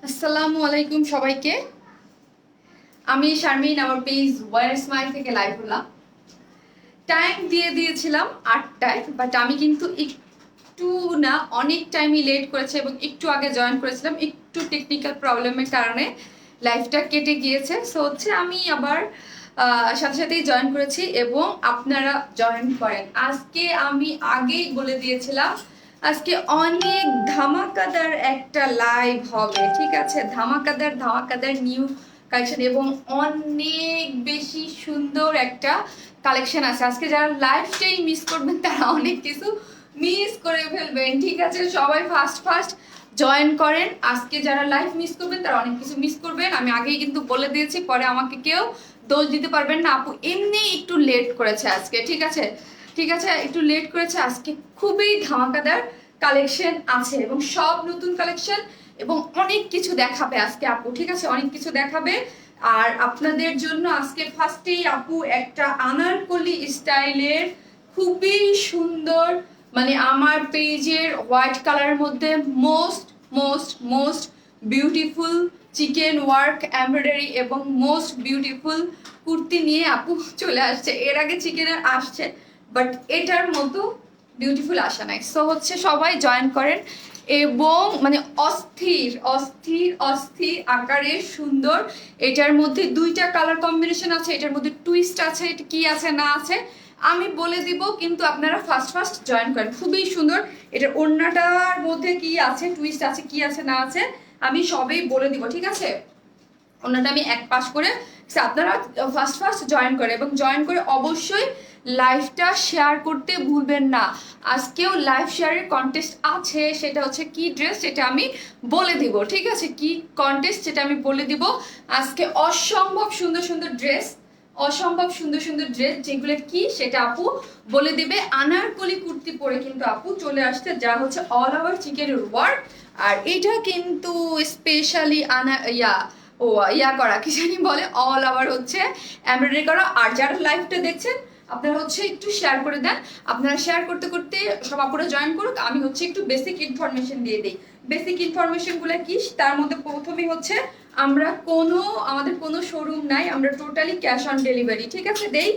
আসসালামু আলাইকুম সবাইকে। আমি শারমিন, আমার পেজ ওয়ার স্মাইল থেকে লাইভ হলাম। টাইম দিয়ে দিয়েছিলাম 8টায়, বাট আমি কিন্তু একটু না অনেক টাইমই লেট করেছে এবং একটু আগে জয়েন করেছিলাম, একটু টেকনিক্যাল প্রবলেমের কারণে লাইভটা কেটে গিয়েছে। সো হচ্ছে আমি আবার সাথে সাথেই জয়েন করেছি এবং আপনারা জয়েন করেন। আজকে আমি আগেই বলে দিয়েছিলাম আজকে অনেক ধামাকাদার একটা লাইভ হবে, ঠিক আছে? ধামাকাদার নিউ কালেকশন এবং অনেক বেশি সুন্দর একটা কালেকশন আছে। আজকে যারা লাইভটাই মিস করবেন তারা অনেক কিছু মিস করে ফেলবেন, ঠিক আছে? সবাই ফার্স্ট ফার্স্ট জয়েন করেন। আজকে যারা লাইভ মিস করবেন তারা অনেক কিছু মিস করবেন, আমি আগেই কিন্তু বলে দিয়েছি, পরে আমাকে কেউ দোষ দিতে পারবেন না। আপু এমনি একটু লেট করেছে আজকে, ঠিক আছে? ঠিক আছে, একটু লেট করেছে। আজকে খুবই ধামাকাদার কালেকশন আছে এবং সব নতুন কালেকশন এবং অনেক কিছু দেখাবে আজকে আপু, ঠিক আছে? অনেক কিছু দেখাবে। আর আপনাদের জন্য আজকে ফার্স্টেই আপু একটা আনারকলি স্টাইলের খুবই সুন্দর, মানে আমার পেজের হোয়াইট কালারের মধ্যে most most most beautiful chicken work embroidery এবং মোস্ট বিউটিফুল কুর্তি নিয়ে আপু চলে আসছে। এর আগে চিকেনের আসছে, বাট এটার মতো বিউটিফুল আসা নাই। সো হচ্ছে সবাই জয়েন করেন এবং মানে অস্থির অস্থির অস্থির আকারে সুন্দর। এটার মধ্যে দুইটা কালার কম্বিনেশন আছে, এটার মধ্যে টুইস্ট আছে, এটা কি আছে না আছে আমি বলে দিব, কিন্তু আপনারা ফার্স্ট ফার্স্ট জয়েন করেন। খুবই সুন্দর। এটার ওড়নাটার মধ্যে কি আছে, টুইস্ট আছে, কি আছে না আছে আমি সবই বলে দিব, ঠিক আছে? ওনাটা আমি এক পাশ করে আপনারা ফার্স্ট ফার্স্ট জয়েন করে এবং জয়েন করে অবশ্যই লাইভটা শেয়ার করতে ভুলবেন না। আজকেও লাইভ শেয়ারের কন্টেস্ট আছে, সেটা হচ্ছে কি ড্রেস সেটা আমি বলে দিব, ঠিক আছে? কি কন্টেস্ট সেটা আমি বলে দিব। আজকে অসম্ভব সুন্দর সুন্দর ড্রেস, অসম্ভব সুন্দর সুন্দর ড্রেস যেগুলো কি সেটা আপু বলে দিবে। আনারকলি কুর্তি পরে কিন্তু আপু চলে আসছে, যা হচ্ছে অল ওভার চিকেনের ওয়ার্ক। আর এটা কিন্তু স্পেশালি ইয়া করা, কি জানি বলে, অল ওভার হচ্ছে এমব্রয়ডারি করা। আর যারা লাইভটা দেখছেন আপনারা হচ্ছে একটু শেয়ার করে দেন। আপনারা শেয়ার করতে করতে সব আপুরা জয়েন করুক। আমি হচ্ছে একটু বেসিক ইনফরমেশন দিয়ে দিই। বেসিক ইনফরমেশনগুলো কি, তার মধ্যে প্রথমেই হচ্ছে আমাদের কোনো শোরুম নাই, আমরা টোটালি ক্যাশ অন ডেলিভারি, ঠিক আছে, দেই।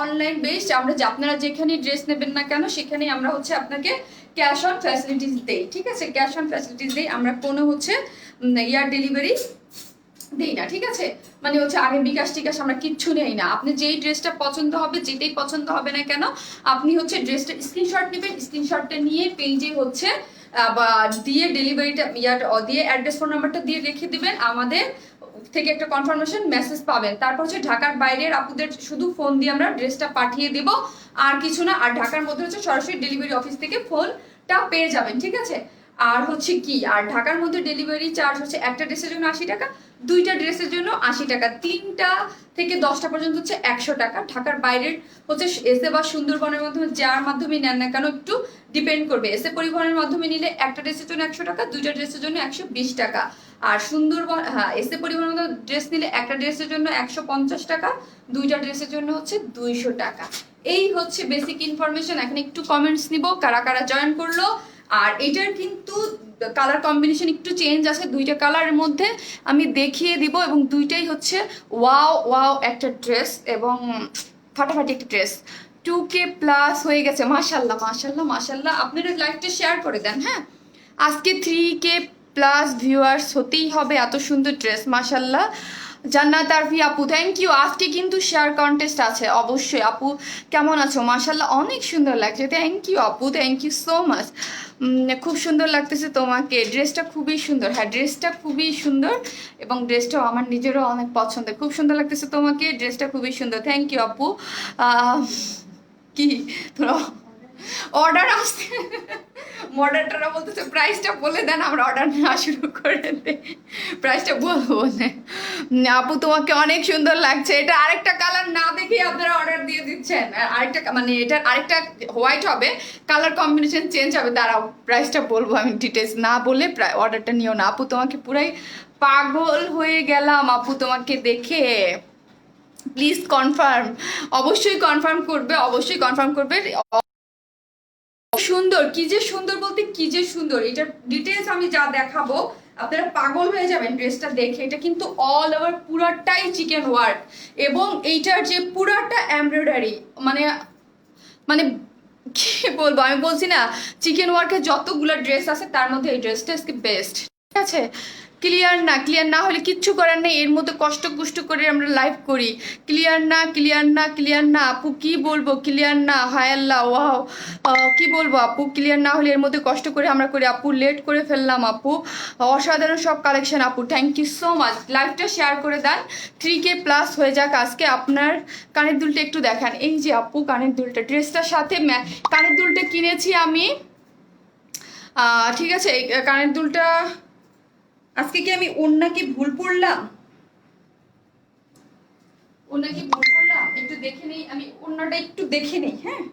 অনলাইন বেসড, আমরা আপনারা যেখানে ড্রেস নেবেন না কেন সেখানেই আমরা হচ্ছে আপনাকে ক্যাশ অন ফ্যাসিলিটিস দেই, ঠিক আছে? ক্যাশ অন ফ্যাসিলিটিস দেই, আমরা কোনো হচ্ছে ইয়ার ডেলিভারি দেই না, ঠিক আছে? মানে হচ্ছে আগে বিকাশ টিকাশ আমরা কিচ্ছু নেই না। আপনি যেই ড্রেসটা পছন্দ হবে, যেটাই পছন্দ হবে না কেন, আপনি হচ্ছে ড্রেসটা স্ক্রিনশট নেবেন, স্ক্রিনশটটা নিয়ে পেজে হচ্ছে বা দিয়ে ডেলিভারিটা দিয়ে অ্যাড্রেস ফোন নাম্বারটা দিয়ে রেখে দিবেন, আমাদের থেকে একটা কনফার্মেশন মেসেজ পাবেন। তারপর হচ্ছে ঢাকার বাইরের আপুদের শুধু ফোন দিয়ে আমরা ড্রেসটা পাঠিয়ে দিব, আর কিছু না। আর ঢাকার মধ্যে হচ্ছে সরাসরি ডেলিভারি অফিস থেকে ফোনটা পেয়ে যাবেন, ঠিক আছে? আর হচ্ছে কি, আর ঢাকার মধ্যে ডেলিভারি চার্জ হচ্ছে একটা ড্রেসের জন্য 80 টাকা, দুইটা ড্রেসের জন্য 80 টাকা, 3টা থেকে 10টা পর্যন্ত হচ্ছে 100 টাকা। ঢাকার বাইরের হচ্ছে এসে বা সুন্দরবনের মাধ্যমে যার মাধ্যমে নেন না কেন একটু ডিপেন্ড করবে। এসে পরিবহনের মাধ্যমে নিলে একটা ড্রেসের জন্য 100 টাকা, দুইটা ড্রেসের জন্য 120 টাকা। আর সুন্দরবন, হ্যাঁ, এসে পরিবহনের মাধ্যমে ড্রেস নিলে একটা ড্রেসের জন্য 150 টাকা, দুইটা ড্রেসের জন্য হচ্ছে 200 টাকা। এই হচ্ছে বেসিক ইনফরমেশন। এখন একটু কমেন্টস নিব কারা কারা জয়েন করলো। আর এটার কিন্তু কালার কম্বিনেশন একটু চেঞ্জ আছে, দুইটা কালারের মধ্যে আমি দেখিয়ে দিব এবং দুইটাই হচ্ছে ওয়াও ওয়াও একটা ড্রেস এবং ফাটাফাটি একটা ড্রেস। 2K+ হয়ে গেছে, মাশাল্লাহ মাশাল্লাহ মাশাল্লাহ। আপনারা লাইভটা শেয়ার করে দেন, হ্যাঁ? আজকে 3K+ ভিউয়ার্স হতেই হবে, এত সুন্দর ড্রেস, মাশাল্লাহ। জান্নাত আরফি আপু থ্যাংক ইউ। আজকে কিন্তু শেয়ার কন্টেস্ট আছে অবশ্যই। আপু কেমন আছো? মাশাল্লাহ অনেক সুন্দর লাগছে, থ্যাংক ইউ আপু, থ্যাংক ইউ সো মাচ। খুব সুন্দর লাগতেছে তোমাকে, ড্রেসটা খুবই সুন্দর। হ্যাঁ, ড্রেসটা খুবই সুন্দর এবং ড্রেসটাও আমার নিজেরও অনেক পছন্দের। খুব সুন্দর লাগতেছে তোমাকে, ড্রেসটা খুবই সুন্দর, থ্যাংক ইউ আপু। কি তোরা অর্ডার আসছে, মডারেটররা বলতেছে প্রাইসটা বলে দেন, আমরা অর্ডার নেওয়া শুরু করে দেই। প্রাইসটা বলবো বলে। আপু তোমাকে অনেক সুন্দর লাগছে, এটা আরেকটা কালার না দেখে আপনারা অর্ডার দিয়ে দিচ্ছেন। আরেকটা মানে এটা আরেকটা হোয়াইট হবে, কালার কম্বিনেশন চেঞ্জ হবে। দাঁড়াও প্রাইসটা বলবো আমি, ডিটেলস না বলে অর্ডারটা নিও না। আপু তোমাকে পুরাই পাগল হয়ে গেলাম আপু তোমাকে দেখে। প্লিজ কনফার্ম, অবশ্যই কনফার্ম করবে, অবশ্যই কনফার্ম করবে। সুন্দর, কি যে সুন্দর বলতে কি যে সুন্দর। এটার ডিটেলস আমি যা দেখাবো আপনারা পাগল হয়ে যাবেন ড্রেসটা দেখে। এটা কিন্তু অল ওভার পুরাটাই চিকেন ওয়ার্ক এবং এইটার যে পুরাটা এমব্রয়ডারি, মানে মানে কি বলবো, আমি বলছি না চিকেন ওয়ার্কের যতগুলো ড্রেস আছে তার মধ্যে এই ড্রেসটা আজকে বেস্ট। ঠিক আছে, ক্লিয়ার না, ক্লিয়ার না হলে কিচ্ছু করার নেই, এর মধ্যে কষ্ট কুষ্ট করে আমরা লাইভ করি। ক্লিয়ার না, ক্লিয়ার না, ক্লিয়ার না আপু, কি বলবো ক্লিয়ার না, হায় আল্লাহ ওয়াও, কি বলবো আপু, ক্লিয়ার না হলে এর মধ্যে কষ্ট করে আমরা করি আপু, লেট করে ফেললাম আপু, অসাধারণ সব কালেকশন আপু, থ্যাংক ইউ সো মাচ। লাইভটা শেয়ার করে দেন, 3K প্লাস হয়ে যাক আজকে। আপনার কানের দুলটা একটু দেখান, এই যে আপু কানের দুলটা, ড্রেসটার সাথে কানের দুলটা কিনেছি আমি, ঠিক আছে। কানের দুলটা আজকে কি আমি ওন্না কি ভুল পড়লাম, ওন্না কি ভুল পড়লাম একটু দেখে নেই, আমি ওন্নাটা একটু দেখে নেই। হ্যাঁ,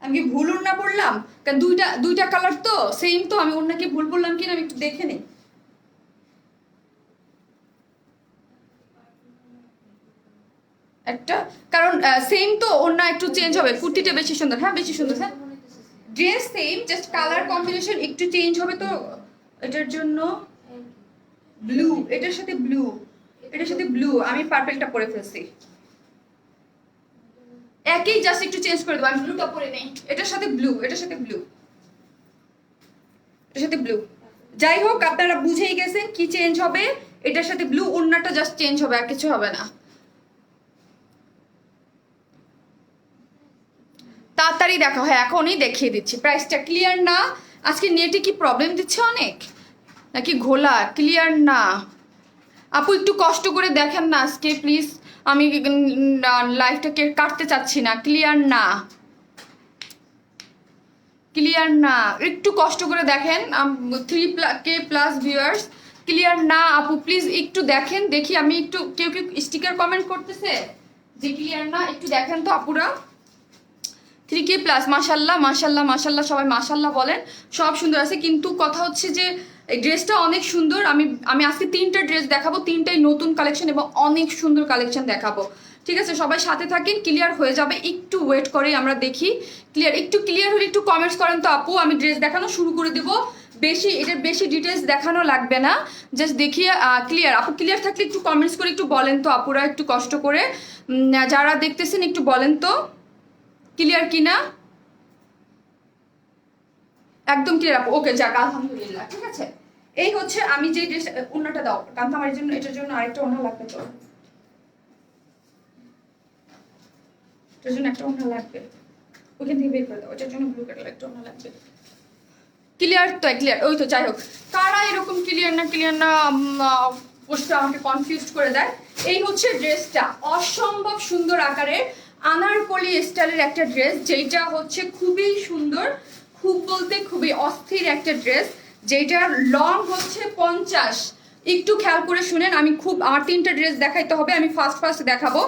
আমি কি ভুল ওন্না পড়লাম, কারণ দুইটা কালার তো সেম, তো আমি ওন্না কি ভুল পড়লাম কিনা আমি একটু দেখে নেই। একটা কারণ সেম তো, ওন্না একটু চেঞ্জ হবে, কুর্তিটা বেশি সুন্দর, হ্যাঁ বেশি সুন্দর, হ্যাঁ dress same, just colour combination একটু চেঞ্জ হবে। তো এটার জন্য ব্লু, এটার সাথে ব্লু, এটার সাথে ব্লু, আমি পার্পলটা পরে ফেলছি, একই জাস্ট একটু চেঞ্জ করে দেবো। আমি ব্লুটা পরে নেই, এটার সাথে ব্লু, এটার সাথে ব্লু, এটার সাথে ব্লু, যাই হোক আপনারা বুঝেই গেছেন কি চেঞ্জ হবে, এটার সাথে ব্লু, ওড়নাটা জাস্ট চেঞ্জ হবে, আর কিছু হবে না। তাড়াতাড়ি দেখো, হ্যাঁ এখনই দেখিয়ে দিচ্ছি। প্রাইসটা ক্লিয়ার না, আজকে নেটে কি প্রবলেম দিচ্ছে অনেক নাকি ঘোলা, ক্লিয়ার না আপু, একটু কষ্ট করে দেখেন না আজকে প্লিজ, আমি লাইফটাকে কাটতে চাচ্ছি না। ক্লিয়ার না, ক্লিয়ার না, একটু কষ্ট করে দেখেন, 3K প্লাস ভিউয়ার্স, ক্লিয়ার না আপু প্লিজ একটু দেখেন, দেখি আমি একটু, কেউ কেউ স্টিকার কমেন্ট করতেছে যে ক্লিয়ার না, একটু দেখেন তো আপুরা। 3K প্লাস, মাশাল্লাহ মাশাল্লাহ মাশাল্লাহ, সবাই মাশাল্লাহ বলেন, সব সুন্দর আছে। কিন্তু কথা হচ্ছে যে এই ড্রেসটা অনেক সুন্দর, আমি আজকে 3টা ড্রেস দেখাবো, 3টাই নতুন কালেকশন এবং অনেক সুন্দর কালেকশন দেখাবো। ঠিক আছে, সবাই সাথে থাকেন, ক্লিয়ার হয়ে যাবে, একটু ওয়েট করে আমরা দেখি। ক্লিয়ার, একটু ক্লিয়ার হলে একটু কমেন্টস করেন তো আপু, আমি ড্রেস দেখানো শুরু করে দেবো। এটার বেশি ডিটেলস দেখানো লাগবে না, জাস্ট দেখিয়ে ক্লিয়ার। আপু ক্লিয়ার থাকলে একটু কমেন্টস করে একটু বলেন তো আপুরা, একটু কষ্ট করে যারা দেখতেছেন একটু বলেন তো ক্লিয়ার কিনা, একদম ক্লিয়ার আপু, ওকে যাক আলহামদুলিল্লাহ। ঠিক আছে, এই হচ্ছে আমি যে ড্রেস, ওড়নাটা দাও কারণ আমার জন্য, এটার জন্য আরেকটা ওড়না লাগবে, তো এটার জন্য একটা ওড়না লাগবে, ওখান থেকে বের করে দাও, এটার জন্য ব্লু কালার একটা ওড়না লাগবে। ক্লিয়ার তো, ক্লিয়ার, ওই তো। যাই হোক, কারা এরকম ক্লিয়ার না ক্লিয়ার না পোস্টটা আমাকে কনফিউজ করে দেয়। এই হচ্ছে ড্রেসটা, অসম্ভব সুন্দর আকারের আনারকলি স্টাইলের একটা ড্রেস, যেটা হচ্ছে খুবই সুন্দর, খুব বলতে খুবই অস্থির একটা ড্রেস, যেটার লং হচ্ছে 50। একটু খেয়াল করে শুনেন, আমার 3টা ড্রেস দেখাইতে হবে, আমি ফার্স্ট দেখাবো।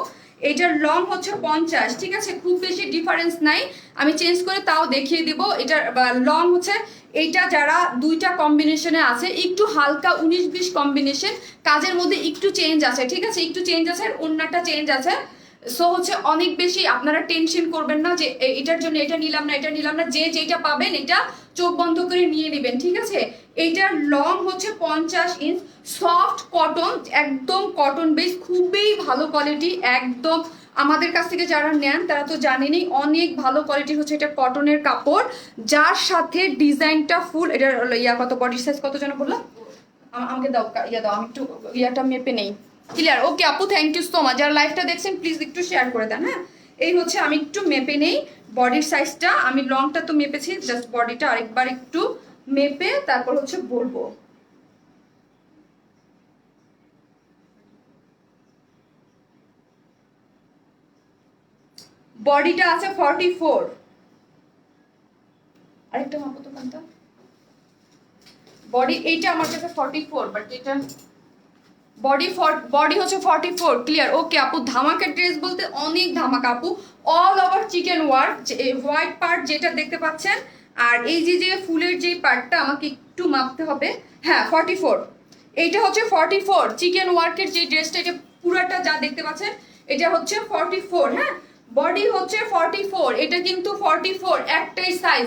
এটার লং হচ্ছে 50, ঠিক আছে, খুব বেশি ডিফারেন্স নাই, আমি চেঞ্জ করে তাও দেখিয়ে দিব। এটার লং হচ্ছে, এইটা যারা 2টা কম্বিনেশনে আছে, একটু হালকা 19-20 কম্বিনেশন, কাজের মধ্যে একটু চেঞ্জ আছে, ঠিক আছে, একটু চেঞ্জ আছে, অন্যটা চেঞ্জ আছে। সো হচ্ছে অনেক বেশি আপনারা টেনশন করবেন না যে এটার জন্য এটা নিলাম না, এটা নিলাম না, যে যেটা পাবেন এটা চোখ বন্ধ করে নিয়ে নেবেন। ঠিক আছে, এইটার লং হচ্ছে 50 ইঞ্চ, সফট কটন, একদম কটন বেস, খুবই ভালো কোয়ালিটি, একদম আমাদের কাছ থেকে যারা নেন তারা তো জানেনই, অনেক ভালো কোয়ালিটি হচ্ছে এটা কটনের কাপড়, যার সাথে ডিজাইনটা ফুল। এটার কত, বডি সাইজ কত যেন বললাম, আমাকে দাও দাও, আমি একটু ইয়াটা মেপে নেই। ক্লিয়ার, ওকে আপু, থ্যাংক ইউ সো মাচ। যারা লাইভটা দেখছেন প্লিজ একটু শেয়ার করে দেন। হ্যাঁ, এই হচ্ছে, আমি একটু মেপে নেই বডির সাইজটা, আমি লংটা তো মেপেছি, জাস্ট বডিটা আরেকবার একটু মেপে তারপর হচ্ছে বলবো। বডিটা আছে 44, আরেকটা মাপো তো কোনটা, বডি এইটা আমার কাছে 44, বাট এটা বডি হচ্ছে 44। ক্লিয়ার, ওকে আপু, ধামাকা ড্রেস বলতে অনেক ধামাকা আপু, all over chikan work, white part যেটা দেখতে পাচ্ছেন, আর এই যে ফুলের যে পার্টটা আমাকে একটু মাপতে হবে, হ্যাঁ 44, এইটা হচ্ছে 44 চিকেন ওয়ার্কের যে ড্রেসটা, এটা পুরাটা যা দেখতে পাচ্ছেন এটা হচ্ছে 44। হ্যাঁ, বডি হচ্ছে 44, এটা কিন্তু 44, একটাই সাইজ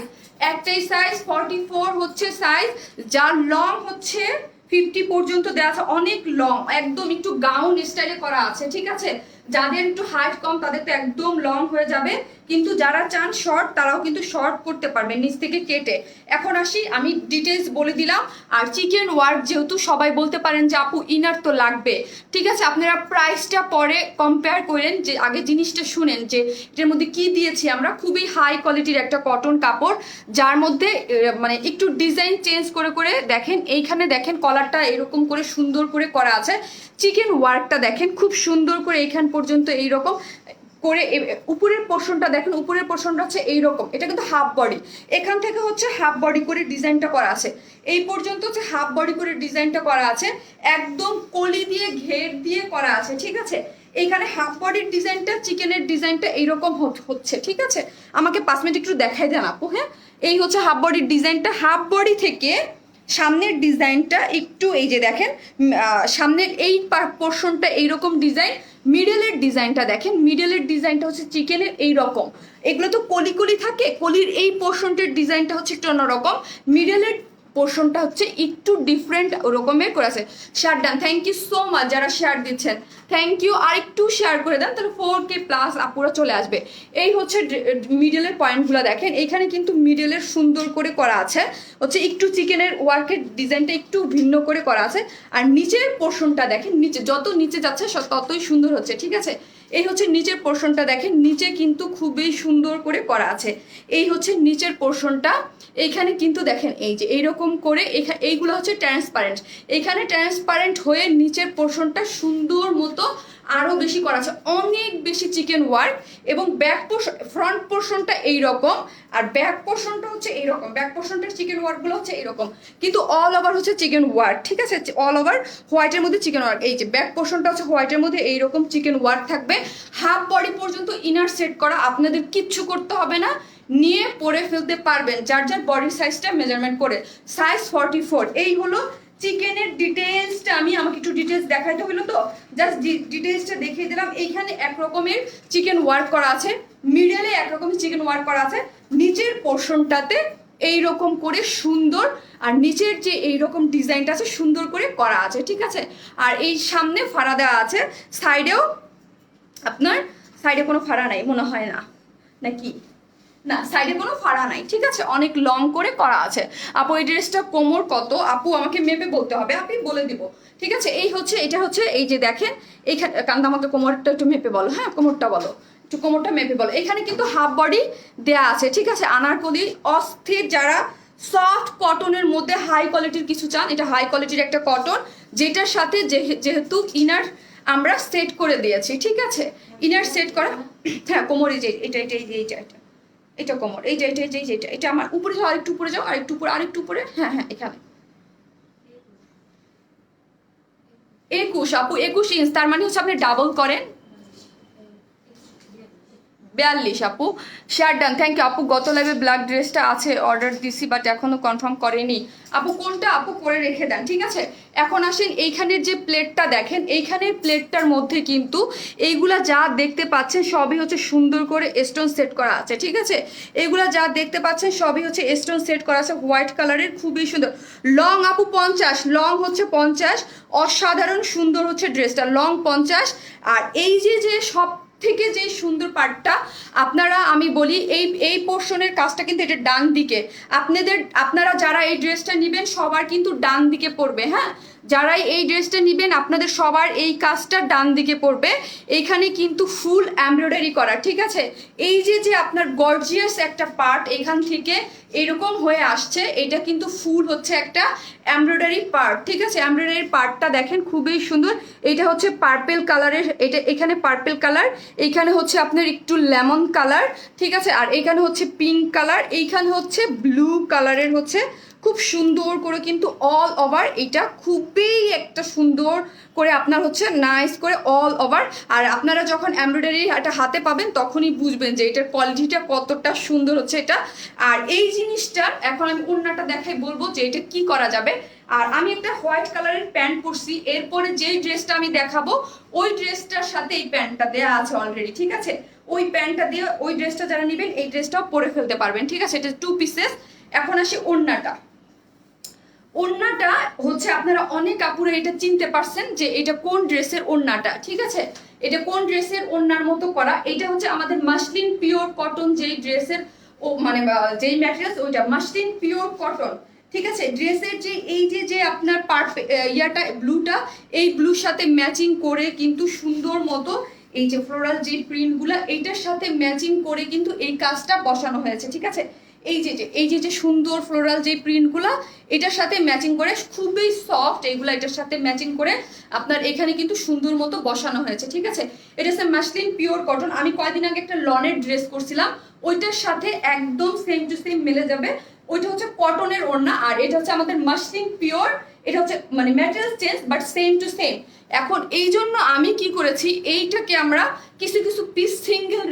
44 হচ্ছে সাইজ, যার লং হচ্ছে 50 পর্যন্ত দেওয়া আছে, অনেক লং, একদম একটু গাউন স্টাইলে করা আছে, ঠিক আছে। যাদের একটু হাইট কম তাদের তো একদম লং হয়ে যাবে, কিন্তু যারা চান শর্ট তারাও কিন্তু শর্ট করতে পারবেন নিচ থেকে কেটে। এখন আসি, আমি ডিটেলস বলে দিলাম। আর চিকেন ওয়ার্ক যেহেতু সবাই বলতে পারেন যে আপু ইনার তো লাগবে, ঠিক আছে, আপনারা প্রাইসটা পরে কম্পেয়ার করেন, যে আগে জিনিসটা শুনেন যে এটার মধ্যে কি দিয়েছি আমরা। খুবই হাই কোয়ালিটির একটা কটন কাপড়, যার মধ্যে মানে একটু ডিজাইন চেঞ্জ করে করে দেখেন, এইখানে দেখেন কলারটা এরকম করে সুন্দর করে করা আছে। চিকেন ওয়ার্কটা দেখেন খুব সুন্দর করে এইখান পর্যন্ত এইরকম করে। উপরের পোর্শনটা দেখেন, উপরের পোর্শনটা হচ্ছে এইরকম, এটা কিন্তু হাফ বডি, এখান থেকে হচ্ছে হাফ বডি করে ডিজাইনটা করা আছে, এই পর্যন্ত হচ্ছে হাফ বডি করে ডিজাইনটা করা আছে, একদম কলি দিয়ে ঘের দিয়ে করা আছে, ঠিক আছে। এইখানে হাফ বডির ডিজাইনটা, চিকেনের ডিজাইনটা এইরকম হচ্ছে, ঠিক আছে। আমাকে 5 মিনিট একটু দেখাই দেন আপু। হ্যাঁ, এই হচ্ছে হাফ বডির ডিজাইনটা, হাফ বডি থেকে সামনের ডিজাইনটা একটু এই যে দেখেন, সামনের এই পোর্শনটা এইরকম ডিজাইন, মিডলের ডিজাইনটা দেখেন, মিডলের ডিজাইনটা হচ্ছে চিকেনের এইরকম। এগুলো তো কলি কলি থাকে, কলির এই পোর্শনটার ডিজাইনটা হচ্ছে একটু অন্যরকম, মিডলের পোর্শনটা হচ্ছে একটু ডিফারেন্ট রকমের করেছে। Share done, thank you so much যারা শেয়ার দিচ্ছেন, থ্যাংক ইউ। আর একটু শেয়ার করে দেন, তাহলে 4K প্লাস আপুরা চলে আসবে। এই হচ্ছে মিডলের পয়েন্টগুলো দেখেন, এইখানে কিন্তু মিডলের সুন্দর করে করা আছে, হচ্ছে একটু চিকেনের ওয়ার্কের ডিজাইনটা একটু ভিন্ন করে করা আছে। আর নিচের পোর্শনটা দেখেন, নিচে যত নিচে যাচ্ছে ততই সুন্দর হচ্ছে, ঠিক আছে। এই হচ্ছে নিচের পোর্শনটা দেখেন, নিচে কিন্তু খুবই সুন্দর করে করা আছে। এই হচ্ছে নিচের পোর্শনটা, এইখানে কিন্তু দেখেন এই যে এইরকম করে, এইগুলো হচ্ছে ট্রান্সপারেন্ট, এখানে ট্রান্সপারেন্ট হয়ে নিচের পোর্শনটা সুন্দর মতো আরো বেশি করা আছে, অনেক বেশি চিকেন ওয়ার্ক। এবং ব্যাক পোর্শন, ফ্রন্ট পোর্শনটা এইরকম, আর ব্যাক পোর্শনটা হচ্ছে এইরকম, ব্যাক পোর্শনটার চিকেন ওয়ার্কগুলো হচ্ছে এইরকম, কিন্তু অল ওভার হচ্ছে চিকেন ওয়ার্ক, ঠিক আছে। অল ওভার হোয়াইটের মধ্যে চিকেন ওয়ার্ক, এই যে ব্যাক পোর্শনটা হচ্ছে হোয়াইটের মধ্যে এইরকম চিকেন ওয়ার্ক থাকবে। হাফ বডি পর্যন্ত ইনার সেট করা, আপনাদের কিচ্ছু করতে হবে না, নিয়ে পরে ফেলতে পারবেন যার যার বডি সাইজটা মেজারমেন্ট করে। সাইজ 44। এই হলো চিকেনের ডিটেলসটা। আমাকে একটু ডিটেলস দেখাইতে হলো, তো জাস্ট ডিটেলসটা দেখিয়ে দিলাম। এইখানে একরকমের চিকেন ওয়ার্ক করা আছে, মিডলে একরকমের চিকেন ওয়ার্ক করা আছে, নিচের পোর্শনটাতে এইরকম করে সুন্দর, আর নিচের যে এইরকম ডিজাইনটা আছে সুন্দর করে করা আছে, ঠিক আছে। আর এই সামনে ফাড়া দেওয়া আছে, সাইডেও আপনার, সাইডে কোনো ফাড়া নাই মনে হয় না, নাকি না, সাইডে কোনো ফাড়া নাই, ঠিক আছে, অনেক লং করে করা আছে। আপু এই ড্রেসটা কোমর কত? আপু আমাকে মেপে বলতে হবে, আপনি বলে দিব, ঠিক আছে। এই হচ্ছে, এটা হচ্ছে এই যে দেখেন এইখানে, কান্দা আমাকে কোমরটা একটু মেপে বলো, হ্যাঁ কোমরটা বলো, একটু কোমরটা মেপে বলো। এখানে কিন্তু হাফ বডি দেয়া আছে, ঠিক আছে। আনারকলি অস্থির, যারা সফট কটনের মধ্যে হাই কোয়ালিটির কিছু চান, এটা হাই কোয়ালিটির একটা কটন, যেটার সাথে যেহেতু ইনার আমরা সেট করে দিয়েছি, ঠিক আছে, ইনার সেট করা। হ্যাঁ কোমর, এই যে এটা এটা এই যে এটা এটা কোমর, এই যে এটা এটা আমার উপরে যাও, আরেকটু উপরে যাও, আরেকটু উপরে, আরেকটু উপরে, হ্যাঁ হ্যাঁ এখানে 21 আপু, 21 ইঞ্চ, তার মানে হচ্ছে আপনি ডাবল করেন 42 আপু। শেয়ার ডান, থ্যাংক ইউ আপু। গত লাইভে ব্ল্যাক ড্রেসটা আছে, অর্ডার দিছি বাট এখনো কনফার্ম করেনি আপু। কোনটা আপু? করে রেখে দেন, ঠিক আছে। এখন আসেন এইখানের যে প্লেটটা দেখেন, এইখানের প্লেটটার মধ্যে কিন্তু এইগুলা যা দেখতে পাচ্ছেন সবই হচ্ছে সুন্দর করে স্টোন সেট করা আছে, ঠিক আছে। এইগুলা যা দেখতে পাচ্ছেন সবই হচ্ছে স্টোন সেট করা আছে, হোয়াইট কালারের, খুবই সুন্দর। লং আপু 50, লং হচ্ছে 50, অসাধারণ সুন্দর হচ্ছে ড্রেসটা, লং 50। আর এই যে সব থেকে যে সুন্দর পার্টটা আপনারা, আমি বলি এই পোর্শনের কাজটা কিন্তু এটা ডান দিকে, আপনারা যারা এই ড্রেসটা নেবেন সবার কিন্তু ডান দিকে পড়বে, হ্যাঁ, যারাই এই ড্রেসটা নেবেন আপনাদের সবার এই কাজটা ডান দিকে পড়বে। এইখানে কিন্তু ফুল এমব্রয়ডারি করা, ঠিক আছে। এই যে আপনার গর্জিয়াস একটা পার্ট এখান থেকে এরকম হয়ে আসছে, এটা কিন্তু ফুল হচ্ছে একটা এমব্রয়ডারি পার্ট, ঠিক আছে। এমব্রয়ডারি পার্টটা দেখেন খুবই সুন্দর। এটা হচ্ছে পার্পেল কালারের, এটা এখানে পার্পেল কালার, এইখানে হচ্ছে আপনার একটু লেমন কালার, ঠিক আছে। আর এইখানে হচ্ছে পিঙ্ক কালার, এইখানে হচ্ছে ব্লু কালারের, হচ্ছে খুব সুন্দর করে কিন্তু অল ওভার, এটা খুবই একটা সুন্দর করে আপনার হচ্ছে নাইস করে অল ওভার। আর আপনারা যখন এমব্রয়ডারি এটা হাতে পাবেন তখনই বুঝবেন যে এটার কোয়ালিটিটা কতটা সুন্দর হচ্ছে এটা। আর এই জিনিসটা এখন আমি ওড়নাটা দেখাই, বলবো যে এটা কি করা যাবে। আর আমি একটা হোয়াইট কালারের প্যান্ট পরছি, এরপরে যেই ড্রেসটা আমি দেখাবো ওই ড্রেসটার সাথে এই প্যান্টটা দেয়া আছে অলরেডি, ঠিক আছে। ওই প্যান্টটা দিয়ে ওই ড্রেসটা যারা নেবেন এই ড্রেসটাও পরে ফেলতে পারবেন, ঠিক আছে। এটা 2 পিসেস। এখন আসি ওড়নাটা। ওড়নাটা হচ্ছে আপনারা অনেক আপুরা এটা চিনতে পারছেন যে এটা কোন ড্রেসের ওড়নাটা, ঠিক আছে? এটা কোন ড্রেসের ওড়নার মতো করা, এটা হচ্ছে আমাদের মাসলিন পিওর কটন যেই ড্রেসের ও মানে যেই ম্যাটেরিয়ালস ওইটা মাসলিন পিওর কটন, ঠিক আছে? ড্রেসের যে এই যে আপনার ইয়াটা ব্লুটা, এই ব্লুর সাথে ম্যাচিং করে কিন্তু সুন্দর মতো এই যে ফ্লোরাল যে প্রিন্টগুলো এইটার সাথে ম্যাচিং করে কিন্তু এই কাজটা বসানো হয়েছে, ঠিক আছে? এই যে সুন্দর ফ্লোরাল যে প্রিন্টগুলো এটার সাথে ম্যাচিং করে খুবই সফট, এইগুলো এটার সাথে ম্যাচিং করে আপনার এখানে কিন্তু সুন্দর মতো বসানো হয়েছে, ঠিক আছে? এটা হচ্ছে মাসলিন পিওর কটন। আমি কয়েকদিন আগে একটা লনের ড্রেস করছিলাম, ওইটার সাথে একদম সেম টু সেম মিলে যাবে। ওইটা হচ্ছে কটনের ওড়না, আর এটা হচ্ছে আমাদের মাসলিন পিওর। এটা হচ্ছে মানে material change but same to same. এখন এই জন্য আমি কি করেছি, এইটাকে আমরা কিছু কিছু পিস সিঙ্গেল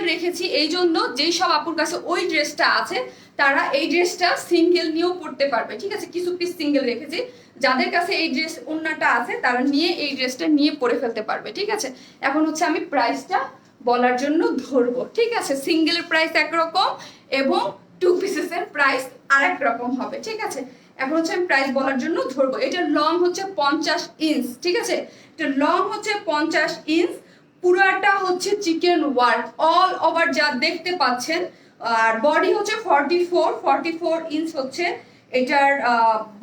রেখেছি এই জন্য যেই সব আপুর কাছে ওই ড্রেসটা আছে তারা এই ড্রেসটা সিঙ্গেল নিয়েও পড়তে পারবে, ঠিক আছে? কিছু পিস সিঙ্গেল রেখেছি, যাদের কাছে এই ড্রেস ওড়নাটা আছে তারা নিয়ে এই ড্রেসটা নিয়ে পরে ফেলতে পারবে, ঠিক আছে? এখন হচ্ছে আমি প্রাইসটা বলার জন্য ধরবো, ঠিক আছে? সিঙ্গেলের প্রাইস একরকম এবং টু পিসেসের প্রাইস আরেক রকম হবে, ঠিক আছে? এখন হচ্ছে আমি প্রাইস বলার জন্য ধরবো। এটা লং হচ্ছে 50 ইঞ্চ, ঠিক আছে? এটা লং হচ্ছে 50 ইঞ্চ, পুরাটা হচ্ছে চিকেন ওয়ার্ক অল ওভার যা দেখতে পাচ্ছেন। আর বডি হচ্ছে 44 ইঞ্চ হচ্ছে এটার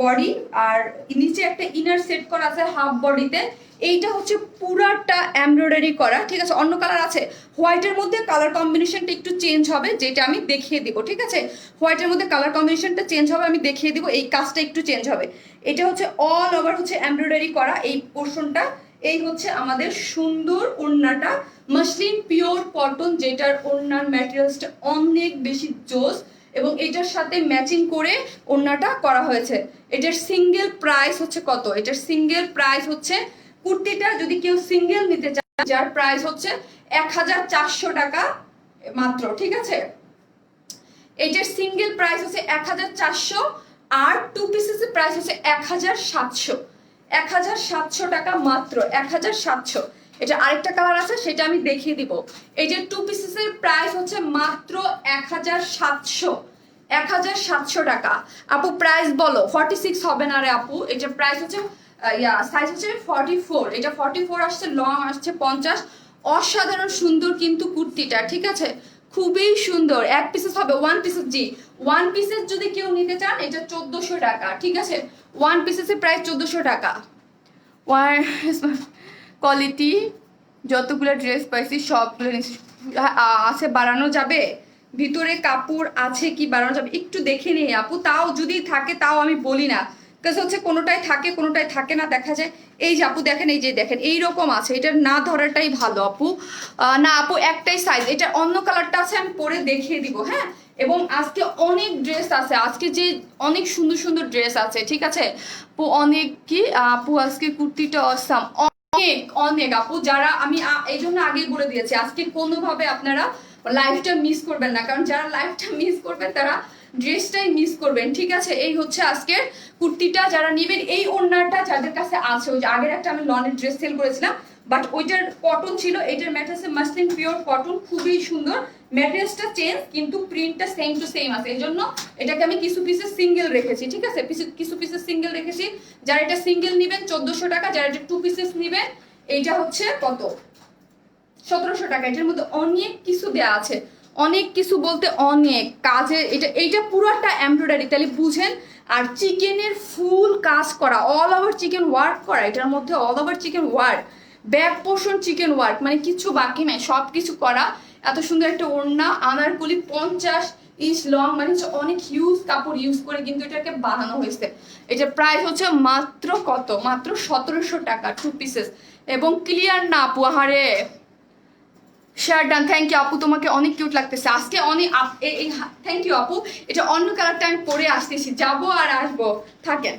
বডি, আর নিচে একটা ইনার সেট করা আছে হাফ বডিতে। এইটা হচ্ছে পুরাটা এমব্রয়ডারি করা, ঠিক আছে? অন্য কালার আছে, হোয়াইটের মধ্যে কালার কম্বিনেশনটা একটু চেঞ্জ হবে, যেটা আমি দেখিয়ে দিব, ঠিক আছে? হোয়াইটের মধ্যে কালার কম্বিনেশনটা চেঞ্জ হবে, আমি দেখিয়ে দিব, এই কাজটা একটু চেঞ্জ হবে। এটা হচ্ছে অল ওভার হচ্ছে এমব্রয়ডারি করা এই পোর্শনটা। এই হচ্ছে আমাদের সুন্দর ওড়নাটা, মাসলিন পিওর কটন, যেটার ওড়নার ম্যাটেরিয়ালসটা অনেক বেশি জোস এবং এটার সাথে ম্যাচিং করে ওড়নাটা করা হয়েছে। এটার সিঙ্গেল প্রাইস হচ্ছে কত? এটার সিঙ্গেল প্রাইস হচ্ছে কুর্তিটা যদি কেউ সিঙ্গেল নিতে চায় যার প্রাইস হচ্ছে 1400 টাকা মাত্র, ঠিক আছে? এটার সিঙ্গেল প্রাইস হচ্ছে 1400, আর টু পিসেসের প্রাইস হচ্ছে 1700 টাকা মাত্র, 1700। এটা আরেকটা কালার আছে সেটা আমি দেখিয়ে দিব। এই যে টু পিসেসের প্রাইস হচ্ছে মাত্র 1700 টাকা। আপু প্রাইস বলো। 46 হবে না রে আপু, এটার প্রাইস হচ্ছে সাইজ হচ্ছে 44, এটা 44 আসছে, লং আসছে 50। অসাধারণ সুন্দর কিন্তু কুর্তিটা, ঠিক আছে? খুবই সুন্দর। এক পিসেস হবে, ওয়ান পিসেস, জি ওয়ান পিসেস যদি কেউ নিতে চান এটা 1400 টাকা, ঠিক আছে? ওয়ান পিসেসের প্রাইস 1400 টাকা। কোয়ালিটি যতগুলো ড্রেস পাইছি সবগুলো আছে, বাড়ানো যাবে? ভিতরে কাপড় আছে কি বাড়ানো যাবে একটু দেখে নিই আপু, তাও যদি থাকে তাও আমি বলি না, কাজ হচ্ছে কোনোটাই থাকে কোনোটাই থাকে না, দেখা যায়। এই যে আপু দেখেন, এই যে দেখেন এইরকম আছে, এটা না ধরাটাই ভালো আপু। না আপু একটাই সাইজ, এটা অন্য কালারটা আছে আমি পরে দেখিয়ে দিব, হ্যাঁ? এবং আজকে অনেক ড্রেস আছে, আজকে যে অনেক সুন্দর সুন্দর ড্রেস আছে, ঠিক আছে আপু? অনেক কি আপু আজকে কুর্তিটা অসাম, অনেক অনেক আপু। যারা আমি এই জন্য আগে বলে দিয়েছি আজকে কোনোভাবে আপনারা লাইফটা মিস করবেন না, কারণ যারা লাইফটা মিস করবেন তারা ড্রেসটাই মিস করবেন, ঠিক আছে? এই হচ্ছে আজকের কুর্তিটা, যারা নেবেন এই ওড়নাটা যাদের কাছে আছে, ওই যে আগের একটা আমি লনের ড্রেস সেল করেছিলাম বাট ওইটার কটন ছিল, এইটার ম্যাটেরিয়ালস মাসলিন পিওর কটন, খুবই সুন্দর। ম্যাটেরিয়ালসটা চেঞ্জ কিন্তু প্রিন্টটা সেম টু সেম আছে, এই জন্য এটাকে আমি কিছু পিসেস সিঙ্গেল রেখেছি, ঠিক আছে? কিছু পিসেস সিঙ্গেল রেখেছি। যারা এটা সিঙ্গেল নেবেন 1400 টাকা, যারা এটা টু পিসেস নেবেন এইটা হচ্ছে কত? 1700 টাকা। এটার মধ্যে অনেক কিছু দেয়া আছে, অনেক কিছু বলতে অনেক কাজে, এইটা পুরোটা এমব্রয়ডারি, তাহলে বুঝেন। আর চিকেনের ফুল কাজ করা, অল ওভার চিকেন ওয়ার্ক করা, এটার মধ্যে all over chikan work, back portion chicken work, মানে কিছু বাকি নাই, সব কিছু করা। এত সুন্দর একটা ওড়না, আনারকলি 50 ইঞ্চ লং, মানে অনেক হিউজ কাপড় ইউজ করে কিন্তু এটাকে বানানো হয়েছে। এটার প্রাইস হচ্ছে মাত্র কত? মাত্র 1700 টাকা টু পিসেস। এবং ক্লিয়ার না আপু, আহারে শেয়ার ডান, থ্যাংক ইউ আপু, তোমাকে অনেক কিউট লাগতেছে আজকে, অনেক থ্যাংক ইউ আপু। এটা অন্য কালারটা আমি পরে আসতেছি, যাবো আর আসবো, থাকেন।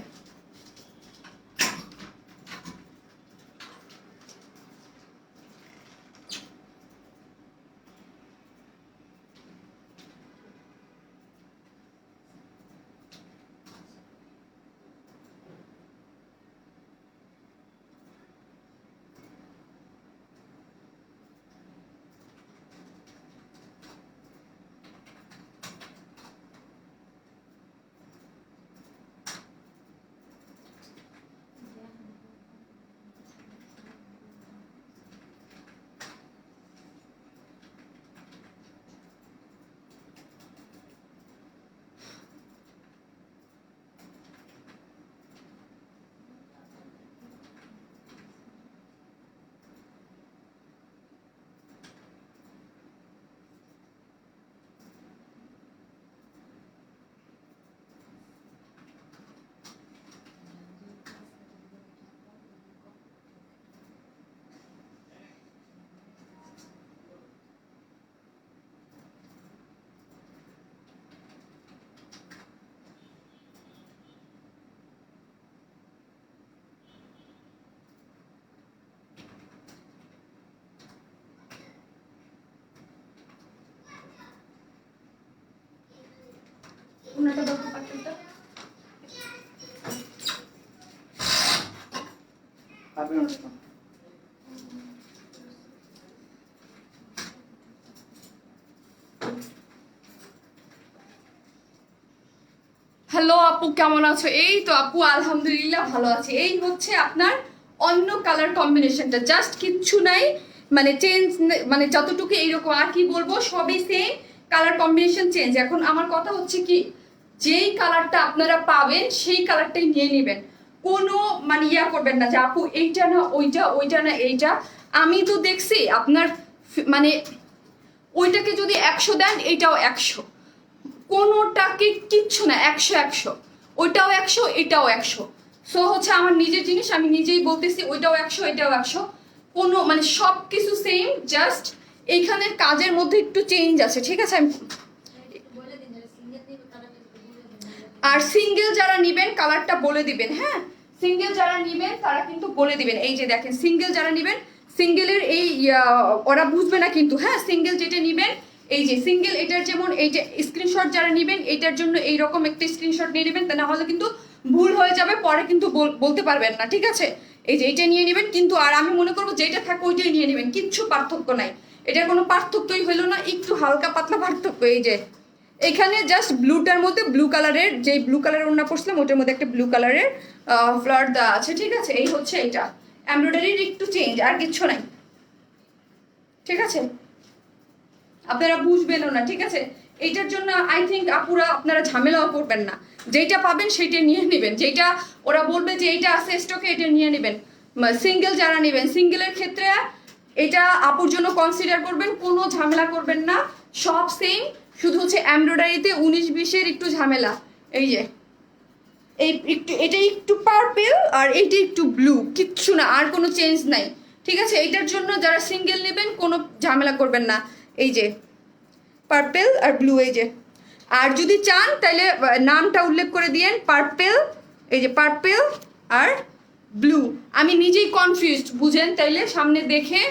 ওনাটা দাও তো পার্পেলটা। পার্পেল ওনাটা দাও। হ্যালো আপু, কেমন আছো? এই তো আপু আলহামদুলিল্লাহ ভালো আছি। এই হচ্ছে আপনার অন্য কালার কম্বিনেশনটা, জাস্ট কিচ্ছু নাই, মানে চেঞ্জ, মানে যতটুকু এইরকম, আর কি বলবো, সবই সেম, কালার কম্বিনেশন চেঞ্জ। এখন আমার কথা হচ্ছে কি, যেই কালারটা আপনারা পাবেন সেই কালারটাই নিয়ে নেবেন, কোনো মানে ইয়া করবেন না যে আপু এইটা না ওইটা, ওইটা না এইটা। আমি তো দেখছি আপনার মানে ওইটাকে যদি 100 দেন এইটাও 100, কোনোটাকে কিচ্ছু না, 100 100, ওইটাও 100 এটাও 100। সো হচ্ছে আমার নিজের জিনিস, আমি নিজেই বলতেছি, ওইটাও 100 এটাও 100, কোনো মানে সব কিছু সেম, জাস্ট এইখানের কাজের মধ্যে একটু চেঞ্জ আছে, ঠিক আছে? আর সিঙ্গেল যারা নিবেন কালারটা বলে দিবেন, হ্যাঁ, সিঙ্গেল যারা নিবেন তারা কিন্তু বলে দিবেন। এই যে দেখেন, সিঙ্গেল যারা নিবেন, সিঙ্গেলের এই ওরা বুঝবে না কিন্তু, হ্যাঁ, সিঙ্গেল যেটা নিবেন, এই যে সিঙ্গেল, এটার যেমন এইটা স্ক্রিনশট যারা নিবেন এইটার জন্য এইরকম একটা স্ক্রিনশট নিয়ে নেবেন, তা না হলে কিন্তু ভুল হয়ে যাবে, পরে কিন্তু বলতে পারবেন না, ঠিক আছে? এই যে এইটা নিয়ে নেবেন কিন্তু, আর আমি মনে করবো যেটা থাকে ওইটাই নিয়ে নেবেন, কিচ্ছু পার্থক্য নাই, এটার কোনো পার্থক্যই হলো না, একটু হালকা পাতলা পার্থক্য। এই যে এখানে জাস্ট ব্লুটার মধ্যে ব্লু কালারের, যে ব্লু কালারের ওড়না পড়ছিলাম ওটার মধ্যে একটা ব্লু কালারের ফ্লাওয়ার দেওয়া আছে, ঠিক আছে? এই হচ্ছে এটা, এমব্রয়ডারির একটু চেঞ্জ, আর কিচ্ছু নাই, ঠিক আছে? আপনারা বুঝবেনও না, ঠিক আছে? এইটার জন্য আই থিঙ্ক আপুরা আপনারা ঝামেলাও করবেন না, যেইটা পাবেন সেইটা নিয়ে নেবেন, যেইটা ওরা বলবে যে এইটা আছে স্টকে এটা নিয়ে নেবেন। সিঙ্গেল যারা নেবেন, সিঙ্গেলের ক্ষেত্রে এটা আপুর জন্য কনসিডার করবেন, কোনো ঝামেলা করবেন না, সব সেম, শুধু হচ্ছে এমব্রয়ডারিতে 19-20-এর একটু ঝামেলা। এই যে এই একটু, এটা একটু পার্পেল আর এইটা একটু ব্লু, কিচ্ছু না, আর কোনো চেঞ্জ নাই, ঠিক আছে? এইটার জন্য যারা সিঙ্গেল নেবেন কোনো ঝামেলা করবেন না। এই যে পার্পেল আর ব্লু, এই যে, আর যদি চান তাহলে নামটা উল্লেখ করে দিয়েন, পার্পেল, এই যে পার্পেল আর ব্লু। আমি নিজেই কনফিউজড, বুঝেন? তাইলে সামনে দেখে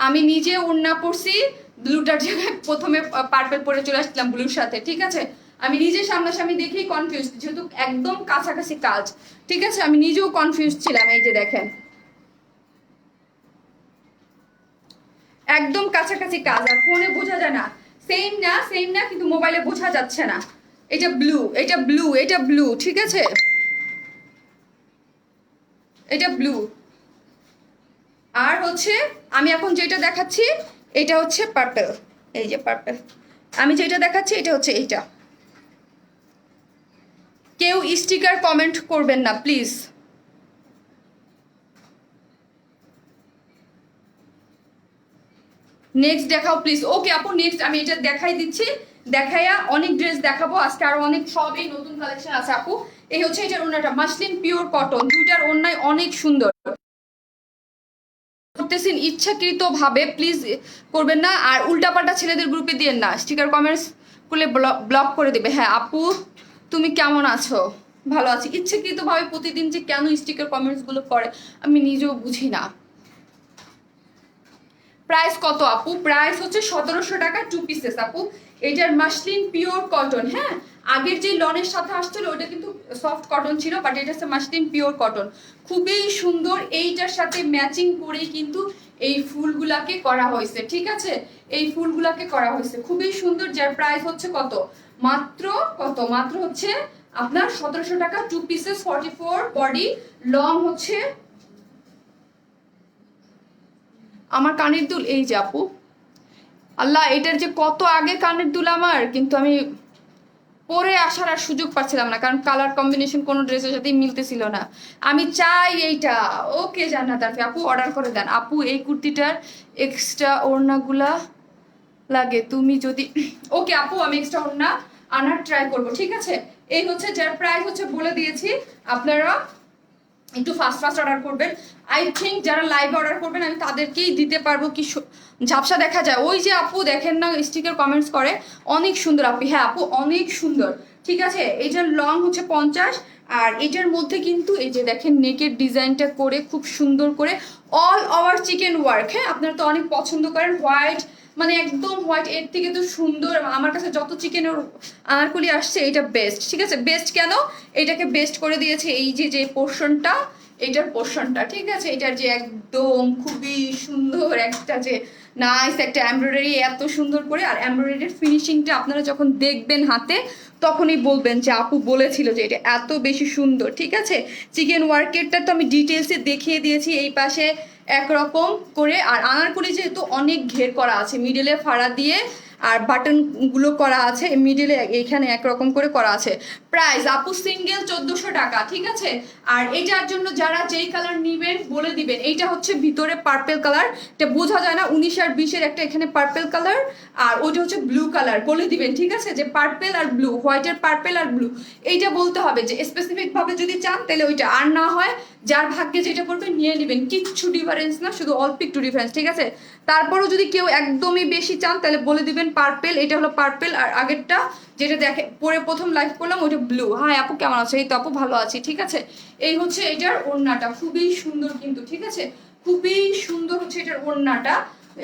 আমি নিজে ওড়না পরছি ব্লুটার জায়গায়, প্রথমে পার্পেল পরে চলে আসলাম ব্লুর সাথে, ঠিক আছে? আমি নিজে সামনাসামনি দেখেই কনফিউজ, যেহেতু একদম কাছাকাছি কাজ, ঠিক আছে? আমি নিজেও কনফিউজ ছিলাম। এই যে দেখেন, একদম কাছাকাছি কাজ, আর ফোনে বোঝা যায় না, সেম না সেম না, কিন্তু মোবাইলে বোঝা যাচ্ছে না। এটা ব্লু, এটা ব্লু, এটা ব্লু, ঠিক আছে? এটা ব্লু, আর হচ্ছে আমি এখন যেটা দেখাচ্ছি এটা হচ্ছে পার্পেল। এই যে পার্পেল, আমি যেটা দেখাচ্ছি এটা হচ্ছে এইটা। কেউ স্টিকার কমেন্ট করবেন না প্লিজ। নেক্সট দেখাও প্লিজ। ওকে আপু, নেক্সট আমি এটা দেখাই দিচ্ছি, দেখাইয়া অনেক ড্রেস দেখাবো আজকে, আরো অনেক সবই নতুন কালেকশন আছে আপু। এই হচ্ছে এটার ওড়নাটা, মাসলিন পিওর কটন, দুইটার ওড়নায় অনেক সুন্দর। করতেছেন ইচ্ছাকৃত ভাবে, প্লিজ করবেন না, আর উল্টাপাল্টা ছেলেদের গ্রুপে দিয়েন না, স্টিকার কমেন্টস করলে ব্লক করে দেবে। হ্যাঁ আপু, তুমি কেমন আছো? ভালো আছি। ইচ্ছাকৃত ভাবে প্রতিদিন যে কেন স্টিকার কমেন্টস গুলো করে আমি নিজেও বুঝি না। প্রাইস কত আপু? প্রাইস হচ্ছে 1700 টাকা, 2 পিসেস আপু। এটার মাসলিন পিওর কটন, হ্যাঁ, আগের যে লনের সাথে আসছিল ওটা কিন্তু সফট কটন ছিল, বাট এটা হচ্ছে মাসলিন পিওর কটন, খুবই সুন্দর। এইটার সাথে ম্যাচিং করেই কিন্তু এই ফুলগুলাকে করা হয়েছে, ঠিক আছে? এই ফুলগুলাকে করা হয়েছে খুবই সুন্দর, যার প্রাইস হচ্ছে কত, মাত্র কত, মাত্র হচ্ছে আপনার 1700 টাকা, 2 পিসেস, 44 বডি, লং হচ্ছে। আমার কানের দুল এই যে আপু, আল্লাহ, এটার যে কত আগে কানের দুল আমার, কিন্তু আমি পরে আসার আর সুযোগ পাচ্ছিলাম না, কারণ কালার কম্বিনেশন কোনো ড্রেসের সাথেই মিলতেছিল না। আমি চাই এইটা। ওকে জান্নাত আরফি আপু, অর্ডার করে দেন আপু। এই কুর্তিটার এক্সট্রা ওড়নাগুলা লাগে তুমি যদি, ওকে আপু, আমি এক্সট্রা ওড়না আনার ট্রাই করব, ঠিক আছে? এই হচ্ছে, যার প্রাইস হচ্ছে বলে দিয়েছি, আপনারা একটু ফাস্ট ফাস্ট অর্ডার করবেন। আই থিঙ্ক যারা লাইভে অর্ডার করবেন আমি তাদেরকেই দিতে পারবো। কি ঝাপসা দেখা যায়, ওই যে আপু দেখেন না স্টিকার কমেন্টস করে, অনেক সুন্দর আপু। হ্যাঁ আপু, অনেক সুন্দর, ঠিক আছে? এইটার লং হচ্ছে 50, আর এটার মধ্যে কিন্তু এই যে দেখেন নেকের ডিজাইনটা করে খুব সুন্দর করে অল ওভার চিকেন ওয়ার্ক। হ্যাঁ, আপনারা তো অনেক পছন্দ করেন হোয়াইট, মানে একদম হোয়াইট, এর থেকে তো সুন্দর আমার কাছে যত চিকেনের আনারকলি আসছে এটা বেস্ট। ঠিক আছে, বেস্ট কেন এটাকে বেস্ট করে দিয়েছে এই যে যে পোর্শনটা, এটার পোর্শনটা, ঠিক আছে, এটার যে একদম খুবই সুন্দর একটা যে নাইস একটা এমব্রয়ডারি, এত সুন্দর করে। আর এমব্রয়ডারির ফিনিশিংটা আপনারা যখন দেখবেন হাতে তখনই বলবেন যে আপু বলেছিল যে এটা এত বেশি সুন্দর। ঠিক আছে, চিকেন ওয়ার্কেরটা তো আমি ডিটেলসে দেখিয়ে দিয়েছি। এই পাশে একরকম করে, আর আনারকলি যেহেতু অনেক ঘের করা আছে, মিডলে ফাড়া দিয়ে আর বাটনগুলো করা আছে মিডিলে, এইখানে একরকম করে করা আছে। প্রাইস আপু সিঙ্গেল 1400 টাকা। ঠিক আছে, আর এটার জন্য যারা যেই কালার নেবেন বলে দিবেন। এইটা হচ্ছে ভিতরে পার্পেল কালার, এটা বোঝা যায় না, 19 আর 20-এর একটা এখানে পার্পেল কালার, আর ওইটা হচ্ছে ব্লু কালার। বলে দিবেন ঠিক আছে, যে পার্পেল আর ব্লু, হোয়াইটের পার্পেল আর ব্লু, এইটা বলতে হবে যে স্পেসিফিক ভাবে যদি চান তাহলে ওইটা, আর না হয় যার ভাগ্যে যেটা করবে নিয়ে নেবেন, কিচ্ছু ডিফারেন্স না, শুধু অল্প একটু ডিফারেন্স। ঠিক আছে, তারপরও যদি কেউ একদমই বেশি চান তাহলে বলে দিবেন পার্পেল, এটা হলো পার্পেল, আর আগেরটা যেটা দেখে পরে প্রথম লাইভ করলাম ওইটা ব্লু। হ্যাঁ আপু কেমন আছে? এই তো আপু ভালো আছি। ঠিক আছে, এই হচ্ছে এটার ওড়নাটা, খুবই সুন্দর কিন্তু। ঠিক আছে, খুবই সুন্দর হচ্ছে এটার ওড়নাটা,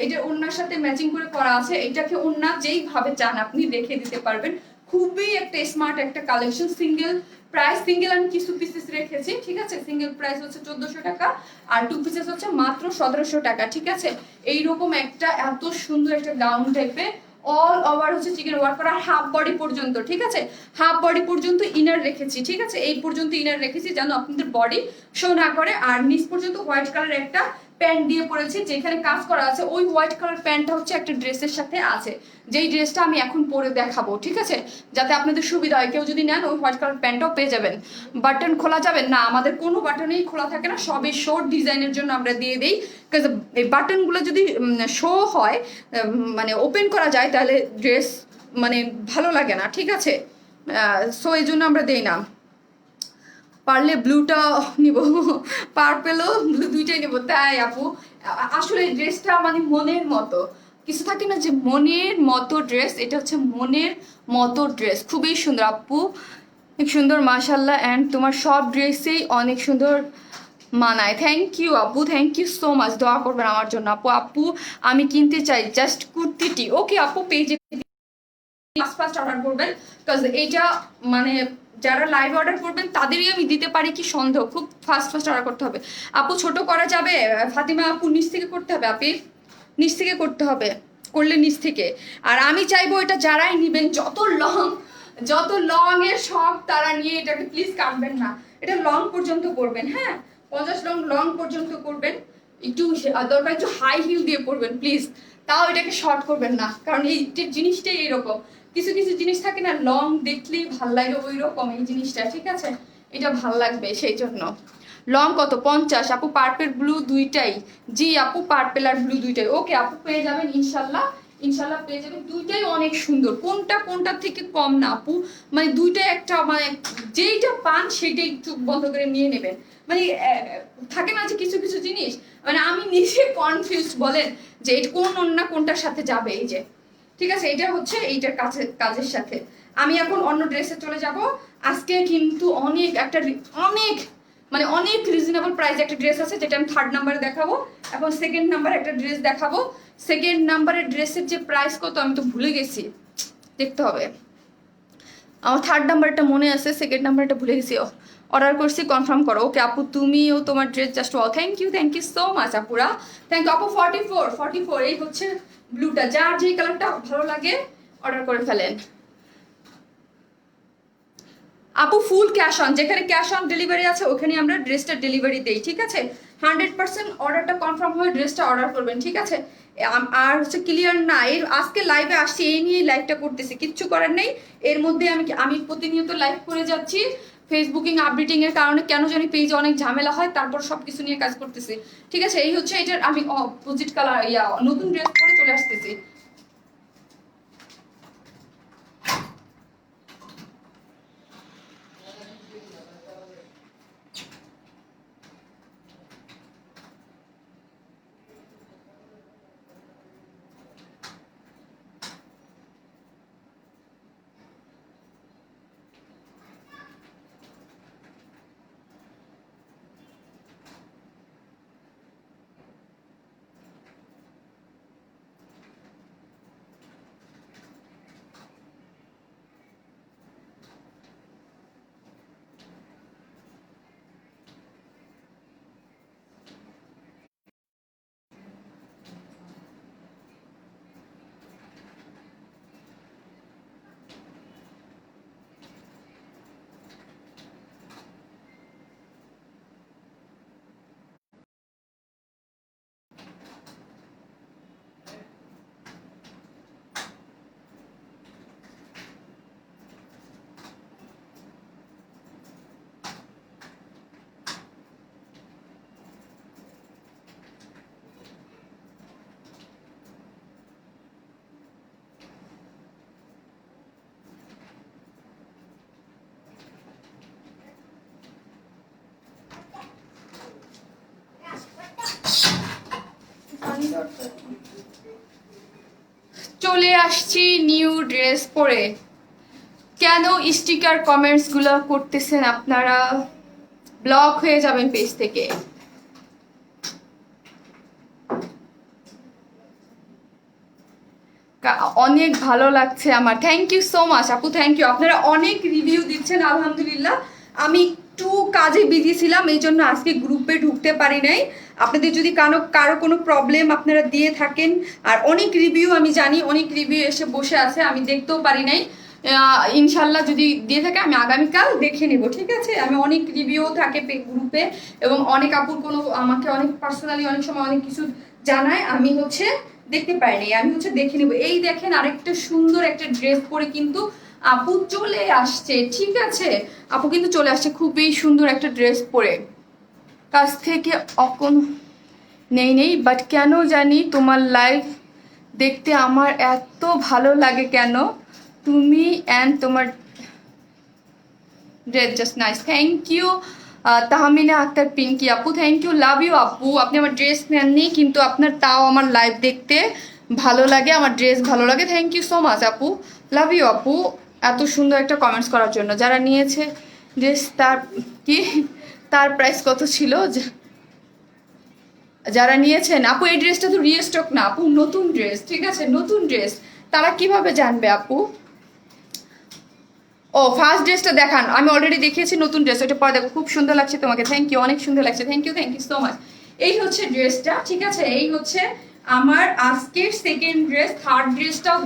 এটার ওড়নার সাথে ম্যাচিং করে করা আছে। এটাকে ওড়না যেইভাবে চান আপনি রেখে দিতে পারবেন। খুবই একটা স্মার্ট একটা কালেকশন। সিঙ্গেল প্রাইস, সিঙ্গেল আমি কিছু পিসেস রেখেছি। ঠিক আছে, সিঙ্গেল প্রাইস হচ্ছে 1400 টাকা, আর 2 পিসেস হচ্ছে মাত্র 1700 টাকা। ঠিক আছে, এইরকম একটা এত সুন্দর একটা গাউন টাইপের অল ওভার হচ্ছে চিকেন ওয়ার্ক করা, হাফ বডি পর্যন্ত। ঠিক আছে, হাফ বডি পর্যন্ত ইনার রেখেছি। ঠিক আছে, এই পর্যন্ত ইনার রেখেছি যেন আপনাদের বডি শো না করে। আর নিচ পর্যন্ত হোয়াইট কালার একটা প্যান্ট দিয়ে পরেছি, যেখানে কাজ করা আছে। ওই হোয়াইট কালার প্যান্টটা হচ্ছে একটা ড্রেসের সাথে আছে, যেই ড্রেসটা আমি এখন পরে দেখাবো। ঠিক আছে, যাতে আপনাদের সুবিধা হয়, কেউ যদি নেন ওই হোয়াইট কালার প্যান্টটাও পেয়ে যাবেন। বাটন খোলা যাবে না, আমাদের কোনো বাটনেই খোলা থাকে না, সবই শর্ট ডিজাইনের জন্য আমরা দিয়ে দিই। বিকজ এই বাটনগুলো যদি শো হয়, মানে ওপেন করা যায়, তাহলে ড্রেস মানে ভালো লাগে না। ঠিক আছে, সো এই জন্য আমরা দেই না। পারলে ব্লুটা নিব, পার্পেলও ব্লু, দুইটাই নেবো। তাই আপু আসলে ড্রেসটা মানে মনের মতো, কিছু থাকে না যে মনের মতো ড্রেস, এটা হচ্ছে মনের মতো ড্রেস, খুবই সুন্দর আপু, অনেক সুন্দর মাশাল্লাহ। অ্যান্ড তোমার সব ড্রেসেই অনেক সুন্দর মানায়। থ্যাংক ইউ আপু, থ্যাংক ইউ সো মাচ। দোয়া করবেন আমার জন্য আপু। আপু আমি কিনতে চাই জাস্ট কুর্তিটি। ওকে আপু, পেজে ফার্স্ট ফার্স্ট অর্ডার করবেন, বিকজ এইটা মানে যারা লাইভ অর্ডার করবেন তাদেরই আমি দিতে পারি কি সন্দেহ, খুব ফার্স্ট ফার্স্ট অর্ডার করতে হবে। আপু ছোট করা যাবে? ফাতিমা আপু নিচ থেকে করতে হবে, আপি নিচ থেকে করতে হবে, করলে নিচ থেকে। আর আমি চাইবো এটা যারাই নিবেন, যত লং এর শখ তারা নিয়ে এটাকে প্লিজ কাটবেন না, এটা লং পর্যন্ত করবেন। হ্যাঁ, 50 লং লং পর্যন্ত করবেন, একটু দরকার একটু হাই হিল দিয়ে পরবেন প্লিজ, তাও এটাকে শর্ট করবেন না, কারণ এই জিনিসটাই এরকম, কিছু কিছু জিনিস থাকে না লং দেখলেই ভাল লাগে, ওই রকম এই জিনিসটা। ঠিক আছে, এটা ভাল লাগবে সেই জন্য। লং কত? 50 আপু, পার্পেল ব্লু দুইটাই? জি আপু, পার্পেল আর ব্লু দুইটাই। ওকে আপু, পেয়ে যাবেন ইনশাল্লাহ, ইনশাল্লাহ পেয়ে যাবেন। দুইটাই অনেক সুন্দর, কোনটা কোনটার থেকে কম না আপু, মানে দুইটাই একটা, মানে যেইটা পান সেটাই চোখ বন্ধ করে নিয়ে নেবেন। মানে থাকে না যে কিছু কিছু জিনিস, মানে আমি নিজে কনফিউজ বলেন যে কোন অন্য কোনটার সাথে যাবে। এই যে ঠিক আছে, এটা হচ্ছে এইটার কাজের সাথে। আমি এখন অন্য ড্রেসে চলে যাব। আজকে কিন্তু অনেক একটা অনেক মানে অনেক রিজনেবল প্রাইসে একটা ড্রেস আছে, যেটা আমি থার্ড নাম্বারে দেখাবো। এখন সেকেন্ড নাম্বারে একটা ড্রেস দেখাবো। সেকেন্ড নাম্বারের ড্রেসের যে প্রাইস কত আমি তো ভুলে গেছি, দেখতে হবে। আমার থার্ড নাম্বারটা মনে আছে, সেকেন্ড নাম্বারটা ভুলে গেছি। অর্ডার করছি, কনফার্ম করো। ওকে আপু, তুমিও তোমার dress just wow. Thank you so much আপুরা, থ্যাংক ইউ আপু। 44 এই হচ্ছে ব্লুটা, যার যে কালারটা ভালো লাগে অর্ডার করে ফেলেন আপু। ফুল ক্যাশ অন, যেখানে ক্যাশ অন ডেলিভারি আছে ওখানে আমরা ড্রেসটা ডেলিভারি দেই। ঠিক আছে, 100% অর্ডারটা কনফার্ম হয়ে ড্রেসটা অর্ডার করবেন। ঠিক আছে, আর হচ্ছে ক্লিয়ার না, এর আজকে লাইভে আসছি, এই নিয়ে লাইভটা করতেছি, কিচ্ছু করার নেই। এর মধ্যে আমি প্রতিনিয়ত লাইভ করে যাচ্ছি, ফেসবুকিং আপডেটিং এর কারণে কেন জানি পেজে অনেক ঝামেলা হয়, তারপর সবকিছু নিয়ে কাজ করতেছি। ঠিক আছে, এই হচ্ছে এটার, আমি অপোজিট কালার নতুন ড্রেস পরে চলে আসতেছি। চলে আসছি নিউ ড্রেস পরে। কেন স্টিকার কমেন্টস গুলো করতেছেন আপনারা? ব্লক হয়ে যাবেন পেজ থেকে। অনেক ভালো লাগছে আমার, থ্যাংক ইউ সো মাচ আপু, থ্যাংক ইউ। আপনারা অনেক রিভিউ দিচ্ছেন, আলহামদুলিল্লাহ। আমি একটু কাজে বিজি ছিলাম, এই জন্য আজকে গ্রুপে ঢুকতে পারি নাই। আপনাদের যদি কারো কোনো প্রবলেম আপনারা দিয়ে থাকেন, আর অনেক রিভিউ আমি জানি, অনেক রিভিউ এসে বসে আছে, আমি দেখতেও পারি নাই। ইনশাল্লাহ যদি দিয়ে থাকে আমি আগামীকাল দেখে নেব, ঠিক আছে? আমি অনেক রিভিউ থাকে গ্রুপে, এবং অনেক আপুর কোনো আমাকে অনেক পার্সোনালি অনেক সময় অনেক কিছু জানায়, আমি হচ্ছে দেখতে পাইনি, আমি হচ্ছে দেখে নেব। এই দেখেন আরেকটা সুন্দর একটা ড্রেস পরে কিন্তু আপু চলে আসছে, ঠিক আছে? আপু কিন্তু চলে আসছে খুবই সুন্দর একটা ড্রেস পরে। কাছ থেকে অকন নেই, বাট কেন জানি তোমার লাইভ দেখতে আমার এত ভালো লাগে কেন, তুমি অ্যান্ড তোমার dress just nice. Thank you Tahmina Akter Pinky আপু, থ্যাংক ইউ, লাভ ইউ আপু। আপনি আমার ড্রেস নেননি, কিন্তু আপনার তাও আমার লাইভ দেখতে ভালো লাগে, আমার ড্রেস ভালো লাগে। থ্যাংক ইউ সো মাচ আপু, লাভ ইউ আপু, এত সুন্দর একটা কমেন্টস করার জন্য। যারা নিয়েছে ড্রেস তার প্রাইস কত ছিল? যারা নিয়েছেন আপু, এই ড্রেসটা তো রিস্টক না আপু, নতুন ড্রেস, ঠিক আছে? নতুন ড্রেস, তারা কিভাবে জানবে আপু? ও ফার্স্ট ড্রেসটা দেখান, আমি অলরেডি দেখিয়েছি নতুন ড্রেস, ওইটা পরে দেখো, খুব সুন্দর লাগছে তোমাকে, থ্যাংক ইউ, অনেক সুন্দর লাগছে, থ্যাংক ইউ সো মাচ। এই হচ্ছে ড্রেসটা, ঠিক আছে? এই হচ্ছে আমার আজকের সেকেন্ড ড্রেস। থার্ড ড্রেসটাও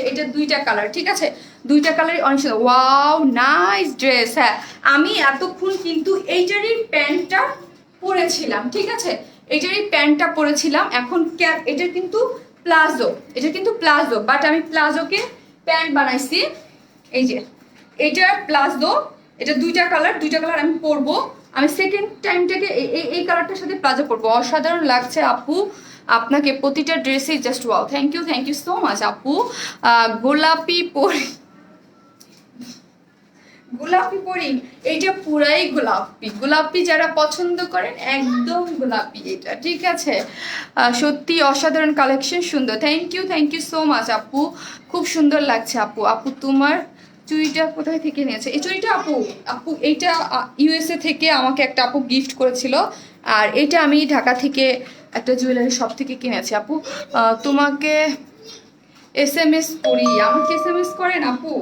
এটা দুইটা কালার, ঠিক আছে? দুইটা কালারই অনেক সুন্দর, ওয়াও নাইস ড্রেস। হ্যাঁ, আমি এতক্ষণ কিন্তু এইটারই প্যান্টটা পরেছিলাম, ঠিক আছে? এইটারই প্যান্টটা পরেছিলাম। এখন এটা কিন্তু প্লাজো, এটা কিন্তু প্লাজো, বাট আমি প্লাজোকে প্যান্ট বানাইছি। এই যে এটা প্লাজো, এটা দুইটা কালার আমি পরবো। আমি সেকেন্ড টাইমটাকে এই কালারটার সাথে প্লাজো পরবো, অসাধারণ লাগছে আপু আপনাকে প্রতিটা ড্রেসেই, just wow, thank you so much আপু। গোলাপি পরি, এইটা পুরাই গোলাপি যারা পছন্দ করেন একদম গোলাপি এটা, ঠিক আছে? সত্যি অসাধারণ কালেকশন, সুন্দর, থ্যাংক ইউ সো মাচ আপু, খুব সুন্দর লাগছে আপু। আপু তোমার চুড়িটা কোথায় থেকে নিয়েছে? এই চুড়িটা আপু এইটা ইউএসএ থেকে আমাকে একটা আপু গিফট করেছিল, আর এটা আমি ঢাকা থেকে একটা জুয়েলারি শপ থেকে কিনেছি আপু। তোমাকে SMS করি, আমাকে SMS করেন আপু,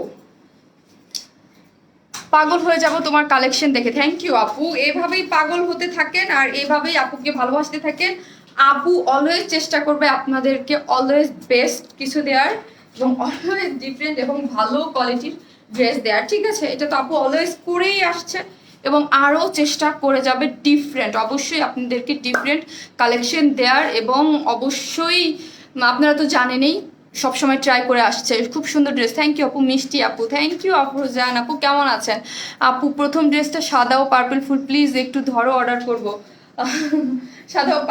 পাগল হয়ে যাব তোমার কালেকশন দেখে। থ্যাংক ইউ আপু, এভাবেই পাগল হতে থাকেন আর এভাবেই আপুকে ভালোবাসতে থাকেন। আপু অলওয়েজ চেষ্টা করবে আপনাদেরকে অলওয়েজ বেস্ট কিছু দেওয়ার, এবং অলওয়েজ ডিফারেন্ট এবং ভালো কোয়ালিটির ড্রেস দেওয়ার, ঠিক আছে? এটা তো আপু অলওয়েজ করেই আসছে এবং আরও চেষ্টা করে যাবে ডিফারেন্ট, অবশ্যই আপনাদেরকে ডিফারেন্ট কালেকশন দেওয়ার, এবং অবশ্যই আপনারা তো জানেনই সবসময় ট্রাই করে আসছে। খুব সুন্দর ড্রেস, থ্যাংক ইউ আপু। মিষ্টি আপু, থ্যাংক ইউ আপু। জান আপু কেমন আছেন? আপু প্রথম ড্রেসটা সাদা ও পার্পল ফুল, প্লিজ একটু ধরো, অর্ডার করবো। সাদা ও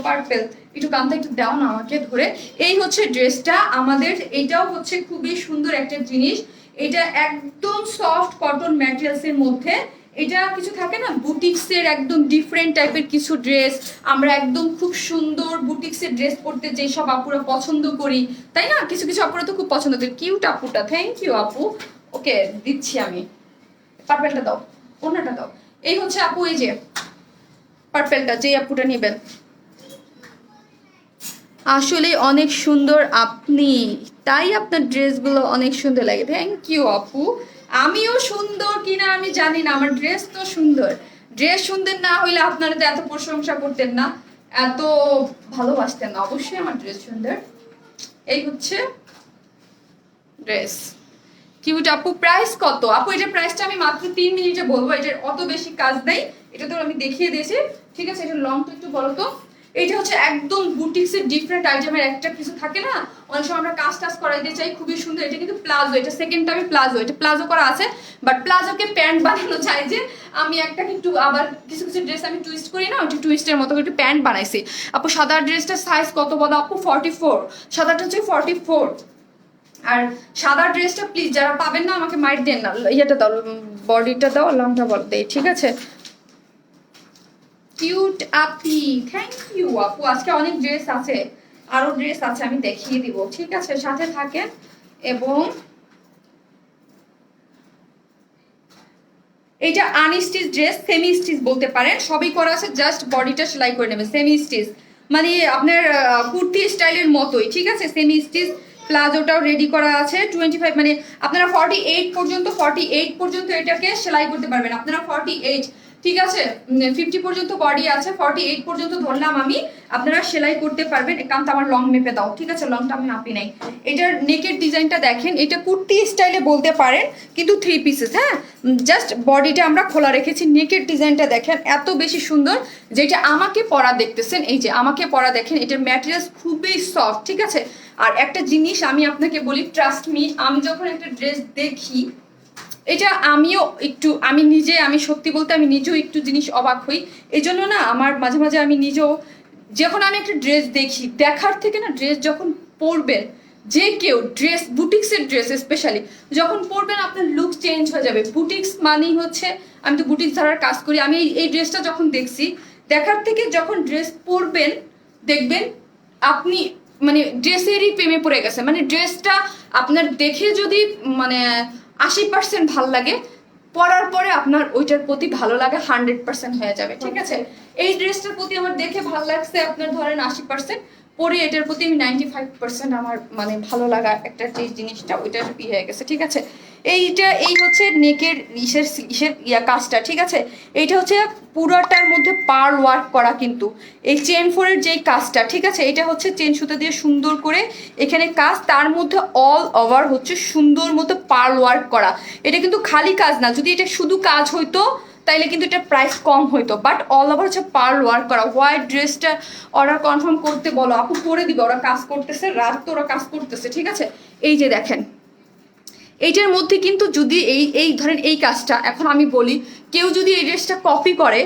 পার্পেল, একটু কানটা একটু দাও না আমাকে ধরে। এই হচ্ছে ড্রেসটা আমাদের, এটাও হচ্ছে খুবই সুন্দর একটা জিনিস। এটা একদম সফট কটন ম্যাটেরিয়ালসের মধ্যে, এটা কিছু থাকে না বুটিক্সের একদম ডিফারেন্ট টাইপের কিছু ড্রেস, আমরা একদম খুব সুন্দর বুটিক্সের ড্রেস পরতে যেসব আপুরা পছন্দ করি, তাই না? কিছু কিছু আপুরা তো খুব পছন্দ করি। কিউট আপুটা, থ্যাংক ইউ আপু। ওকে দিচ্ছি আমি, পার্পেলটা দাও, ওনাটা দাও। এই হচ্ছে আপু, এই যে পার্পেলটা, যে আপুটা নেবেন আসলে অনেক সুন্দর আপনি, তাই আপনার ড্রেসগুলো অনেক সুন্দর লাগে। থ্যাংক ইউ আপু। আমিও সুন্দর কিনা আমি জানি না, আমার ড্রেস তো সুন্দর। ড্রেস সুন্দর না হইলে আপনারা তো এত প্রশংসা করতেন না, এত ভালোবাসতেন না। অবশ্যই আমার ড্রেস সুন্দর। এই হচ্ছে ড্রেস, কিউট আপু। প্রাইস কত আপু? এটার প্রাইসটা আমি মাত্র 3 মিনিটে বলবো, এটার অত বেশি কাজ নেই, এটা তো আমি দেখিয়ে দিয়েছি, ঠিক আছে? এটা লংটা একটু বলো তো। এটা হচ্ছে একদম বুটিক্সের ডিফারেন্ট আইটেমের একটা কিছু থাকে না, অনেক সময় আমরা কাজ টাজ করাইতে চাই, খুবই সুন্দর। এটা কিন্তু প্লাজো, এটা সেকেন্ড টাইমে প্লাজো, এটা প্লাজো করা আছে, বাট প্লাজোকে প্যান্ট বানানো চাই যে আমি একটা কিন্তু আবার কিছু কিছু ড্রেস আমি টুইস্ট করি না, ওটা টুইস্টের মতো একটু প্যান্ট বানাইছি আপু। সাদা ড্রেসটার সাইজ কত বলো আপু? 44, সাদাটা হচ্ছে 44। আর সাদা ড্রেসটা প্লিজ যারা পাবেন না আমাকে মাইট দেন না, ইয়েটা দাও, বডিটা দাও, লংটা বল দেই, ঠিক আছে? কিউট আপি, থ্যাংক ইউ আপু। আজকে অনেক ড্রেস আছে, আরো ড্রেস আছে, আমি দেখিয়ে দিব, ঠিক আছে? সাথে থাকেন। এবং এইটা আনস্টিচ ড্রেস, সেমি স্টিচ বলতে পারেন, সবই করা আছে, জাস্ট বডিটা সেলাই করে নেবে। সেমি স্টিচ মানে আপনার কুর্তি স্টাইলের মতোই, ঠিক আছে? সেমি স্টিচ, প্লাজোটাও রেডি করা আছে। 25 মানে আপনারা 48 পর্যন্ত এটাকে সেলাই করতে পারবেন। আপনারা 48, ঠিক আছে, 50 পর্যন্ত বডি আছে, 48 পর্যন্ত ধরলাম আমি, আপনারা সেলাই করতে পারবেন। একান্ত আমার লং মেপে দাও, ঠিক আছে? লংটা আমি মাপি নাই। এটার নেকের ডিজাইনটা দেখেন, এটা কুর্তি স্টাইলে বলতে পারেন, কিন্তু 3 পিসেস। হ্যাঁ, জাস্ট বডিটা আমরা খোলা রেখেছি। নেকের ডিজাইনটা দেখেন এত বেশি সুন্দর, যেটা আমাকে পরা দেখতেছেন, এই যে আমাকে পরা দেখেন, এটার ম্যাটেরিয়ালস খুবই সফট, ঠিক আছে? আর একটা জিনিস আমি আপনাকে বলি, ট্রাস্ট মি, আমি যখন একটা ড্রেস দেখি, এটা আমিও একটু, আমি সত্যি বলতে আমি নিজেও একটু জিনিস অবাক হই। এই জন্য না আমার মাঝে মাঝে আমি নিজেও, যখন আমি একটা ড্রেস দেখি, দেখার থেকে না ড্রেস যখন পরবেন, যে কেউ ড্রেস, বুটিক্সের ড্রেস স্পেশালি যখন পরবেন, আপনার লুক চেঞ্জ হয়ে যাবে। বুটিক্স মানেই হচ্ছে, আমি তো বুটিক্স ধারার কাজ করি, আমি এই ড্রেসটা যখন দেখছি, দেখার থেকে যখন ড্রেস পরবেন, দেখবেন আপনি মানে ড্রেসেরই প্রেমে পড়ে গেছে। মানে ড্রেসটা আপনার দেখে যদি মানে 80% ভালো লাগে, পরার পরে আপনার ওইটার প্রতি ভালো লাগা 100% হয়ে যাবে, ঠিক আছে? এই ড্রেসটার প্রতি আমার দেখে ভালো লাগছে আপনার ধরেন 80%, পরে এটার প্রতি আমি 95% আমার মানে ভালো লাগা একটা যে জিনিসটা, ওইটার হয়ে গেছে, ঠিক আছে? এই হচ্ছে নেকের ইসের কাজটা, ঠিক আছে? এইটা হচ্ছে পুরোটার মধ্যে পার্ল ওয়ার্ক করা, কিন্তু এই চেন 4-এর যেই কাজটা, ঠিক আছে, এটা হচ্ছে চেন সুতা দিয়ে সুন্দর করে এখানে কাজ, তার মধ্যে অল ওভার হচ্ছে সুন্দর মতো পার্ল ওয়ার্ক করা। এটা কিন্তু খালি কাজ না, যদি এটা শুধু কাজ হইতো তাইলে কিন্তু এটা প্রাইস কম হইতো, বাট অল ওভার হচ্ছে পার্ল ওয়ার্ক করা। হোয়াইট ড্রেসটা অর্ডার কনফার্ম করতে বলো আপু, করে দিবে, ওরা কাজ করতেছে, রাত তো ওরা কাজ করতেছে, ঠিক আছে? এই যে দেখেন, এইটার মধ্যে কিন্তু যদি এই ধরেন এই কাজটা, এখন আমি বলি, কেউ যদি এই ড্রেসটা কপি করে,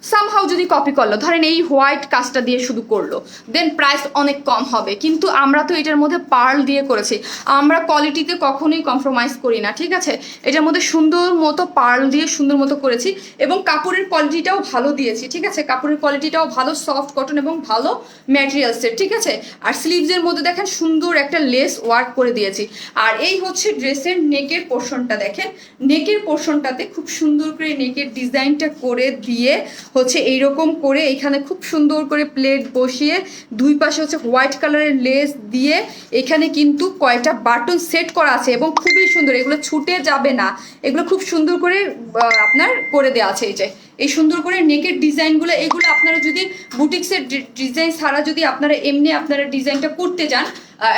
সামহাউ যদি কপি করলো, ধরেন এই হোয়াইট কাজটা দিয়ে শুধু করলো, দেন প্রাইস অনেক কম হবে। কিন্তু আমরা তো এটার মধ্যে পার্ল দিয়ে করেছি, আমরা কোয়ালিটিতে কখনোই কম্প্রোমাইজ করি না, ঠিক আছে? এটার মধ্যে সুন্দর মতো পার্ল দিয়ে সুন্দর মতো করেছি, এবং কাপড়ের কোয়ালিটিটাও ভালো দিয়েছি, ঠিক আছে? কাপড়ের কোয়ালিটিটাও ভালো, সফট কটন এবং ভালো ম্যাটেরিয়ালসের, ঠিক আছে? আর স্লিভসের মধ্যে দেখেন সুন্দর একটা লেস ওয়ার্ক করে দিয়েছি। আর এই হচ্ছে ড্রেসের নেকের পোর্শনটা, দেখেন নেকের পোর্শনটাতে খুব সুন্দর করে নেকের ডিজাইনটা করে দিয়ে হচ্ছে এইরকম করে এখানে খুব সুন্দর করে প্লেট বসিয়ে, দুই পাশে হচ্ছে হোয়াইট কালারের লেস দিয়ে, এখানে কিন্তু কয়টা বাটন সেট করা আছে এবং খুবই সুন্দর, এগুলো ছুটে যাবে না, এগুলো খুব সুন্দর করে আপনার করে দেওয়া আছে। এই যে এই সুন্দর করে নেকের ডিজাইনগুলো, এগুলো আপনারা যদি বুটিক্সের ডিজাইন ছাড়া যদি আপনারা এমনি আপনারা ডিজাইনটা করতে যান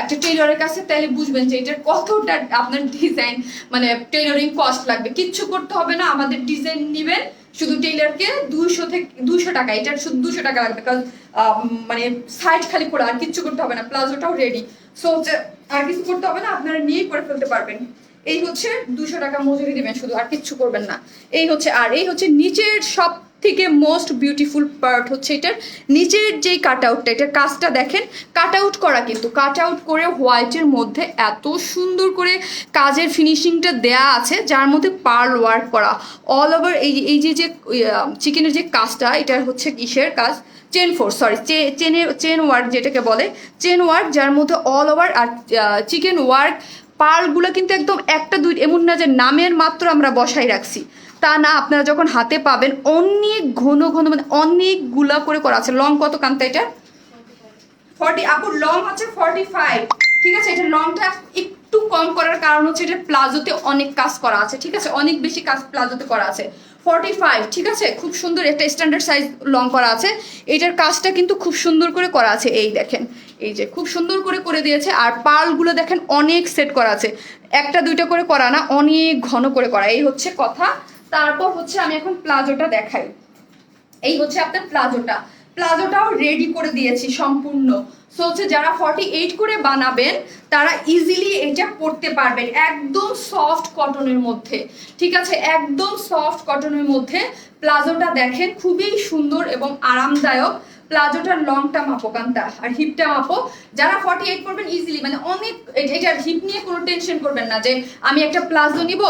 একটা টেইলরের কাছে, তাহলে বুঝবেন যে এটার কতটা আপনার ডিজাইন মানে টেইলরিং কস্ট লাগবে। কিচ্ছু করতে হবে না, আমাদের ডিজাইন নেবেন শুধু টেইলরকে 200 টাকা, এটার শুধু 200 টাকা লাগবে, কারণ মানে সাইড খালি করে আর কিচ্ছু করতে হবে না, প্লাজোটাও রেডি। সো আর কিছু করতে হবে না, আপনারা নিয়েই করে ফেলতে পারবেন। এই হচ্ছে 200 টাকা মজুরি দেবেন শুধু, আর কিচ্ছু করবেন না। এই হচ্ছে, আর এই হচ্ছে নিচের সব থেকে মোস্ট বিউটিফুল পার্ট হচ্ছে এটার নিচের যেই কাট আউটটা, এটার কাজটা দেখেন, কাট আউট করা, কিন্তু কাট আউট করে হোয়াইটের মধ্যে এত সুন্দর করে কাজের ফিনিশিংটা দেয়া আছে, যার মধ্যে পার্ল ওয়ার্ক করা অল ওভার। এই যে চিকেনের যে কাজটা, এটার হচ্ছে কিসের কাজ, চেন ওয়ার্ক যেটাকে বলে, চেন ওয়ার্ক, যার মধ্যে অল ওভার আর চিকেন ওয়ার্ক। পার্লগুলো কিন্তু একদম একটা দুই এমন না যে নামের মাত্র আমরা বসাই রাখছি, তা না, আপনারা যখন হাতে পাবেন অনেক ঘন ঘন মানে অনেকগুলা করে করা আছে। লং কত কান্তা এটা? 40 আপুর লং হচ্ছে 45, ঠিক আছে? এটা লংটা একটু কম করার কারণ হচ্ছে এটা প্লাজোতে অনেক কাজ করা আছে, ঠিক আছে? অনেক বেশি কাজ প্লাজোতে করা আছে। 45, ঠিক আছে? খুব সুন্দর একটা স্ট্যান্ডার্ড সাইজ লং করা আছে। এটার কাজটা কিন্তু খুব সুন্দর করে করা আছে, এই দেখেন, এই যে খুব সুন্দর করে দিয়েছে। আর পার্লগুলো দেখেন অনেক সেট করা আছে, একটা দুইটা করে করা না, অনেক ঘন করে করা। এই হচ্ছে কথা। তারপর হচ্ছে আমি এখন প্লাজোটা দেখাই। এই হচ্ছে আপনার প্লাজোটাও রেডি করে দিয়েছি সম্পূর্ণ। সো হচ্ছে যারা 48 করে বানাবেন তারা ইজিলি এটা পরতে পারবেন, একদম সফট কটনের মধ্যে, ঠিক আছে? একদম সফট কটনের মধ্যে প্লাজোটা দেখেন খুবই সুন্দর এবং আরামদায়ক। প্লাজোটার লংটা মাপো কান্তা, আর হিপটা মাপো। যারা 48 করবেন ইজিলি, মানে অনেক, এটার হিপ নিয়ে কোনো টেনশন করবেন না যে আমি একটা প্লাজো নিব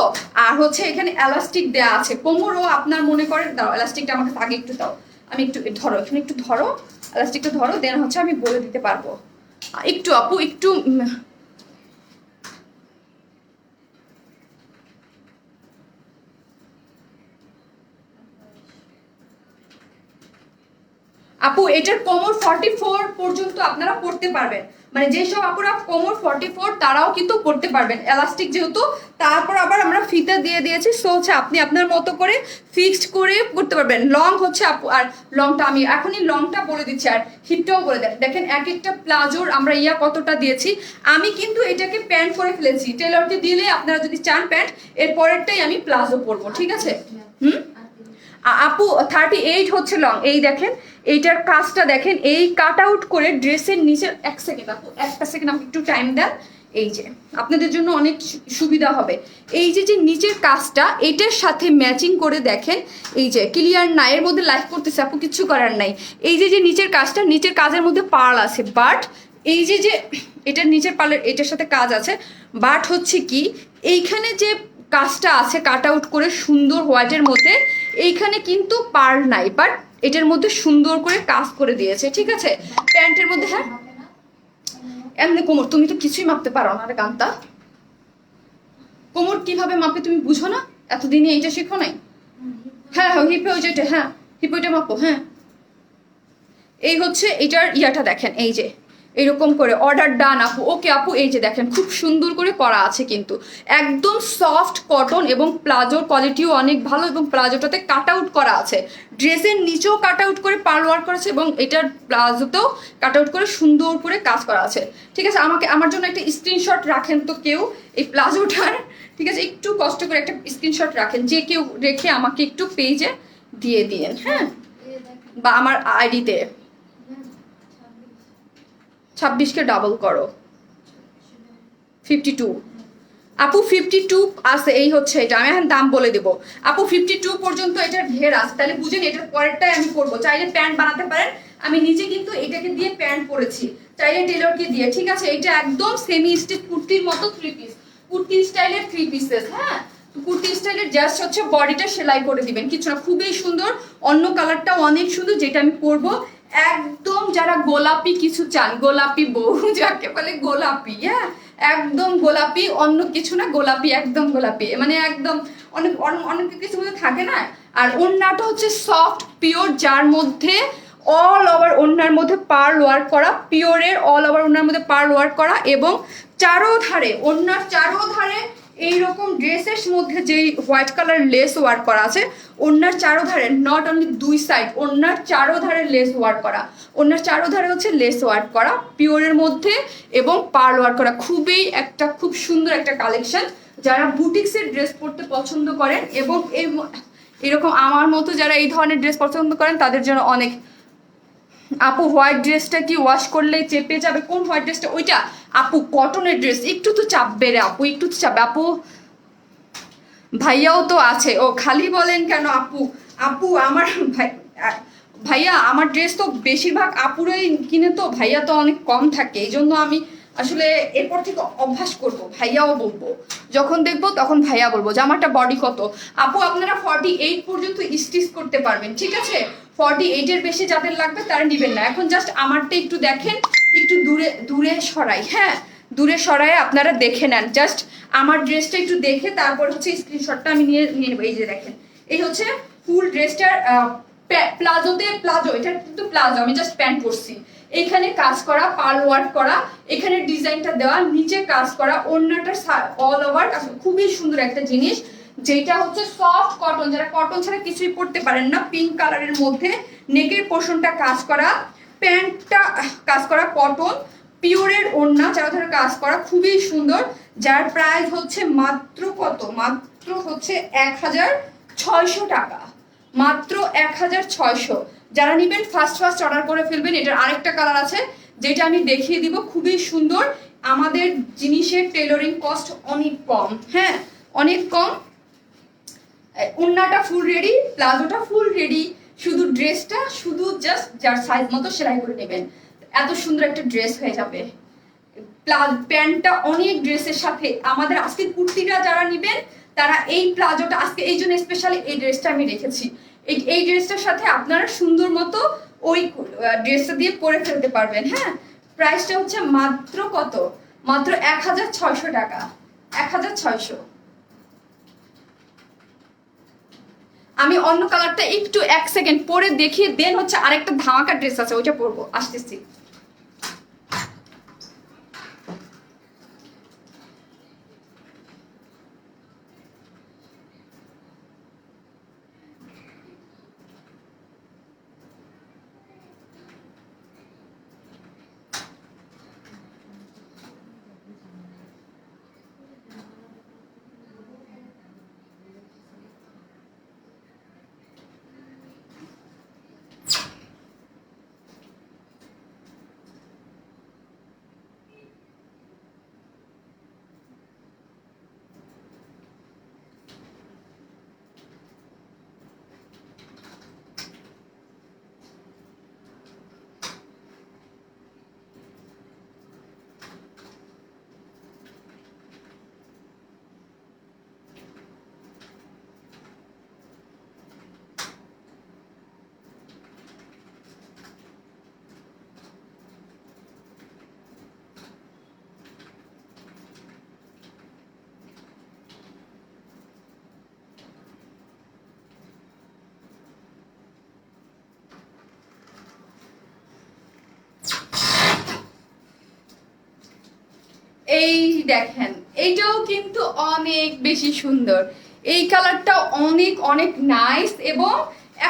আর হচ্ছে এখানে এলাস্টিক দেওয়া আছে, কোমরও আপনার মনে করেন, দাও এলাস্টিকটা আমাকে আগে একটু দাও, আমি একটু ধরো, এখানে একটু ধরো, এলাস্টিকটা ধরো, দেন হচ্ছে আমি বলে দিতে পারবো। একটু আপু একটু আপু এটার কোমর 44 পর্যন্ত আপনারা পড়তে পারবেন, মানে যেসব আপুরা কোমর 44 তারাও কিন্তু পড়তে পারবেন এলাস্টিক যেহেতু। তারপর আবার আমরা ফিতা দিয়ে দিয়েছি, সো হচ্ছে আপনি আপনার মতো করে ফিক্সড করে করতে পারবেন। লং হচ্ছে আপু, আর লংটা আমি এখনই লংটা বলে দিচ্ছি, আর হিপটাও বলে দেন। দেখেন এক একটা প্লাজোর আমরা কতটা দিয়েছি। আমি কিন্তু এটাকে প্যান্ট করে ফেলেছি, টেলরকে দিলে আপনারা যদি চান প্যান্ট, এর পরেরটাই আমি প্লাজো পরবো, ঠিক আছে। আপু 38 হচ্ছে লং। এই দেখেন এইটার কাজটা দেখেন, এই কাট আউট করে ড্রেসের নিচে, এক সেকেন্ড আপু, একটা সেকেন্ড আমাকে একটু টাইম দেন। এই যে আপনাদের জন্য অনেক সুবিধা হবে। এই যে যে নিচের কাজটা এটার সাথে ম্যাচিং করে দেখেন, এই যে ক্লিয়ার না, এর মধ্যে লাইভ করতেছে আপু, কিচ্ছু করার নাই। এই যে যে নিচের কাজটা, নিচের কাজের মধ্যে পার্ল আছে, বাট এই যে যে এটার নিচের পার্লের এটার সাথে কাজ আছে, বাট হচ্ছে কি এইখানে যে কাজটা আছে কাট আউট করে সুন্দর হোয়াইটের মধ্যে, এইখানে কিন্তু পার্ল নাই, বাট এটার মধ্যে সুন্দর করে কাজ করে দিয়েছে, ঠিক আছে। প্যান্টের মধ্যে হ্যাঁ এমনি কোমর, তুমি তো কিছুই মাপতে পারো না রে কান্তা, কোমর কিভাবে মাপে তুমি বুঝো না, এতদিনে এইটা শিখো নাই। হ্যাঁ হ্যাঁ হিপে ওই যেটা, হ্যাঁ হিপে ওইটা মাপো, হ্যাঁ। এই হচ্ছে এটার ইয়াটা দেখেন, এই যে এরকম করে অর্ডার ডান আপু, ওকে আপু। এই যে দেখেন খুব সুন্দর করে করা আছে, কিন্তু একদম সফট কটন এবং প্লাজোর কোয়ালিটিও অনেক ভালো, এবং প্লাজোটাতে কাট আউট করা আছে, ড্রেসের নিচেও কাট আউট করে পার্ল ওয়ার্ক করেছে, এবং এটার প্লাজোতেও কাট আউট করে সুন্দর করে কাজ করা আছে, ঠিক আছে। আমার জন্য একটা স্ক্রিনশট রাখেন তো কেউ এই প্লাজোটার, ঠিক আছে, একটু কষ্ট করে একটা স্ক্রিনশট রাখেন, যে কেউ রেখে আমাকে একটু পেজে দিয়ে দিন, হ্যাঁ, বা আমার আইডিতে। 26কে ডাবল করো, 52 আপু, 52 আছে। এই হচ্ছে এটা, আমি এখন দাম বলে দেবো আপু, 52 পর্যন্ত এটার ঢের আছে, তাহলে বুঝেন এটার পরেরটাই আমি করবো। চাইলে প্যান্ট বানাতে পারেন, আমি নিজে কিন্তু এটাকে দিয়ে প্যান্ট পরেছি, চাইলে টেলরকে দিয়ে, ঠিক আছে। এটা একদম সেমি স্টিচ কুর্তির মতো 3 পিস, কুর্তি স্টাইলের 3 পিসেস, হ্যাঁ। কুর্তি স্টাইলের জাস্ট হচ্ছে বডিটা সেলাই করে দিবেন, কিছু না, খুবই সুন্দর। অন্য কালারটাও অনেক সুন্দর, যেটা আমি পরবো। একদম যারা গোলাপি কিছু চান, গোলাপি বউ যাকে বলে, গোলাপি, হ্যাঁ একদম গোলাপি, অন্য কিছু না, গোলাপি, একদম গোলাপি, মানে একদম অনেক অনেক কিছু মধ্যে থাকে না। আর ওড়নাটা হচ্ছে সফট পিওর, যার মধ্যে অল ওভার ওড়নার মধ্যে পার্ল ওয়ার্ক করা, পিওরের অল ওভার ওড়নার মধ্যে পার্ল ওয়ার্ক করা, এবং চারোধারে ওড়নার চারোধারে এইরকম ড্রেসের মধ্যে যেই হোয়াইট কালার লেস ওয়ার্ক করা আছে, ওড়নার চারোধারে, নট অনলি দুই সাইড, ওড়নার চারোধারে লেস ওয়ার্ক করা, ওড়নার চারোধারে হচ্ছে লেস ওয়ার্ক করা পিওরের মধ্যে, এবং পার্ল ওয়ার্ক করা, খুবই একটা খুব সুন্দর একটা কালেকশন। যারা বুটিক্সের ড্রেস পরতে পছন্দ করেন, এবং এরকম আমার মতো যারা এই ধরনের ড্রেস পছন্দ করেন, তাদের জন্য অনেক। আপু হোয়াইট ড্রেসটা কি ওয়াশ করলে চেপে যাবে? কোন হোয়াইট ড্রেসটা? ওইটা আপু কটনের ড্রেস, একটু তো চাপবে রে আপু, একটু তো চাপবে আপু। ভাইয়াও তো আছে, ও খালি বলেন কেন আপু? আপু আমার ভাইয়া আমার ড্রেস তো বেশিরভাগ আপুরাই কিনে, তো ভাইয়া তো অনেক কম থাকে, এই জন্য আমি আসলে এরপর থেকে অভ্যাস করব, ভাইয়াও বলবো, যখন দেখবো তখন ভাইয়া বলবো যে আমারটা বডি কত। আপু আপনারা 48 পর্যন্ত স্টিচ করতে পারবেন, ঠিক আছে। 48-এর বেশি যাদের লাগবে তারা নেবেন না। এখন জাস্ট আমারটা একটু দেখেন, একটু দূরে দূরে সরাই, হ্যাঁ দূরে সরাই, আপনারা দেখে নেন জাস্ট আমার ড্রেসটা একটু দেখে, তারপর হচ্ছে স্ক্রিনশটটা আমি নিয়ে নেবো। এই যে দেখেন, এই হচ্ছে ফুল ড্রেসটার প্লাজোতে, প্লাজো, এটা কিন্তু প্লাজো, আমি জাস্ট প্যান্ট পরছি, এখানে কাজ করা, পার্ল ওয়ার্ক করা, এখানে ডিজাইনটা দেওয়া, নিচে কাজ করা, ওড়নাটার অল ওভার খুবই সুন্দর একটা জিনিস, যেটা হচ্ছে সফট কটন, যারা কটন ছাড়া কিছুই পরতে পারেন না, পিঙ্ক কালারের মধ্যে নেকের পোর্শনটা কাজ করা, প্যান্টটা কাজ করা কটন, পিওরের ওড়না চারধারে কাজ করা, খুবই সুন্দর, যার প্রাইস হচ্ছে মাত্র কত, মাত্র হচ্ছে 1600 টাকা, মাত্র 1600। যারা নেবেন ফার্স্ট অর্ডার করে ফেলবেন। এটার আরেকটা কালার আছে যেটা আমি দেখিয়ে দিব, খুবই সুন্দর। আমাদের জিনিসের টেলরিং কস্ট অনেক কম, হ্যাঁ অনেক কম। ওড়নাটা ফুল রেডি, প্লাজোটা ফুল রেডি, শুধু ড্রেসটা শুধু জাস্ট যার সাইজ মতো সেলাই করে নেবেন, এত সুন্দর একটা ড্রেস হয়ে যাবে। প্যান্টটা অনেক ড্রেসের সাথে, আমাদের আজকে কুর্তিটা যারা নেবেন তারা এই প্লাজোটা আজকে এই জন্য স্পেশালি এই ড্রেসটা আমি রেখেছি, এই ড্রেসটার সাথে আপনারা সুন্দর মতো ওই ড্রেসটা দিয়ে পরে ফেলতে পারবেন। হ্যাঁ, প্রাইসটা হচ্ছে মাত্র কত, মাত্র 1600 টাকা, 1600। আমি অন্য কালারটা একটু 1 সেকেন্ড পরে দেখিয়ে দেন হচ্ছে আরেকটা ধামাকা ড্রেস আছে, ওইটা পরবো, আসতেছি। এই দেখেন, এইটাও কিন্তু অনেক বেশি সুন্দর, এই কালারটা অনেক অনেক নাইস। এবং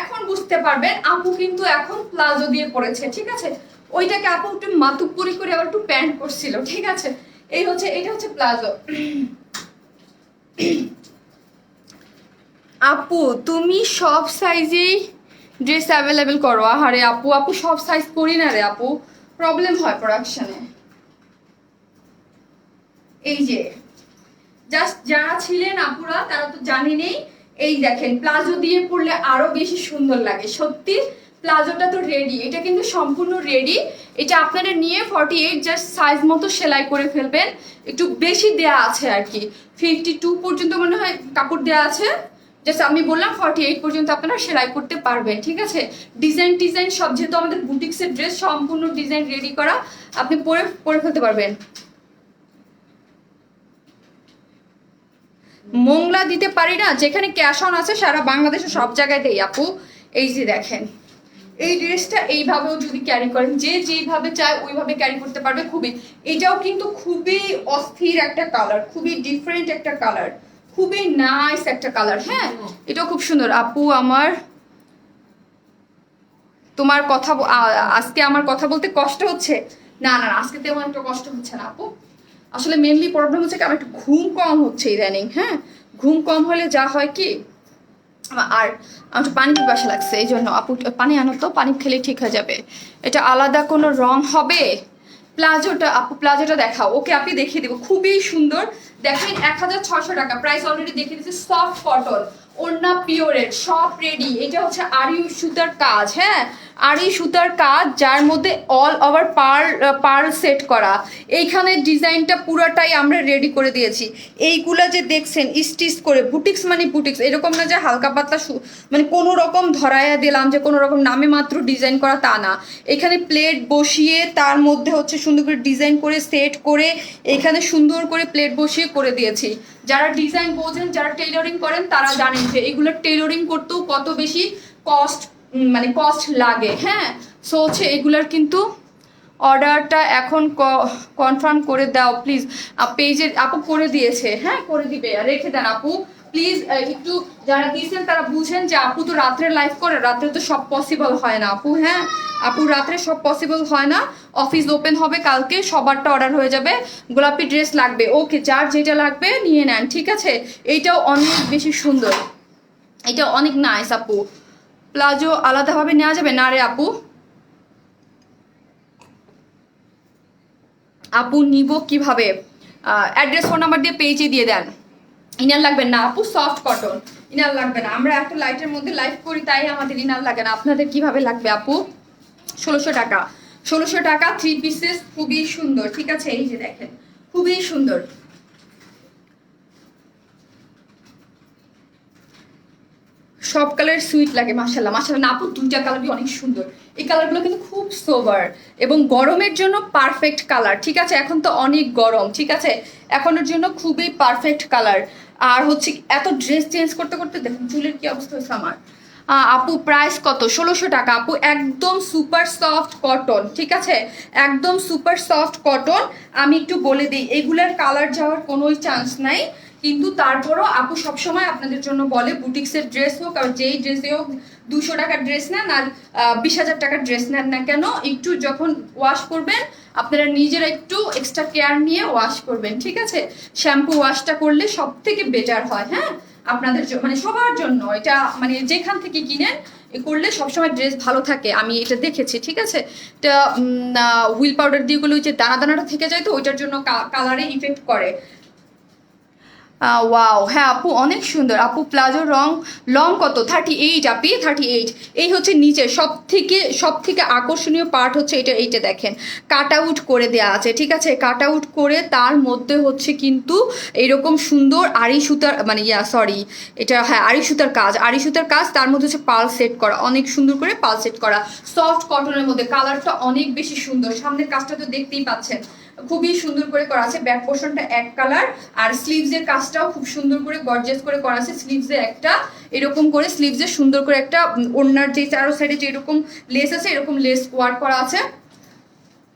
এখন বুঝতে পারবেন আপু কিন্তু এখন প্লাজো দিয়ে পরেছে, ঠিক আছে? ওইটাকে আপু একটু মাতুপুরি করে আবার একটু প্যান্ট করছিল, ঠিক আছে? এটা হচ্ছে প্লাজো। আপু তুমি সব সাইজেই ড্রেস অ্যাভেলেবেল করো। আহারে আপু, আপু সব সাইজ করি না রে আপু, প্রবলেম হয় প্রোডাকশনে। এই যে জাস্ট যারা ছিলেন আপুরা তারা তো জানেনই। এই দেখেন, প্লাজো দিয়ে পরলে আরো বেশি সুন্দর লাগে সত্যি। প্লাজোটা তো রেডি, এটা কিন্তু সম্পূর্ণ রেডি। এটা আপনারা নিয়ে 48 জাস্ট সাইজ মতো সেলাই করে ফেলবেন। একটু বেশি দেয়া আছে আর কি, 52 পর্যন্ত মনে হয় কাপড় দেয়া আছে। জাস্ট আমি বললাম 48 পর্যন্ত আপনারা সেলাই করতে পারবেন, ঠিক আছে? ডিজাইন সব, যেহেতু আমাদের বুটিক্সের ড্রেস সম্পূর্ণ ডিজাইন রেডি করা, আপনি পরে ফেলতে পারবেন। মোংলা দিতে পারি না, যেখানে ক্যাশ অন আছে সারা বাংলাদেশে সব জায়গায় দেই আপু। এই যে দেখেন, এই ড্রেসটা এইভাবেও যদি ক্যারি করেন, যে যেইভাবে চায় ওইভাবে ক্যারি করতে পারবে। খুবই, এটাও কিন্তু খুবই অস্থির একটা কালার, খুবই ডিফারেন্ট একটা কালার, খুবই নাইস একটা কালার। হ্যাঁ, এটাও খুব সুন্দর। আপু আমার তোমার কথা আজকে আমার কথা বলতে কষ্ট হচ্ছে? না না, আজকে তেমন একটা কষ্ট হচ্ছে না আপু। আসলে মেনলি প্রবলেম হচ্ছে কি, আমার একটু ঘুম কম হচ্ছে ইদানিং। হ্যাঁ, ঘুম কম হলে যা হয় কি, আর আমার একটু পানি পিপাসা লাগছে, এই জন্য। আপু পানি আনো তো, পানি খেলে ঠিক হয়ে যাবে। এটা আলাদা কোনো রং হবে? প্লাজোটা আপু, প্লাজোটা দেখাও। ওকে, আপনি দেখিয়ে দেবো, খুবই সুন্দর। দেখেন 1600 টাকা, প্রাইস অলরেডি দেখিয়ে দিচ্ছি। সফট কটন, ওড়না পিওরের, সব রেডি। এটা হচ্ছে আরি সুতার কাজ। হ্যাঁ, আরি সুতার কাজ, যার মধ্যে অল ওভার পার্ল সেট করা। এইখানে ডিজাইনটা পুরোটাই আমরা রেডি করে দিয়েছি। এইগুলা যে দেখছেন স্টিচ করে, বুটিক্স মানে বুটিক্স, এরকম না যে হালকা পাতলা মানে কোনো রকম ধরাইয়া দিলাম যে কোনো রকম নামে মাত্র ডিজাইন করা, তা না। এখানে প্লেট বসিয়ে তার মধ্যে হচ্ছে সুন্দর করে ডিজাইন করে সেট করে, এখানে সুন্দর করে প্লেট বসিয়ে করে দিয়েছি। যারা ডিজাইন বোঝেন, যারা টেইলরিং করেন তারা জানেন যে এগুলো টেইলরিং করতেও কত বেশি কস্ট লাগে। হ্যাঁ, সো হচ্ছে এগুলার কিন্তু অর্ডারটা এখন কনফার্ম করে দাও প্লিজ। পেজের আপু করে দিয়েছে, হ্যাঁ করে দিবে, রেখে দেন আপু প্লিজ। একটু যারা দিয়েছেন তারা বুঝেন যে আপু তো রাত্রে লাইভ করে, রাত্রে তো সব পসিবল হয় না আপু। হ্যাঁ আপু, রাত্রে সব পসিবল হয় না। অফিস ওপেন হবে কালকে, সবারটা অর্ডার হয়ে যাবে। গোলাপি ড্রেস লাগবে, ওকে, যার যেটা লাগবে নিয়ে নেন, ঠিক আছে? এইটাও অনেক বেশি সুন্দর, এটা অনেক নাইস আপু। প্লাজো আলাদাভাবে নেওয়া যাবে না রে আপু? আপু নিব কিভাবে? অ্যাড্রেস ফোন নাম্বার দিয়ে পেজে দিয়ে দেন। ইনার লাগবে না আপু, সফট কটন, ইনার লাগবে না। আমরা একটা লাইটের মধ্যে লাইভ করি তাই আমাদের ইনার লাগে না। আপনাদের কিভাবে লাগবে আপু? 1600 টাকা, 1600 টাকা 3 পিসেস, খুবই সুন্দর, ঠিক আছে? এই যে দেখেন, খুবই সুন্দর। সব কালার সুইট লাগে মাশাল্লাহ মাশাল্লাহ। না আপু দুইটা কালারই অনেক সুন্দর, এই কালারগুলো কিন্তু খুব সোবার এবং গরমের জন্য পারফেক্ট কালার, ঠিক আছে? এখন তো অনেক গরম, ঠিক আছে, এখনের জন্য খুবই পারফেক্ট কালার। আর হচ্ছে এত ড্রেস চেঞ্জ করতে করতে দেখুন চুলের কি অবস্থা হয়েছে আমার। আপু প্রাইস কত? 1600 টাকা আপু, একদম সুপার সফট কটন, ঠিক আছে, একদম সুপার সফট কটন। আমি একটু বলে দিই এগুলার কালার যাওয়ার কোনোই চান্স নাই, কিন্তু তারপরও আপু সবসময় আপনাদের জন্য বলে বুটিক্সের ড্রেস হোক আর যেই ড্রেসে হোক 200 টাকার ড্রেস নেন আর 20,000 টাকার ড্রেস নেন না কেন, একটু যখন ওয়াশ করবেন আপনারা নিজেরা একটু এক্সট্রা কেয়ার নিয়ে ওয়াশ করবেন, ঠিক আছে? শ্যাম্পু ওয়াশটা করলে সব থেকে বেটার হয়, হ্যাঁ আপনাদের মানে সবার জন্য এটা, মানে যেখান থেকে কিনেন করলে সবসময় ড্রেস ভালো থাকে, আমি এটা দেখেছি, ঠিক আছে? এটা হুইল পাউডার দিয়ে গুলো যে দানা দানাটা থেকে যায় তো ওইটার জন্য কালারে ইফেক্ট করে। ওয়াও, হ্যাঁ আপু অনেক সুন্দর আপু। প্লাজোর লং কত? 38 আপি, 38। এই হচ্ছে নিচে সব থেকে আকর্ষণীয় পার্ট হচ্ছে এইটা দেখেন কাট আউট করে দেওয়া আছে, ঠিক আছে, কাট আউট করে তার মধ্যে হচ্ছে কিন্তু এরকম সুন্দর আড়ি সুতার মানে এটা হ্যাঁ আড়ি সুতার কাজ, তার মধ্যে হচ্ছে পাল সেট করা, অনেক সুন্দর করে পাল সেট করা, সফট কটনের মধ্যে, কালারটা অনেক বেশি সুন্দর। সামনের কাজটা তো দেখতেই পাচ্ছেন খুবই সুন্দর করে করা আছে, ব্যাক পোর্শনটা এক কালার আর স্লিভসের কাজটাও খুব সুন্দর করে গর্জিয়াস করে করা আছে। স্লিভসে একটা এরকম করে স্লিভসে সুন্দর করে একটা ওড়নার যে চারো সাইডে যে এরকম লেস আছে এরকম লেস ওয়ার্ক করা আছে।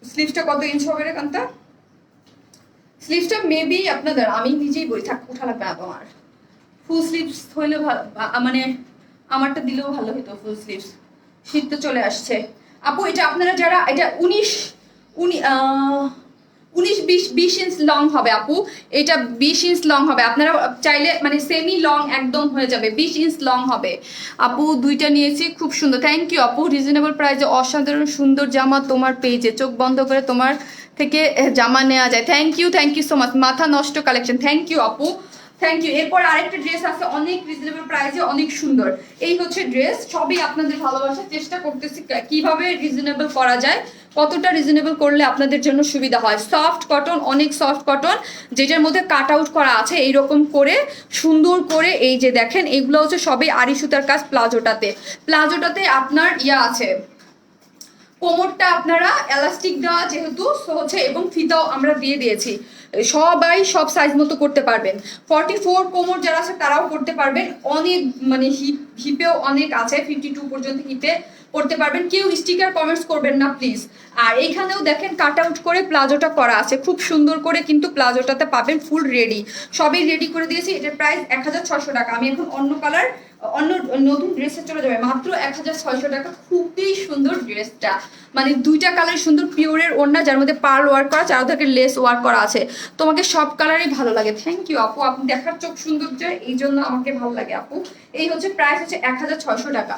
স্লিভসটা কত ইঞ্চ হবে রে কান্তা? স্লিভসটা মেবি আপনাদের আমি নিজেই বলি, থাক উঠা লাগবে না তোমার, ফুল স্লিভস হইলে ভালো, মানে আমারটা দিলেও ভালো হতো ফুল স্লিভস। শীত তো চলে আসছে আপু, এটা আপনারা যারা এটা 19-20 ইঞ্চ লং হবে আপু, এটা 20 ইঞ্চ লং হবে, আপনারা চাইলে মানে সেমি লং একদম হয়ে যাবে, 20 ইঞ্চ লং হবে আপু। দুইটা নিয়েছি খুব সুন্দর, থ্যাংক ইউ আপু, রিজনেবল প্রাইসে অসাধারণ সুন্দর জামা তোমার পেজে, চোখ বন্ধ করে তোমার থেকে জামা নেওয়া যায়। থ্যাংক ইউ সো মাচ, মাথা নষ্ট কালেকশন, থ্যাংক ইউ আপু, থ্যাংক ইউ। এরপর আরেকটা ড্রেস আছে অনেক রিজনেবল প্রাইসে, অনেক সুন্দর, এই হচ্ছে ড্রেস, সবই আপনাদের ভালোবাসার চেষ্টা করতেছি কিভাবে রিজনেবল করা যায়, কতটা রিজনেবল করলে আপনাদের জন্য সুবিধা হয়। সফট কটন, অনেক সফট কটন, যেটার মধ্যে কাট আউট করা আছে এইরকম করে সুন্দর করে, এই যে দেখেন এগুলো হচ্ছে সবই আড়ি সুতার কাজ। প্লাজোটাতে আপনার আছে কোমরটা আপনারা এলাস্টিক দেওয়া যেহেতু হচ্ছে এবং ফিতাও আমরা দিয়ে দিয়েছি, সবাই সব সাইজ মতো করতে পারবেন। 44 কোমর যারা আছে তারাও করতে পারবেন, অনেক মানে হিপেও অনেক আছে, 52 পর্যন্ত হিপে করতে পারবেন। কেউ স্টিকার কমেন্টস করবেন না প্লিজ। আর এখানেও দেখেন কাট আউট করে প্লাজোটা করা আছে, খুব সুন্দর করে কিন্তু প্লাজোটাতে পাবেন ফুল রেডি, সবই রেডি করে দিয়েছি। এটার প্রাইস 1600 টাকা। আমি এখন অন্য নতুন ড্রেসে চলে যাবে, মাত্র 1600 টাকা। খুবই সুন্দর ড্রেসটা, মানে দুইটা কালার সুন্দর, পিওরের ওড়না যার মধ্যে পার্ল ওয়ার্ক করা, চারদিকে লেস ওয়ার্ক করা আছে। তোমাকে সব কালারই ভালো লাগে, থ্যাংক ইউ আপু, আপনি দেখার চোখ সৌন্দর্য এই জন্য আমাকে ভালো লাগে আপু। এই হচ্ছে প্রাইস হচ্ছে 1600 টাকা।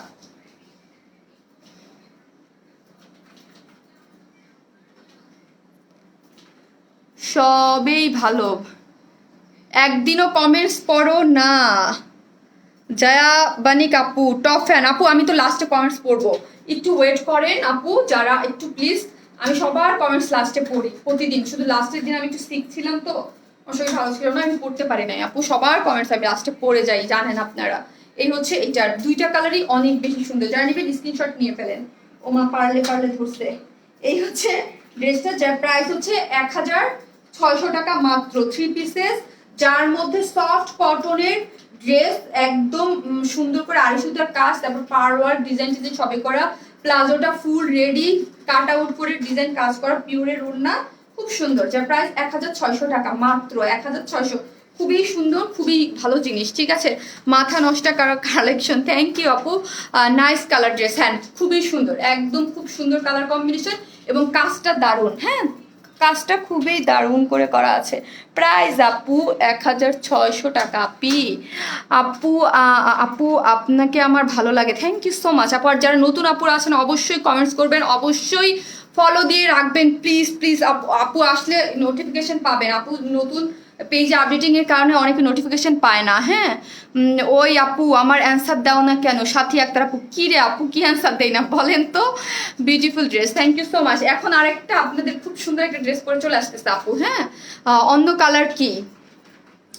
সবেই ভালো, একদিনও কমেন্টস পড়ো না। জয়া বানিক আপু টপ ফ্যান আপু, আমি তো লাস্টে কমেন্টস পড়বো, একটু ওয়েট করেন আপু যারা, একটু প্লিজ। আমি সবার কমেন্টস লাস্টে পড়ি প্রতিদিন, শুধু লাস্টের দিন আমি একটু সিক ছিলাম তো আমার শরীর ভালো ছিল না, আমি পড়তে পারি নাই আপু, সবার কমেন্টস আমি লাস্টে পড়ে যাই জানেন আপনারা। এই হচ্ছে এটার দুইটা কালারই অনেক বেশি সুন্দর, যারা নেবেন স্ক্রিনশট নিয়ে ফেলেন। ওমা পারলে ধরছে। এই হচ্ছে ড্রেসটা, যার প্রাইস হচ্ছে 1600 টাকা মাত্র, 3 পিসেস, যার মধ্যে সফট কটনের ড্রেস একদম সুন্দর করে আড়াই সুতার কাজ, তারপর পার ওয়ার্ক ডিজাইন সবই করা, প্লাজোটা ফুল রেডি কাট আউট করে ডিজাইন কাজ করা, পিওরের ওড়না, খুব সুন্দর, যার প্রাইস 1600 টাকা মাত্র, 1600। খুবই সুন্দর, খুবই ভালো জিনিস, ঠিক আছে, মাথা নষ্ট কালেকশন। থ্যাংক ইউ আপু, নাইস কালার ড্রেস, হ্যাঁ খুবই সুন্দর, একদম খুব সুন্দর কালার কম্বিনেশন এবং কাজটা দারুণ, হ্যাঁ কাজটা খুবই দারুণ করে করা আছে। প্রাইস আপু 1600 টাকা। আপু আপু আপনাকে আমার ভালো লাগে, থ্যাংক ইউ সো মাচ আপু। আর যারা নতুন আপুরা আছেন অবশ্যই কমেন্টস করবেন, অবশ্যই ফলো দিয়ে রাখবেন প্লিজ প্লিজ। আপু আসলে নোটিফিকেশন পাবেন, আপু নতুন পেজে আপডেটিং এর কারণে অনেকে নোটিফিকেশন পায় না, হ্যাঁ ওই আপু আমার অ্যান্সার দাও না কেন, সাথী আক্তার আপু, কি রে আপু কি অ্যান্সার দেয় না বলেন তো। Beautiful dress, thank you so much. এখন আরেকটা আপনাদের খুব সুন্দর একটা ড্রেস পরে চলে আসতেছে আপু, হ্যাঁ অন্য কালার কি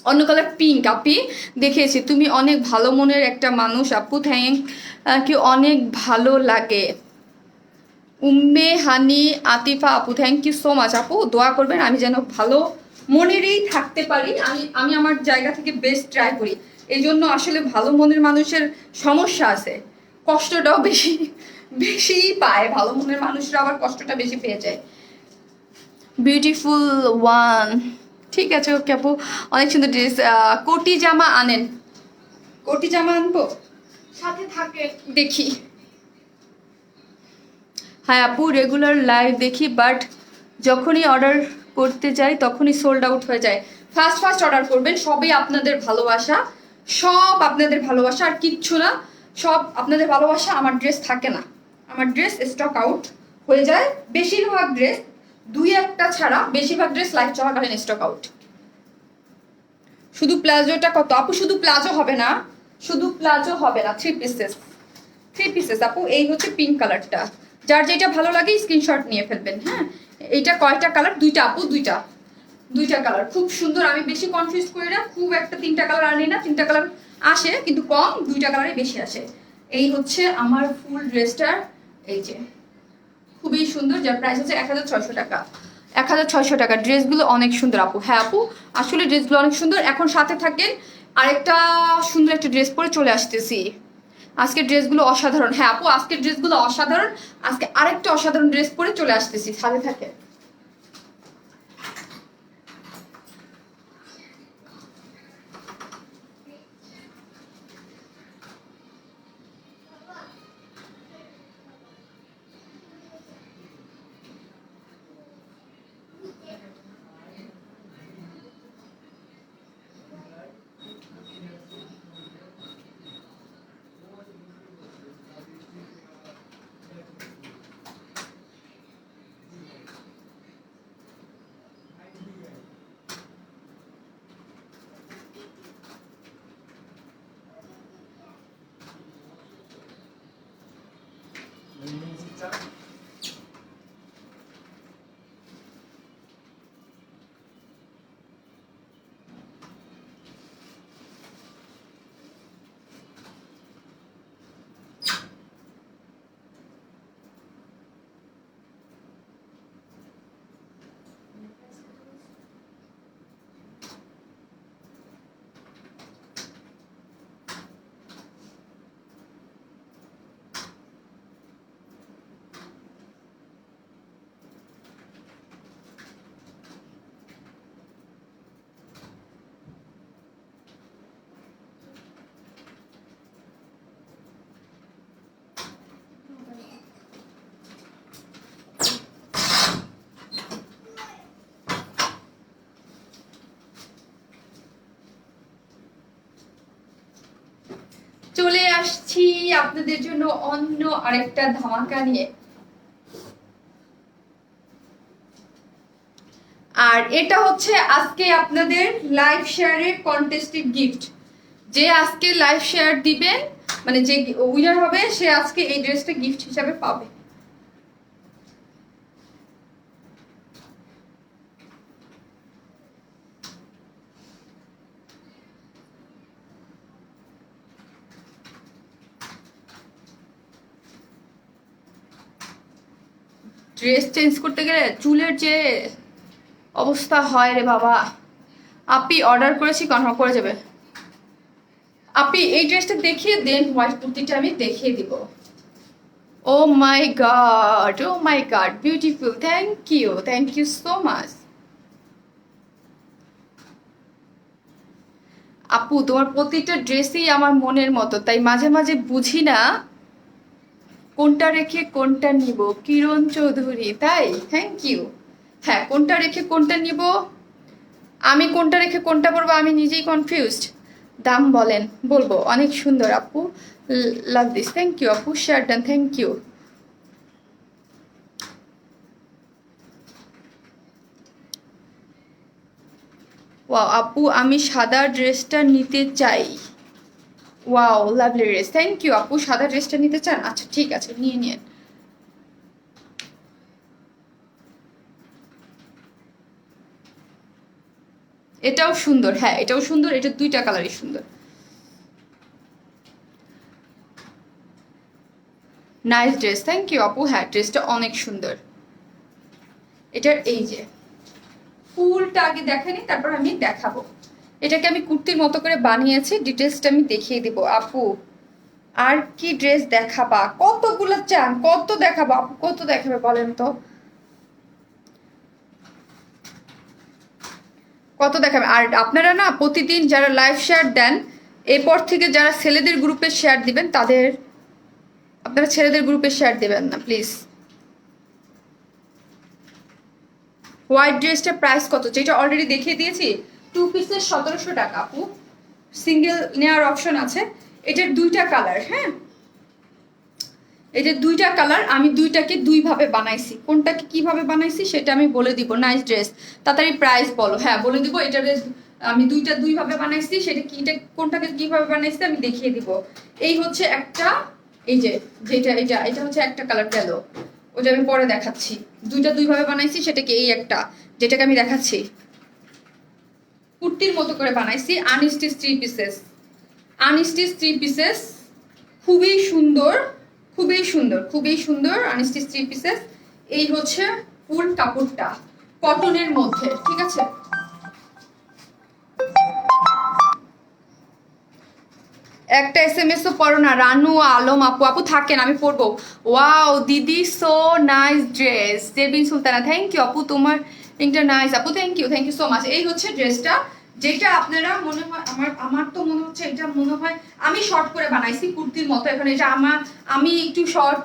অন্য কালার পিঙ্ক। আপি দেখেছি, তুমি অনেক ভালো মনের একটা মানুষ আপু, থ্যাংক কি, অনেক ভালো লাগে। উম্মে হানি আতিফা আপু, থ্যাংক ইউ সো মাচ আপু। দোয়া করবেন আমি যেন ভালো মনেরই থাকতে পারি। আমি আমি আমার জায়গা থেকে বেস্ট ট্রাই করি। এই জন্য আসলে ভালো মনের মানুষের সমস্যা আছে, কষ্টটাও বেশি বেশি পায়। ভালো মনের মানুষরা আবার কষ্টটা বেশি পেয়ে যায়। বিউটিফুল ওয়ান, ঠিক আছে ওকে আপু, অনেক সুন্দর ড্রেস। কোটি জামা আনেন, কোটি জামা আনবো সাথে থাকে দেখি। হ্যাঁ আপু, রেগুলার লাইভ দেখি, বাট যখনই অর্ডার করতে যাই তখনই সোল্ড আউট হয়ে যায়। ফার্স্ট ফার্স্ট অর্ডার করবেন, সবই আপনাদের ভালোবাসা, সব আপনাদের ভালোবাসা আর কিচ্ছু না। সব আপনাদের ভালোবাসা। আমার ড্রেস থাকে না, আমার ড্রেস স্টক আউট হয়ে যায় বেশিরভাগ ড্রেস, দুই একটা ছাড়া বেশিরভাগ ড্রেস লাইভ চলাকালীন স্টক আউট। শুধু প্লাজোটা কত আপু? শুধু প্লাজো হবে না, শুধু প্লাজো হবে না, থ্রি পিসেস, থ্রি পিসেস আপু। এই হচ্ছে পিঙ্ক কালারটা, যার যেটা ভালো লাগে স্ক্রিনশট নিয়ে ফেলবেন। হ্যাঁ, এইটা কয়টা কালার? দুইটা আপু, দুইটা, দুইটা কালার খুব সুন্দর। আমি বেশি কনফিউজ করি না, খুব একটা তিনটা কালার আনি না, তিনটা কালার আসে কিন্তু কম, দুইটা কালারই বেশি আসে। এই হচ্ছে আমার ফুল ড্রেসটার, এই যে খুবই সুন্দর, যার প্রাইস হচ্ছে 1600 টাকা। 1600 টাকা। ড্রেসগুলো অনেক সুন্দর আপু। হ্যাঁ আপু, আসলে ড্রেসগুলো অনেক সুন্দর। এখন সাথে থাকেন, আরেকটা সুন্দর একটা ড্রেস পরে চলে আসতেছি। আজকের ড্রেসগুলো অসাধারণ। হ্যাঁ আপু, আজকের ড্রেসগুলো অসাধারণ। আজকে আরেকটা অসাধারণ ড্রেস পরে চলে আসতেছি, সাথে থাকে। চলে আসছি আপনাদের জন্য অন্য আরেকটা ধামাকা নিয়ে। আর এটা হচ্ছে আজকে আপনাদের লাইভ শেয়ারের কন্টেস্টেড গিফট। যে আজকে লাইভ শেয়ার দিবেন, মানে যে উইনার হবে, সে আজকে এই ড্রেসটা গিফট হিসাবে পাবে। ড্রেস চেঞ্জ করতে গেলে চুলের যে অবস্থা হয় রে বাবা। আপনি অর্ডার করেছি, কনফার্ম করে যাবে। আপনি এই ড্রেসটা দেখিয়ে দেন, হোয়াইট কুর্তিটা আমি দেখিয়ে দিব। Oh my God, oh my God, beautiful, thank you so much. আপু তোমার প্রতিটা ড্রেসই আমার মনের মতো, তাই মাঝে মাঝে বুঝি না কোনটা রেখে কোনটা নিব। কিরণ চৌধুরী, তাই থ্যাংক ইউ। হ্যাঁ, কোনটা রেখে কোনটা নিব, আমি কোনটা রেখে কোনটা পরবো আমি নিজেই কনফিউজড। দাম বলেন, বলবো। অনেক সুন্দর আপু, লাভ দিস, থ্যাংক ইউ আপু, share done, thank you. Wow আপু, আমি সাদা ড্রেসটা নিতে চাই। Wow, lovely dress, thank you আপু। সাদা ড্রেসটা নিতে চান? আচ্ছা ঠিক আছে, নিয়ে নিন। এটাও সুন্দর, হ্যাঁ এটাও সুন্দর, এটা দুইটা কালারই সুন্দর। নাইস ড্রেস, থ্যাংক ইউ আপু। হ্যাঁ ড্রেসটা অনেক সুন্দর। এটার এই যে ফুলটা আগে দেখেনি, তারপর আমি দেখাবো। এটাকে আমি কুর্তির মতো করে বানিয়েছি, ডিটেলসটা আমি দেখিয়ে দিব। আপু আর কি ড্রেস দেখাবা? কতগুলো চান, কত দেখাবো আপু, কত দেখাবে বলেন তো, কত দেখাবে? আর আপনারা না প্রতিদিন যারা লাইভ শেয়ার দেন, এরপর থেকে যারা ছেলেদের গ্রুপে শেয়ার দিবেন তাদের, আপনারা ছেলেদের গ্রুপে শেয়ার দিবেন না প্লিজ। হোয়াইট ড্রেসটার প্রাইস কত? যেটা অলরেডি দেখিয়ে দিয়েছি, 2 পিসের 1700 টাকা আপু। সিঙ্গেল নেওয়ার অপশন আছে। এটার দুইটা কালার, হ্যাঁ এটার দুইটা কালার। আমি দুইটাকে দুইভাবে বানাইছি, কোনটাকে কিভাবে বানাইছি সেটা আমি বলে দিব। নাইস ড্রেস, তাড়াতাড়ি প্রাইস বলো। হ্যাঁ বলে দিব, এটার আমি দুইটা দুইভাবে বানাইছি, সেটা কিটা কোনটাকে কিভাবে বানাইছি আমি দেখিয়ে দিব। এই হচ্ছে একটা, এই যে যেটা এটা এটা হচ্ছে একটা কালার গেল, ওটা আমি পরে দেখাচ্ছি। দুইটা দুইভাবে বানাইছি, সেটাকে এই একটা যেটাকে আমি দেখাচ্ছি কুর্তির মতো করে বানাইছি। আনস্টিচ 3 পিসেস, আনস্টিচ 3 পিসেস, খুবই সুন্দর, খুবই সুন্দর, খুবই সুন্দর আনস্টিচ 3 পিসেস। এই হচ্ছে ফুল কাপড়টা কটনের মধ্যে, ঠিক আছে। একটা SMS ও পড়ো না, রানু আলম আপু। আপু থাকেন, আমি পড়বো। ওয়াও দিদি, so nice dress. Jebin Sultana, thank you আপু, তোমার এটা নাইস আপু, থ্যাংক ইউ সো মাচ। এই হচ্ছে ড্রেসটা, যেটা আপনারা মনে হয়, আমার তো মনে হচ্ছে এটা মনে হয় আমি শর্ট করে বানাইছি কুর্তির মতো। এখন এটা আমি একটু শর্ট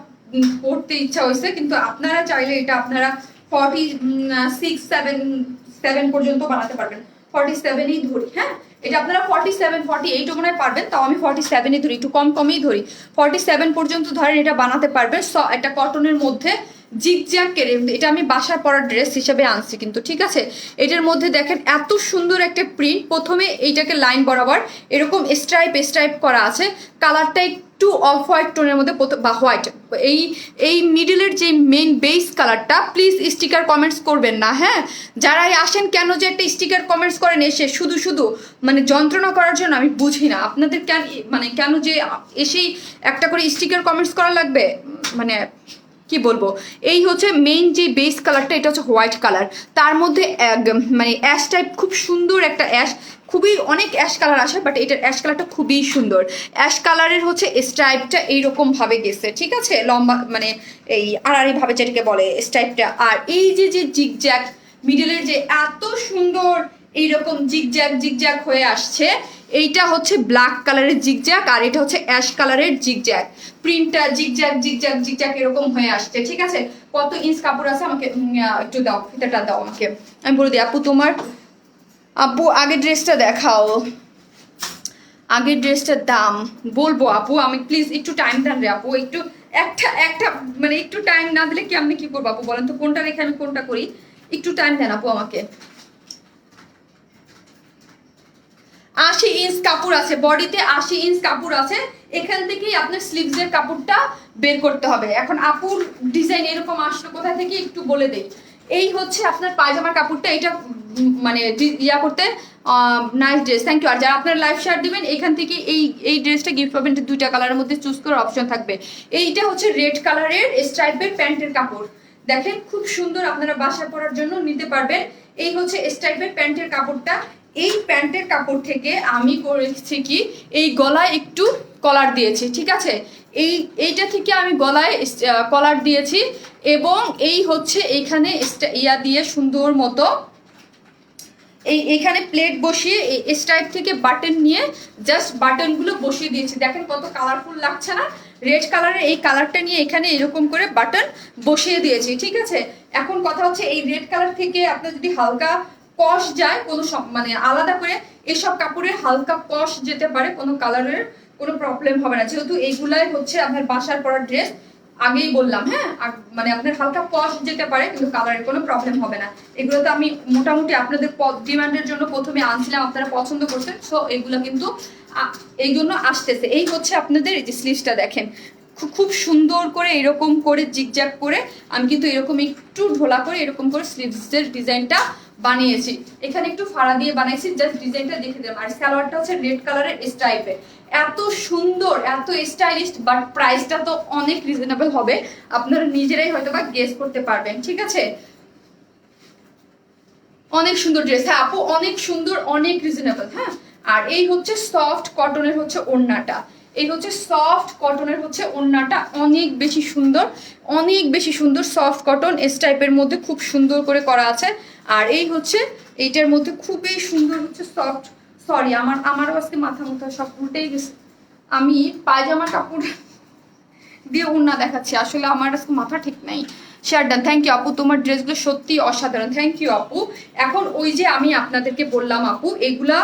পড়তে ইচ্ছা হয়েছে, কিন্তু আপনারা চাইলে এটা আপনারা 46-47 পর্যন্ত বানাতে পারবেন। 47ই ধরি, হ্যাঁ এটা আপনারা 47-48 মনে হয় পারবেন, তাও আমি 47ই ধরি, একটু কমই ধরি। 47 পর্যন্ত ধরেন এটা বানাতে পারবেন। একটা কটনের মধ্যে জিগজ্যাগ কেড়ে, এটা আমি বাসায় পরার ড্রেস হিসেবে আনছি কিন্তু, ঠিক আছে। এটার মধ্যে দেখেন এত সুন্দর একটা প্রিন্ট। প্রথমে এইটাকে লাইন বরাবর এরকম স্ট্রাইপ করা আছে। কালারটা একটু অফ হোয়াইট টোনের মধ্যে বা হোয়াইট। এই মিডলের যে মেইন বেস কালারটা, প্লিজ স্টিকার কমেন্টস করবেন না, হ্যাঁ যারাই আসেন কেন যে একটা স্টিকার কমেন্টস করেন এসে শুধু মানে যন্ত্রণা করার জন্য, আমি বুঝি না আপনাদের কেন যে এসেই একটা করে স্টিকার কমেন্টস করা লাগবে, মানে কি বলবো। এই হচ্ছে মেইন যে বেস কালারটা, এটা হচ্ছে হোয়াইট কালার, তার মধ্যে মানে অ্যাশ টাইপ, খুব সুন্দর একটা অ্যাশ, খুবই অনেক অ্যাশ কালার আসে, বাট এটার অ্যাশ কালারটা খুবই সুন্দর। অ্যাশ কালারের হচ্ছে স্ট্রাইপটা এইরকম ভাবে গেছে, ঠিক আছে, লম্বা মানে এই আড়াআড়ি ভাবে যেটাকে বলে স্ট্রাইপটা। আর এই যে জিগজ্যাগ মিডলের যে এত সুন্দর এইরকম জিগজ্যাগ হয়ে আসছে, এইটা হচ্ছে ব্ল্যাক কালারের জিগজ্যাগ, আর এটা হচ্ছে অ্যাশ কালারের জিগজ্যাগ। প্রিন্টটা জিগজ্যাগ এরকম হয়ে আসছে, ঠিক আছে। কত ইঞ্চ কাপড় আছে আমাকে একটু দাও, ফিতাটা দাও আমাকে, আমি বলে দিই। আপু তোমার, আপু আগের ড্রেসটা দেখাও, আগের ড্রেসটার দাম বলবো আপু, আমি প্লিজ একটু টাইম দেন রে আপু, একটু একটা মানে একটু টাইম না দিলে কি আমি কি করবো আপু বলেন তো, কোনটা রেখে আমি কোনটা করি, একটু টাইম দেন আপু আমাকে। 80 ইঞ্চ কাপড় আছে, বডিতে 80 ইঞ্চ কাপড় আছে। এখান থেকেই আপনার স্লিভসের কাপড়টা বের করতে হবে। এখন আপুর ডিজাইন এরকম আসলো কোথা থেকে একটু বলে দেই। এই হচ্ছে আপনার পায়জামার কাপড়টা, এটা মানে ইয়া করতে নাইস ড্রেস, থ্যাংক ইউ। আর যারা আপনার লাইভ শেয়ার দিবেন এখান থেকে এই ড্রেসটা গিফট পাবেন, দুইটা কালারের মধ্যে চুজ করার অপশন থাকবে। এইটা হচ্ছে রেড কালারের স্ট্রাইপের প্যান্টের কাপড়, দেখেন খুব সুন্দর, আপনারা বাসায় পরার জন্য নিতে পারবেন। এই হচ্ছে স্ট্রাইপের প্যান্টের কাপড়টা। এই প্যান্টের কাপড় থেকে আমি করেছি কি, এই গলায় একটু কলার দিয়েছি, ঠিক আছে। এইটা থেকে আমি গলায় কলার দিয়েছি, এবং এই হচ্ছে এইখানে ইয়া দিয়ে সুন্দর মতো এইখানে প্লেট বসিয়ে স্ট্রাইপ থেকে বাটন নিয়ে জাস্ট বাটনগুলো বসিয়ে দিয়েছি। দেখেন কত কালারফুল লাগছে না, রেড কালারের এই কালারটা নিয়ে এখানে এরকম করে বাটন বসিয়ে দিয়েছি, ঠিক আছে। এখন কথা হচ্ছে এই রেড কালার থেকে আপনার যদি হালকা কস যায়, কোনো মানে আলাদা করে এসব কাপড়ে হালকা কস যেতে পারে, কোনো কালারের কোনো প্রবলেম হবে না, যেহেতু এইগুলাই হচ্ছে আপনার বাসার পরার ড্রেস। আগেই বললাম, হ্যাঁ মানে আপনার হালকা কস যেতে পারে, কিন্তু কালারের কোনো প্রবলেম হবে না। এগুলো তো আমি মোটামুটি আপনাদের ডিমান্ডের জন্য প্রথমে আনছিলাম, আপনারা পছন্দ করছেন, সো এগুলো কিন্তু এই জন্য আসতেছে। এই হচ্ছে আপনাদের এই যে স্লিভসটা দেখেন, খুব সুন্দর করে এরকম করে জিগজ্যাগ করে আমি কিন্তু এরকম একটু ঢোলা করে এরকম করে স্লিভসের ডিজাইনটা বানিয়েছি। এখানে একটু ফাড়া দিয়ে বানাইছি, জাস্ট ডিজাইনটা দেখে দিলাম। আর সালোয়ারটা হচ্ছে রেড কালারের স্ট্রাইপে, এত সুন্দর এত স্টাইলিশ, বাট প্রাইসটা তো অনেক রিজনেবল হবে, আপনারা নিজেরাই হয়তো বা গেস করতে পারবেন। ঠিক আছে, অনেক সুন্দর ড্রেস। হ্যাঁ আপু অনেক সুন্দর, অনেক রিজনেবল। হ্যাঁ, আর এই হচ্ছে সফট কটনের হচ্ছে ওড়নাটা, এই হচ্ছে সফট কটনের হচ্ছে ওড়নাটা, অনেক বেশি সুন্দর, অনেক বেশি সুন্দর। সফট কটন এস টাইপের মধ্যে খুব সুন্দর করে করা আছে। আর এই হচ্ছে এইটার মধ্যে খুবই সুন্দর হচ্ছে সফট, সরি আমারও আজকে মাথা মুথা সব উল্টেই গেছে, আমি পায়জামা কাপড় দিয়ে ওড়না দেখাচ্ছি, আসলে আমার আজকে মাথা ঠিক নাই। শেয়ার ডান, থ্যাংক ইউ আপু, তোমার ড্রেসগুলো সত্যি অসাধারণ, থ্যাংক ইউ আপু। এখন ওই যে আমি আপনাদেরকে বললাম আপু, এগুলা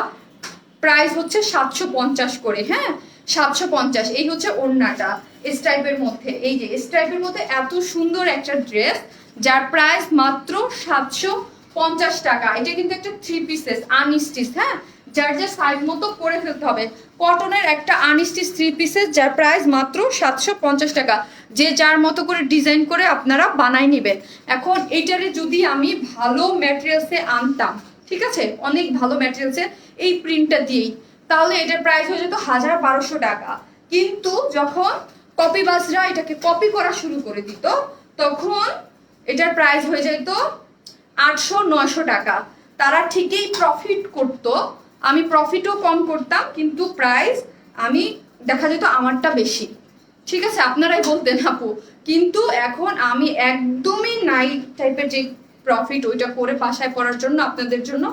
প্রাইস হচ্ছে 750 করে। হ্যাঁ 750। এই হচ্ছে ওড়নাটা স্ট্রাইপের মধ্যে, এই যে স্ট্রাইপের মধ্যে এত সুন্দর একটা ড্রেস, যার প্রাইস মাত্র 750 টাকা। এটা কিন্তু একটা 3 পিসেস আনস্টিচ, হ্যাঁ যার যার সাইজ মতো করে ফেলতে হবে। কটনের একটা আনস্টিচ 3 পিসেস, যার প্রাইস মাত্র 750 টাকা। যে যার মতো করে ডিজাইন করে আপনারা বানাই নেবেন। এখন এইটারে যদি আমি ভালো ম্যাটেরিয়ালসে আনতাম, ঠিক আছে অনেক ভালো ম্যাটেরিয়ালসে এই প্রিন্টটা দিয়েই, তাহলে এটার প্রাইস হয়ে যেত 1200 টাকা। কিন্তু যখন কপিবাজরা এটাকে কপি করা শুরু করে দিত, তখন এটার প্রাইস হয়ে যেত 800-900 টাকা। তারা ঠিকই প্রফিট করত, আমি প্রফিটও কম করতাম, কিন্তু প্রাইস আমি দেখা যেত আমারটা বেশি। ঠিক আছে, আপনারাই বলতেন আপু, কিন্তু এখন আমি একদমই নাই টাইপের যে প্রফিট ওইটা করে বাসায় পড়ার জন্য আপনাদের জন্য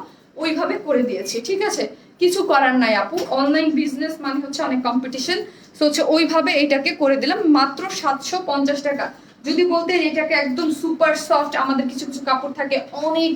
ওইভাবে করে দিয়েছি। ঠিক আছে, কিছু করার নাই আপু, অনলাইন বিজনেস মানে হচ্ছে অনেক কম্পিটিশন, সো হচ্ছে ওইভাবে এটাকে করে দিলাম মাত্র 750 টাকা। যদি বলতে এটাকে একদম সুপার সফট, আমাদের কিছু কিছু কাপড় থাকে অনেক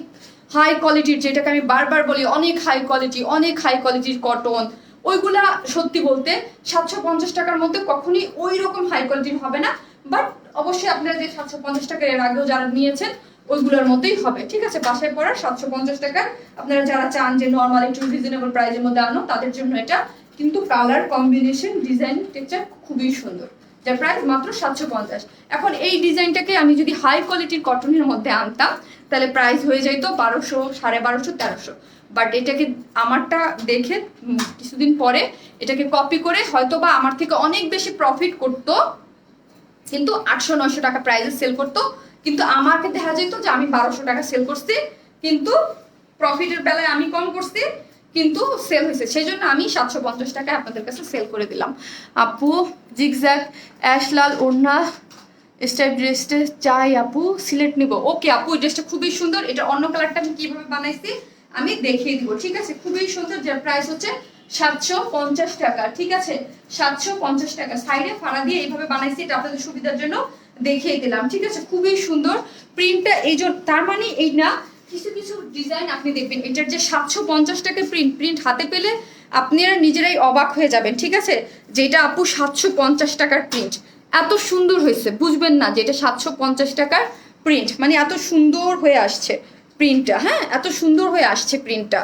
হাই কোয়ালিটির, যেটাকে আমি বারবার বলি অনেক হাই কোয়ালিটি, অনেক হাই কোয়ালিটির কটন, ওইগুলা সত্যি বলতে 750 টাকার মধ্যে কখনই ওই রকম হাই কোয়ালিটির হবে না। বাট অবশ্যই আপনারা যে 750 টাকা এর আগেও যারা নিয়েছেন ওইগুলোর মতোই হবে। ঠিক আছে, বাসায় পড়ার 750 টাকা। আপনারা যারা চান যে নর্মাল একটু রিজনেবল প্রাইসের মধ্যে আনো, তাদের জন্য এটা, কিন্তু কালার কম্বিনেশন ডিজাইন টেক্সচার খুবই সুন্দর, যার প্রাইস মাত্র 750। এখন এই ডিজাইনটাকে আমি যদি হাই কোয়ালিটির কটনের মধ্যে আনতাম, তাহলে প্রাইস হয়ে যাইতো 1200, 1250, 1300। বাট এটাকে আমারটা দেখে কিছুদিন পরে এটাকে কপি করে হয়তো বা আমার থেকে অনেক বেশি প্রফিট করতো, কিন্তু 800-900 টাকা প্রাইসে সেল করতো, কিন্তু আমাকে দেখা যেত যে আমি 1200 টাকা সেল করছি, কিন্তু প্রফিটের বেলায় আমি কম করছি, কিন্তু সেল হয়েছে, সেই জন্য আমি 750 টাকায় আপনাদের কাছে সেল করে দিলাম। আপু জিগজ্যাগ অ্যাশলাল ওড়না স্টাইপ ড্রেসটা চাই আপু, সিলেক্ট নিব। ওকে আপু, ড্রেসটা খুবই সুন্দর, এটা অন্য কালারটা আমি কিভাবে বানাইছি আমি দেখিয়ে দিব। ঠিক আছে, খুবই সুন্দর, যার প্রাইস হচ্ছে 750 টাকা। ঠিক আছে, 750 টাকা। সাইডে ফাড়া দিয়ে এইভাবে বানাইছি, এটা আপনাদের সুবিধার জন্য দেখিয়ে দিলাম। ঠিক আছে, খুবই সুন্দর প্রিন্টটা, এই জন্য তার মানে এই না, কিছু কিছু ডিজাইন আপনি দেখবেন এটার যে 750 টাকার প্রিন্ট হাতে পেলে আপনারা নিজেরাই অবাক হয়ে যাবেন। ঠিক আছে, যেটা আপু 750 টাকার প্রিন্ট এত সুন্দর হয়েছে, বুঝবেন না যে এটা 750 টাকার প্রিন্ট, মানে এত সুন্দর হয়ে আসছে প্রিন্টটা। হ্যাঁ, এত সুন্দর হয়ে আসছে প্রিন্টটা,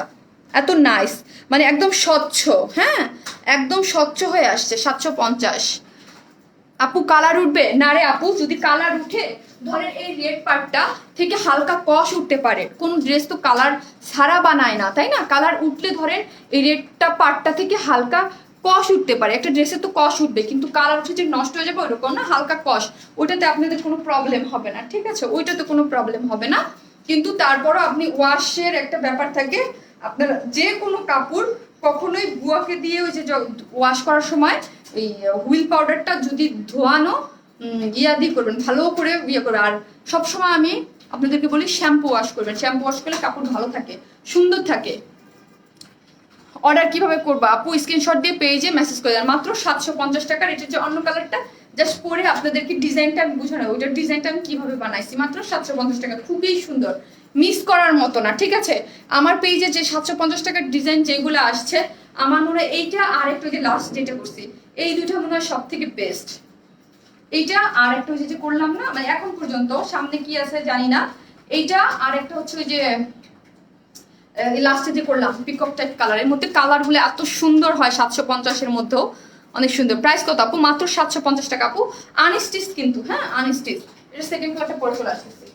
এত নাইস, মানে একদম স্বচ্ছ। হ্যাঁ, একদম স্বচ্ছ হয়ে আসছে 750। আপু কালার উঠবে না রে আপু, যদি কালার উঠে ধরেন এই রেড পার্টটা থেকে হালকা কষ উঠতে পারে, কোন ড্রেস তো কালার ছাড়া বানায় না, তাই না? কালার উঠলে ধরেন এই রেডটা পার্টটা থেকে হালকা কষ উঠতে পারে, একটা ড্রেসে তো কষ উঠবে, কিন্তু কালার উঠে যে নষ্ট হয়ে যাবে ওইরকম না, হালকা কষ, ওইটাতে আপনাদের কোনো প্রবলেম হবে না। ঠিক আছে, ওইটাতে কোনো প্রবলেম হবে না, কিন্তু তারপরও আপনি ওয়াশের একটা ব্যাপার থাকে, আপনার যে কোনো কাপড় কখনোই বুয়াকে দিয়ে ওই যে ওয়াশ করার সময় এই হুইল পাউডারটা যদি ধোয়ানো ইয়া দিয়ে করবেন, ভালো করে ইয়ে করবেন। আর সবসময় আমি আপনাদেরকে বলি শ্যাম্পু ওয়াশ করবেন, শ্যাম্পু ওয়াশ করলে কাপড় ভালো থাকে, সুন্দর থাকে। অর্ডার কিভাবে করবো আপু, স্ক্রিনশট দিয়ে পেজে মেসেজ করে দেন, মাত্র 750 টাকার। এটা যে অন্য কালারটা জাস্ট পরে আপনাদেরকে ডিজাইনটা আমি বুঝানো, ওইটার ডিজাইনটা আমি কিভাবে বানাইছি, মাত্র 750 টাকা, খুবই সুন্দর, মিস করার মতো না। ঠিক আছে, আমার পেজে যে 750 টাকার ডিজাইন যেগুলো আসছে, আমার মনে হয় এইটা আর একটা যে লাস্ট যেটা করছি, এই দুইটা মনে হয় সব থেকে বেস্ট। এইটা আর একটা যে করলাম না, মানে এখন পর্যন্ত, সামনে কি আছে জানি না, এইটা আর একটা হচ্ছে ওই যে লাস্টে যে করলাম পিকক টাইপ কালারের মধ্যে, কালার গুলো এত সুন্দর হয় 750-এর মধ্যেও অনেক সুন্দর। প্রাইস কত আপু? মাত্র 750 টাকা আপু, আনস্টিচ কিন্তু। হ্যাঁ, আনস্টিচ। এটা সেকেন্ড কালারটা পরে চলে আসতেছি।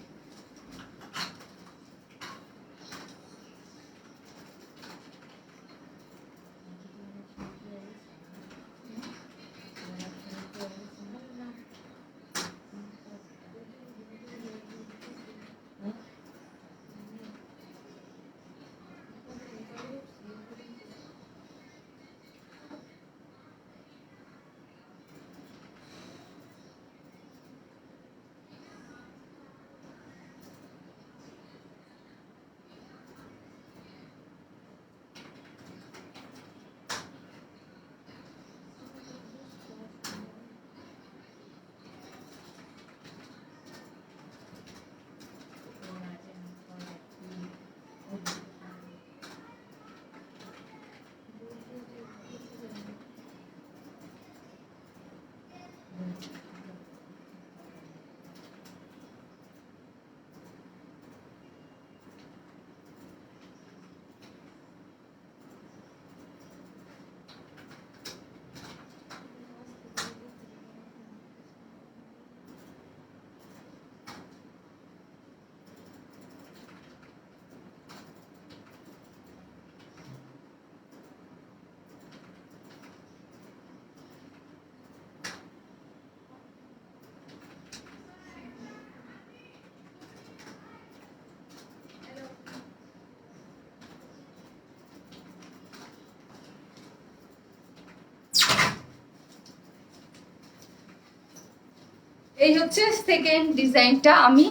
এই হচ্ছে সেকেন্ড ডিজাইনটা, আমি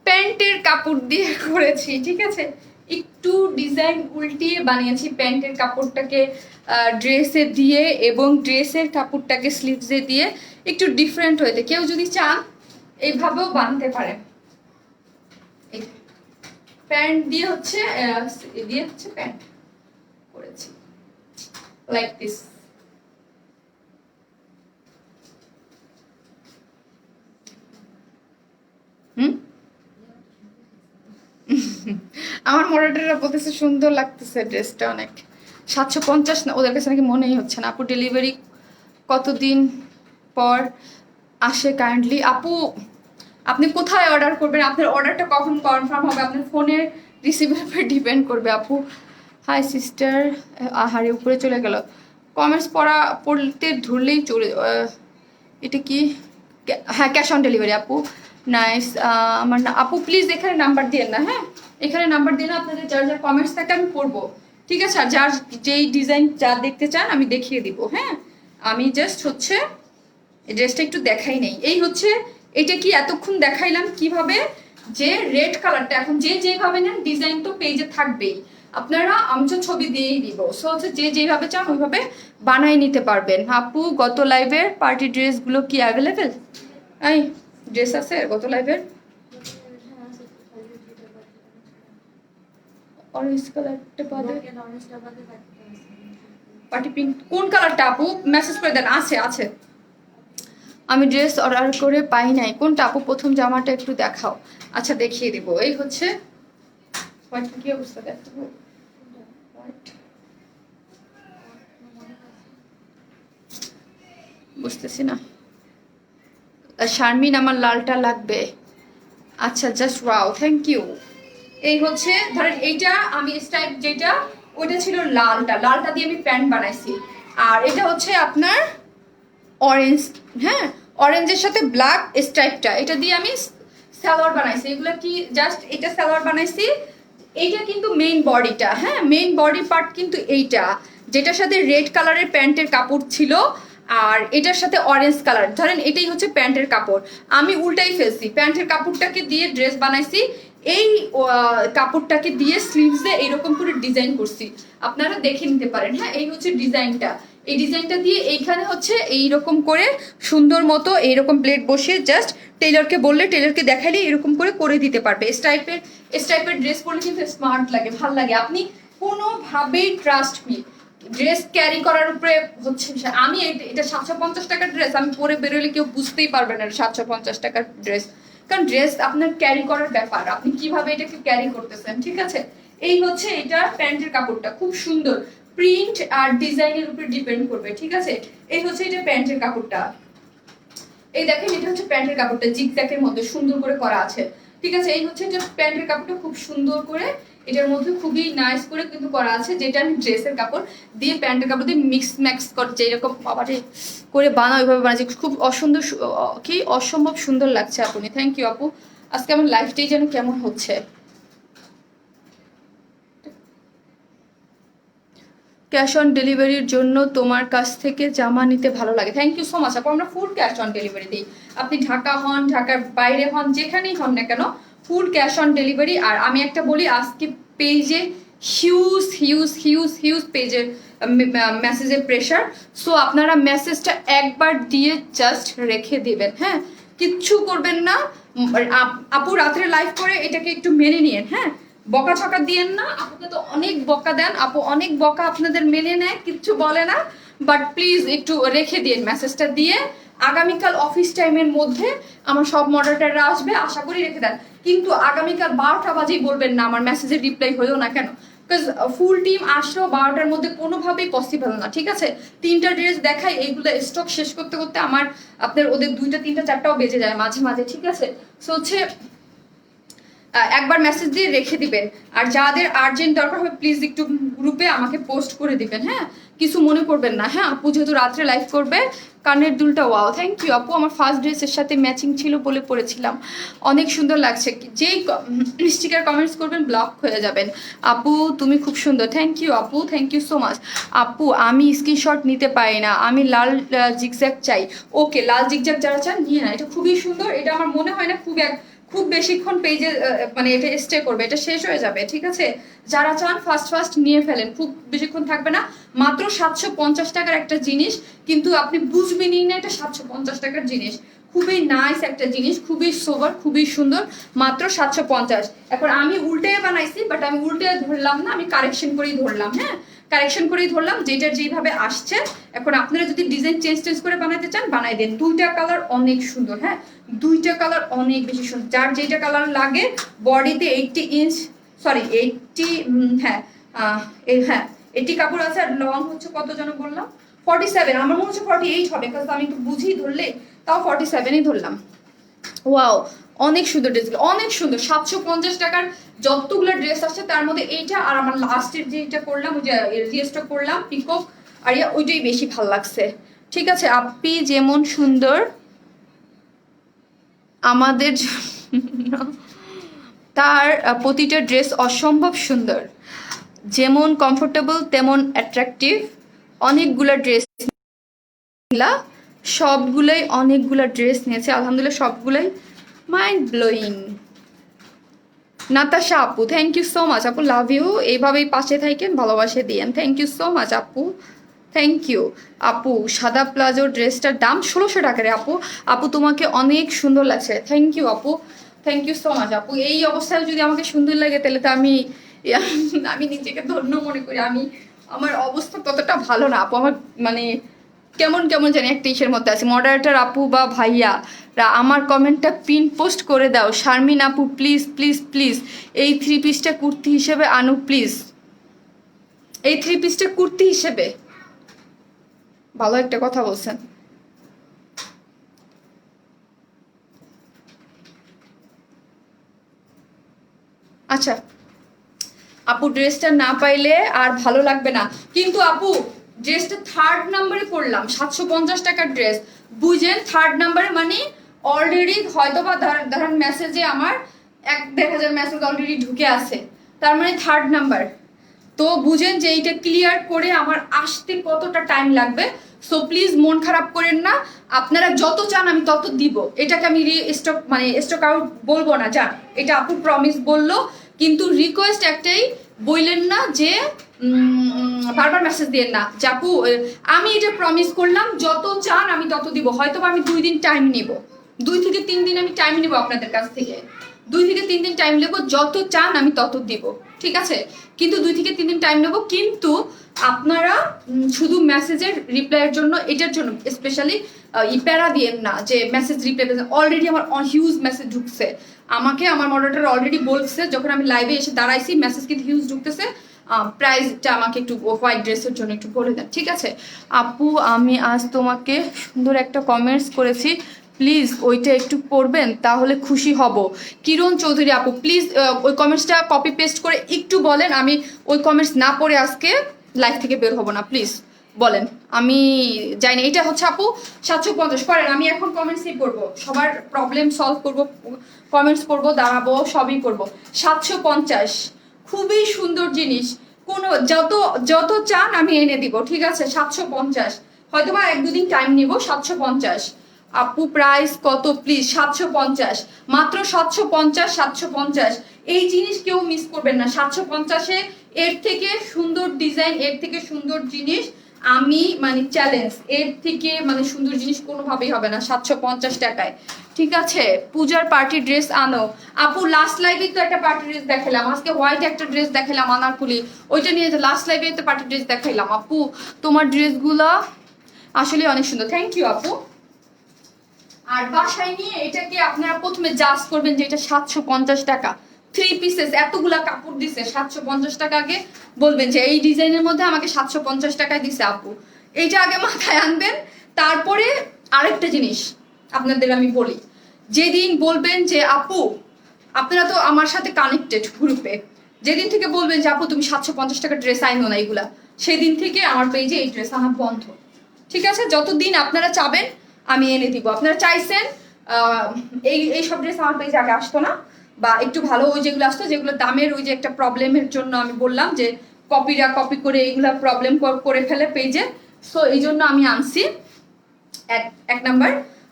প্যান্টের কাপড় দিয়ে করেছি, ঠিক আছে। একটু ডিজাইন উল্টিয়ে বানিয়েছি প্যান্টের কাপড়টাকে ড্রেসে দিয়ে এবং ড্রেসের কাপড়টাকে স্লিভসে দিয়ে একটু ডিফারেন্ট হয়েছে। কেউ যদি চান এইভাবেও বানতে পারেন। প্যান্ট দিয়ে হচ্ছে প্যান্ট করেছি লাইক দিস। আমার মডারেটররা বলতেছে সুন্দর লাগতেছে ড্রেসটা অনেক। 750 না, ওদের কাছে নাকি মনেই হচ্ছে না। আপু ডেলিভারি কতদিন পর আসে কাইন্ডলি? আপু আপনি কোথায় অর্ডার করবেন, আপনার অর্ডারটা কখন কনফার্ম হবে আপনার ফোনের রিসিভের উপরে ডিপেন্ড করবে আপু। হাই সিস্টার, আহারে উপরে চলে গেল। কমেন্টস পড়তে ধরলেই চলে, এটা কি? হ্যাঁ, ক্যাশ অন ডেলিভারি আপু। নাইস। আমার না আপু প্লিজ এখানে নাম্বার দিয়ে না, হ্যাঁ এখানে নাম্বার দিয়ে না, আপনাদের যার যার কমেন্টস থাকে আমি পড়বো, ঠিক আছে। আর যার যেই ডিজাইন যা দেখতে চান আমি দেখিয়ে দিব, হ্যাঁ। আমি জাস্ট হচ্ছে এই ড্রেসটা একটু দেখাই নেই। এই হচ্ছে এটা কি এতক্ষণ দেখাইলাম কিভাবে যে রেড কালারটা, এখন যে যেভাবে নেন ডিজাইন তো পেজে থাকবেই, আপনারা আমি তো ছবি দিয়েই দিব। সো হচ্ছে যে যেভাবে চান ওইভাবে বানাই নিতে পারবেন। আপু গত লাইভের পার্টি ড্রেসগুলো কি অ্যাভেলেবেল? এই ড্রেস আছে গত লাইভের? অরেঞ্জ কালারটা বাদে পার্টি পিঙ্ক কোন কালারটা আপু মেসেজ করে দেন। আছে আছে, আমি ড্রেস অর্ডার করে পাই নাই। কোনটা আপু? প্রথম জামাটা একটু দেখাও। আচ্ছা দেখিয়ে দিব। এই হচ্ছে কি অবস্থা দেখো, বুঝতেছি না। শারমিন আমার লালটা লাগবে। আচ্ছা জাস্ট ওয়াও, থ্যাংক ইউ। এই হচ্ছে ধরেন এইটা আমি স্টাইপ যেটা ওইটা ছিল লালটা দিয়ে আমি প্যান্ট বানাইছি। আর এটা হচ্ছে আপনার অরেঞ্জ, হ্যাঁ অরেঞ্জের সাথে ব্ল্যাক স্ট্রাইপটা, এটা দিয়ে আমি সালোয়ার বানাইছি। এগুলো কি জাস্ট এটা সালোয়ার বানাইছি। এইটা কিন্তু মেইন বডিটা, হ্যাঁ মেইন বডি পার্ট কিন্তু এইটা, যেটার সাথে রেড কালারের প্যান্টের কাপড় ছিল আর এটার সাথে অরেঞ্জ কালার। ধরেন এটাই হচ্ছে প্যান্টের কাপড়, আমি উল্টাই ফেলছি, প্যান্টের কাপড়টাকে দিয়ে ড্রেস বানাইছি, এই কাপড়টাকে দিয়ে স্লিভসে এইরকম করে ডিজাইন করছি, আপনারা দেখে নিতে পারেন। হ্যাঁ এই হচ্ছে ডিজাইনটা, এই ডিজাইনটা দিয়ে এইখানে হচ্ছে এইরকম করে সুন্দর মতো এইরকম প্লেট বসিয়ে জাস্ট টেলরকে বললে, টেলরকে দেখাইলে এরকম করে দিতে পারবে। স্টাইপের ড্রেস পরলে কিন্তু স্মার্ট লাগে, ভাল লাগে। আপনি কোনোভাবেই ট্রাস্ট মি, ড্রেস ক্যারি করার উপরে হচ্ছে আমি এটা 750 টাকার ড্রেস আমি পরে বেরোলে কেউ বুঝতেই পারবে না 750 টাকার ড্রেস, কারণ ড্রেস আপনার ক্যারি করার ব্যাপার, আপনি কিভাবে এটাকে ক্যারি করতেছেন, ঠিক আছে। এই হচ্ছে এটা প্যান্টের কাপড়টা, খুব সুন্দর প্রিন্ট আর ডিজাইনের উপর ডিপেন্ড করবে, ঠিক আছে। এই হচ্ছে এটা প্যান্টের কাপড়টা, এই দেখেন এটা হচ্ছে প্যান্টের কাপড়টা জিগজ্যাগের মধ্যে সুন্দর করে করা আছে, ঠিক আছে। এই হচ্ছে এটা প্যান্টের কাপড়টা খুব সুন্দর করে এটার মধ্যে খুবই নাইস করে কিন্তু করা আছে, যেটা আমি ড্রেসের কাপড় দিয়ে প্যান্টের কাপড় দিয়ে মিক্স ম্যাক্স করছে এরকম বাবারে করে বানা, ওইভাবে বানাচ্ছি, খুব অসুন্দর কি অসম্ভব সুন্দর লাগছে আপনি। থ্যাংক ইউ আপু। আজকে আমার লাইফটাই যেন কেমন হচ্ছে। ক্যাশ অন ডেলিভারির জন্য তোমার কাছ থেকে জামা নিতে ভালো লাগে। থ্যাংক ইউ সো মাচ আপু। আমরা ফুল ক্যাশ অন ডেলিভারি দিই, আপনি ঢাকা হন, ঢাকার বাইরে হন, যেখানেই হন না কেন ফুল ক্যাশ অন ডেলিভারি। আর আমি একটা বলি, আজকে পেজে হিউজ হিউজ হিউজ হিউজ পেজের মেসেজের প্রেশার, সো আপনারা মেসেজটা একবার দিয়ে জাস্ট রেখে দিবেন, হ্যাঁ কিচ্ছু করবেন না। আপু রাত্রে লাইভ করে এটাকে একটু মেনে নিয়েন, হ্যাঁ বকা ছকা দিয়েন না, আপুকে তো অনেক বকা দেন, আপু অনেক বকা আপনাদের মেনে নেয়, কিচ্ছু বলে না, বাট প্লিজ একটু রেখে দিন মেসেজটা দিয়ে। আগামীকাল অফিস টাইমের মধ্যে আমার সব মডারেটররা আসবে, আশা করি রেখে দেন, কিন্তু আগামীকাল 12টা বাজেই বলবেন না আমার মেসেজের রিপ্লাই হলো না কেন, বিকজ ফুল টিম আসলেও 12টার মধ্যে কোনোভাবেই পসিবল না, ঠিক আছে। 3টা ড্রেস দেখাই, এইগুলো স্টক শেষ করতে করতে আমার আপনার ওদের 2টা 3টা 4টাও বেজে যায় মাঝে মাঝে, ঠিক আছে। সো হচ্ছে একবার মেসেজ দিয়ে রেখে দিবেন। আর যাদের আর্জেন্ট দরকার হবে প্লিজ একটু গ্রুপে আমাকে পোস্ট করে দিবেন, হ্যাঁ, কিছু মনে করবেন না। হ্যাঁ আপু যেহেতু রাত্রে লাইভ করবে, কানের দুলটা ওয়াও, থ্যাংক ইউ আপু, আমার ফার্স্ট ড্রেসের সাথে ম্যাচিং ছিল বলে পরেছিলাম, অনেক সুন্দর লাগছে। যেই স্টিকার কমেন্টস করবেন ব্লক হয়ে যাবেন। আপু তুমি খুব সুন্দর, থ্যাংক ইউ আপু, থ্যাংক ইউ সো মাচ। আপু আমি স্ক্রিনশট নিতে পারি না, আমি লাল জিগজ্যাগ চাই। ওকে, লাল জিগজ্যাগ যারা চান নিয়ে না, এটা খুবই সুন্দর। এটা আমার মনে হয় না খুব বেশিক্ষণ পেজে মানে এটা স্টে করবে, এটা শেষ হয়ে যাবে, ঠিক আছে। যারা চান ফার্স্ট নিয়ে ফেলেন, খুব বেশিক্ষণ থাকবে না। মাত্র 750 টাকার একটা জিনিস, কিন্তু আপনি বুঝবেনই না এটা 750 টাকার জিনিস। খুবই নাইস একটা জিনিস, খুবই সোবার, খুবই সুন্দর, মাত্র 750। এখন আমি উল্টে বানাইছি, বাট আমি উল্টে ধরলাম না, আমি কারেকশন করেই ধরলাম। হ্যাঁ কারেকশন করেই ধরলাম, যেটার যেভাবে আসছে। এখন আপনারা যদি ডিজাইন চেঞ্জ করে বানাতে চান বানাই দেন। দুইটা কালার অনেক সুন্দর, হ্যাঁ দুইটা কালার অনেক বেশি সুন্দর। যার যেটা কালার লাগে, বডিতে 80 ইঞ্চ, সরি 80, হ্যাঁ হ্যাঁ 80 কাপড় আছে। আর লং হচ্ছে কত যেন বললাম, 47, আমার মনে হচ্ছে 48 হবে, কারণ আমি একটু বুঝি ধরলে, তাও 47ই ধরলাম। ওয়াও অনেক সুন্দর ড্রেসগুলো, অনেক সুন্দর। 750 টাকার যতগুলো ড্রেস আসছে তার মধ্যে এইটা আর আমার লাস্টের যেটা করলাম, ওই যে রিস্টক করলাম পিকক আর ওইটাই বেশি ভালো লাগছে। ঠিক আছে আপনি যেমন সুন্দর আমাদের জন্য তার প্রতিটা ড্রেস অসম্ভব সুন্দর, যেমন কমফোর্টেবল তেমন অ্যাট্রাকটিভ। অনেকগুলো ড্রেস সবগুলোই অনেকগুলো ড্রেস নিয়েছে আলহামদুলিল্লাহ, সবগুলোই মাইন্ড ব্লোয়িং। নাতাশা আপু থ্যাংক ইউ সো মাচ আপু, লাভ ইউ, এইভাবেই পাশে থাকেন, ভালোবাসে দিয়েন, থ্যাংক ইউ সো মাচ আপু, থ্যাংক ইউ আপু। সাদা প্লাজো ড্রেসটার দাম 1600 টাকা রে আপু। আপু তোমাকে অনেক সুন্দর লাগছে, থ্যাংক ইউ আপু, থ্যাংক ইউ সো মাচ আপু। এই অবস্থায় যদি আমাকে সুন্দর লাগে তাহলে তো আমি আমি নিজেকে ধন্য মনে করি। আমার অবস্থা ততটা ভালো না আপু, আমার মানে কেমন কেমন জানি একটা ইসের মধ্যে আছে। মডারেটর আপু বা ভাইয়া আমার কমেন্টটা পিন পোস্ট করে দাও। শারমিন আপু প্লিজ প্লিজ প্লিজ এই 3 পিসটা কুর্তি হিসেবে আনু প্লিজ, এই 3 পিসটা কুর্তি হিসেবে। ভালো একটা কথা বলছেন। আচ্ছা আপু ড্রেসটা না পাইলে আর ভালো লাগবে না, কিন্তু আপু ড্রেসটা 3rd নাম্বারে করলাম, 750 টাকার ড্রেস, বুঝেন 3rd নাম্বারে মানে অলরেডি হয়তো বা ধরেন মেসেজে আমার 1-1500 মেসেজ অলরেডি ঢুকে আছে, তার মানে 3rd নাম্বার। তো বুঝেন যে এইটা ক্লিয়ার করে আমার আসতে কতটা টাইম লাগবে। সো প্লিজ মন খারাপ করেন না, আপনারা যত চান আমি তত দিব। এটাকে আমি স্টক মানে স্টক আউট বলবো না, যান এটা আপু প্রমিস বললো, কিন্তু রিকোয়েস্ট একটাই, বললেন না যে বারবার মেসেজ দিয়ে না যে আপু আমি এটা প্রমিস করলাম যত চান আমি তত দিব। হয়তো আমি 2 দিন টাইম নিব, 2 থেকে 3 দিন আমি টাইম নিব আপনাদের কাছ থেকে, 2 থেকে 3 দিন টাইম নেবো, যত চান আমি তত দিব, ঠিক আছে। কিন্তু 2 থেকে 3 দিন টাইম নেবো, কিন্তু আপনারা শুধু মেসেজের রিপ্লাইয়ের জন্য, এটার জন্য স্পেশালি প্যারা দিয়েন না যে মেসেজ রিপ্লাই। অলরেডি আমার হিউজ মেসেজ ঢুকছে, আমাকে আমার মডারেটর অলরেডি বলছে যখন আমি লাইভে এসে দাঁড়াইছি মেসেজ কিন্তু হিউজ ঢুকতেছে। প্রাইসটা আমাকে একটু হোয়াইট ড্রেসের জন্য একটু বলে দেন, ঠিক আছে। আপু আমি আজ তোমাকে সুন্দর একটা কমেন্টস করেছি, প্লিজ ওইটা একটু পড়বেন তাহলে খুশি হব। কিরণ চৌধুরী আপু প্লিজ ওই কমেন্টসটা কপি পেস্ট করে একটু বলেন, আমি ওই কমেন্টস না পড়ে আজকে লাইভ থেকে বের হব না, প্লিজ বলেন। আমি জানি না, এটা হচ্ছে আপু 750 করেন, আমি এখন কমেন্টসই করবো, সবার প্রবলেম সলভ করব, কমেন্টস করব, দাঁড়াবো, সবই করব। 750 খুবই সুন্দর জিনিস, কোনো যত যত চান আমি এনে দিব, ঠিক আছে। 750 হয়তো বা 1-2 দিন টাইম নিব। 750 আপু প্রাইস কত প্লিজ? 750 মাত্র, 750 750। এই জিনিস কেউ মিস করবেন না। 750-এ এর থেকে সুন্দর ডিজাইন, এর থেকে সুন্দর জিনিস আমি মানে চ্যালেঞ্জ, এর থেকে মানে সুন্দর জিনিস কোনোভাবেই হবে না 750 টাকায়, ঠিক আছে। পূজার পার্টি ড্রেস আনো আপু, লাস্ট লাইভে তো একটা পার্টি ড্রেস দেখালাম, আজকে হোয়াইট একটা ড্রেস দেখালাম আনারকুলি, ওইটা নিয়ে লাস্ট লাইভে তো পার্টি ড্রেস দেখাইলাম। আপু তোমার ড্রেসগুলো আসলে অনেক সুন্দর, থ্যাংক ইউ আপু। আর বাসায় নিয়ে এটাকে আপনারা প্রথমে জাজ করবেন যে এটা 750 টাকা, 3 পিসেস এতগুলা কাপড় দিছে 750 টাকা। আগে বলবেন যে এই ডিজাইনের মধ্যে আমাকে 750 টাকায় দিছে আপু, এইটা আগে মাথায় আনবেন। তারপরে আরেকটা জিনিস আপনাদের আমি বলি, যেদিন বলবেন যে আপু আপনারা তো আমার সাথে কানেক্টেড গ্রুপে, যেদিন থেকে বলবেন যে আপু তুমি 750 টাকা ড্রেস আইনো না এগুলা, সেদিন থেকে আমার পেজে এই ড্রেস আনা বন্ধ। ঠিক আছে, যতদিন আপনারা চাবেন আমি এনে দিব। আপনারা চাইছেন এই সব ড্রেস আমার পেজে আগে আসতো না, বা একটু ভালো ওই যেগুলো আসতো, যেগুলো দামের ওই যে একটা প্রবলেমের জন্য আমি বললাম যে কপি করে এইগুলা প্রবলেম করে ফেলে পেজে, সো এই জন্য আমি আনছি। এক নাম্বার।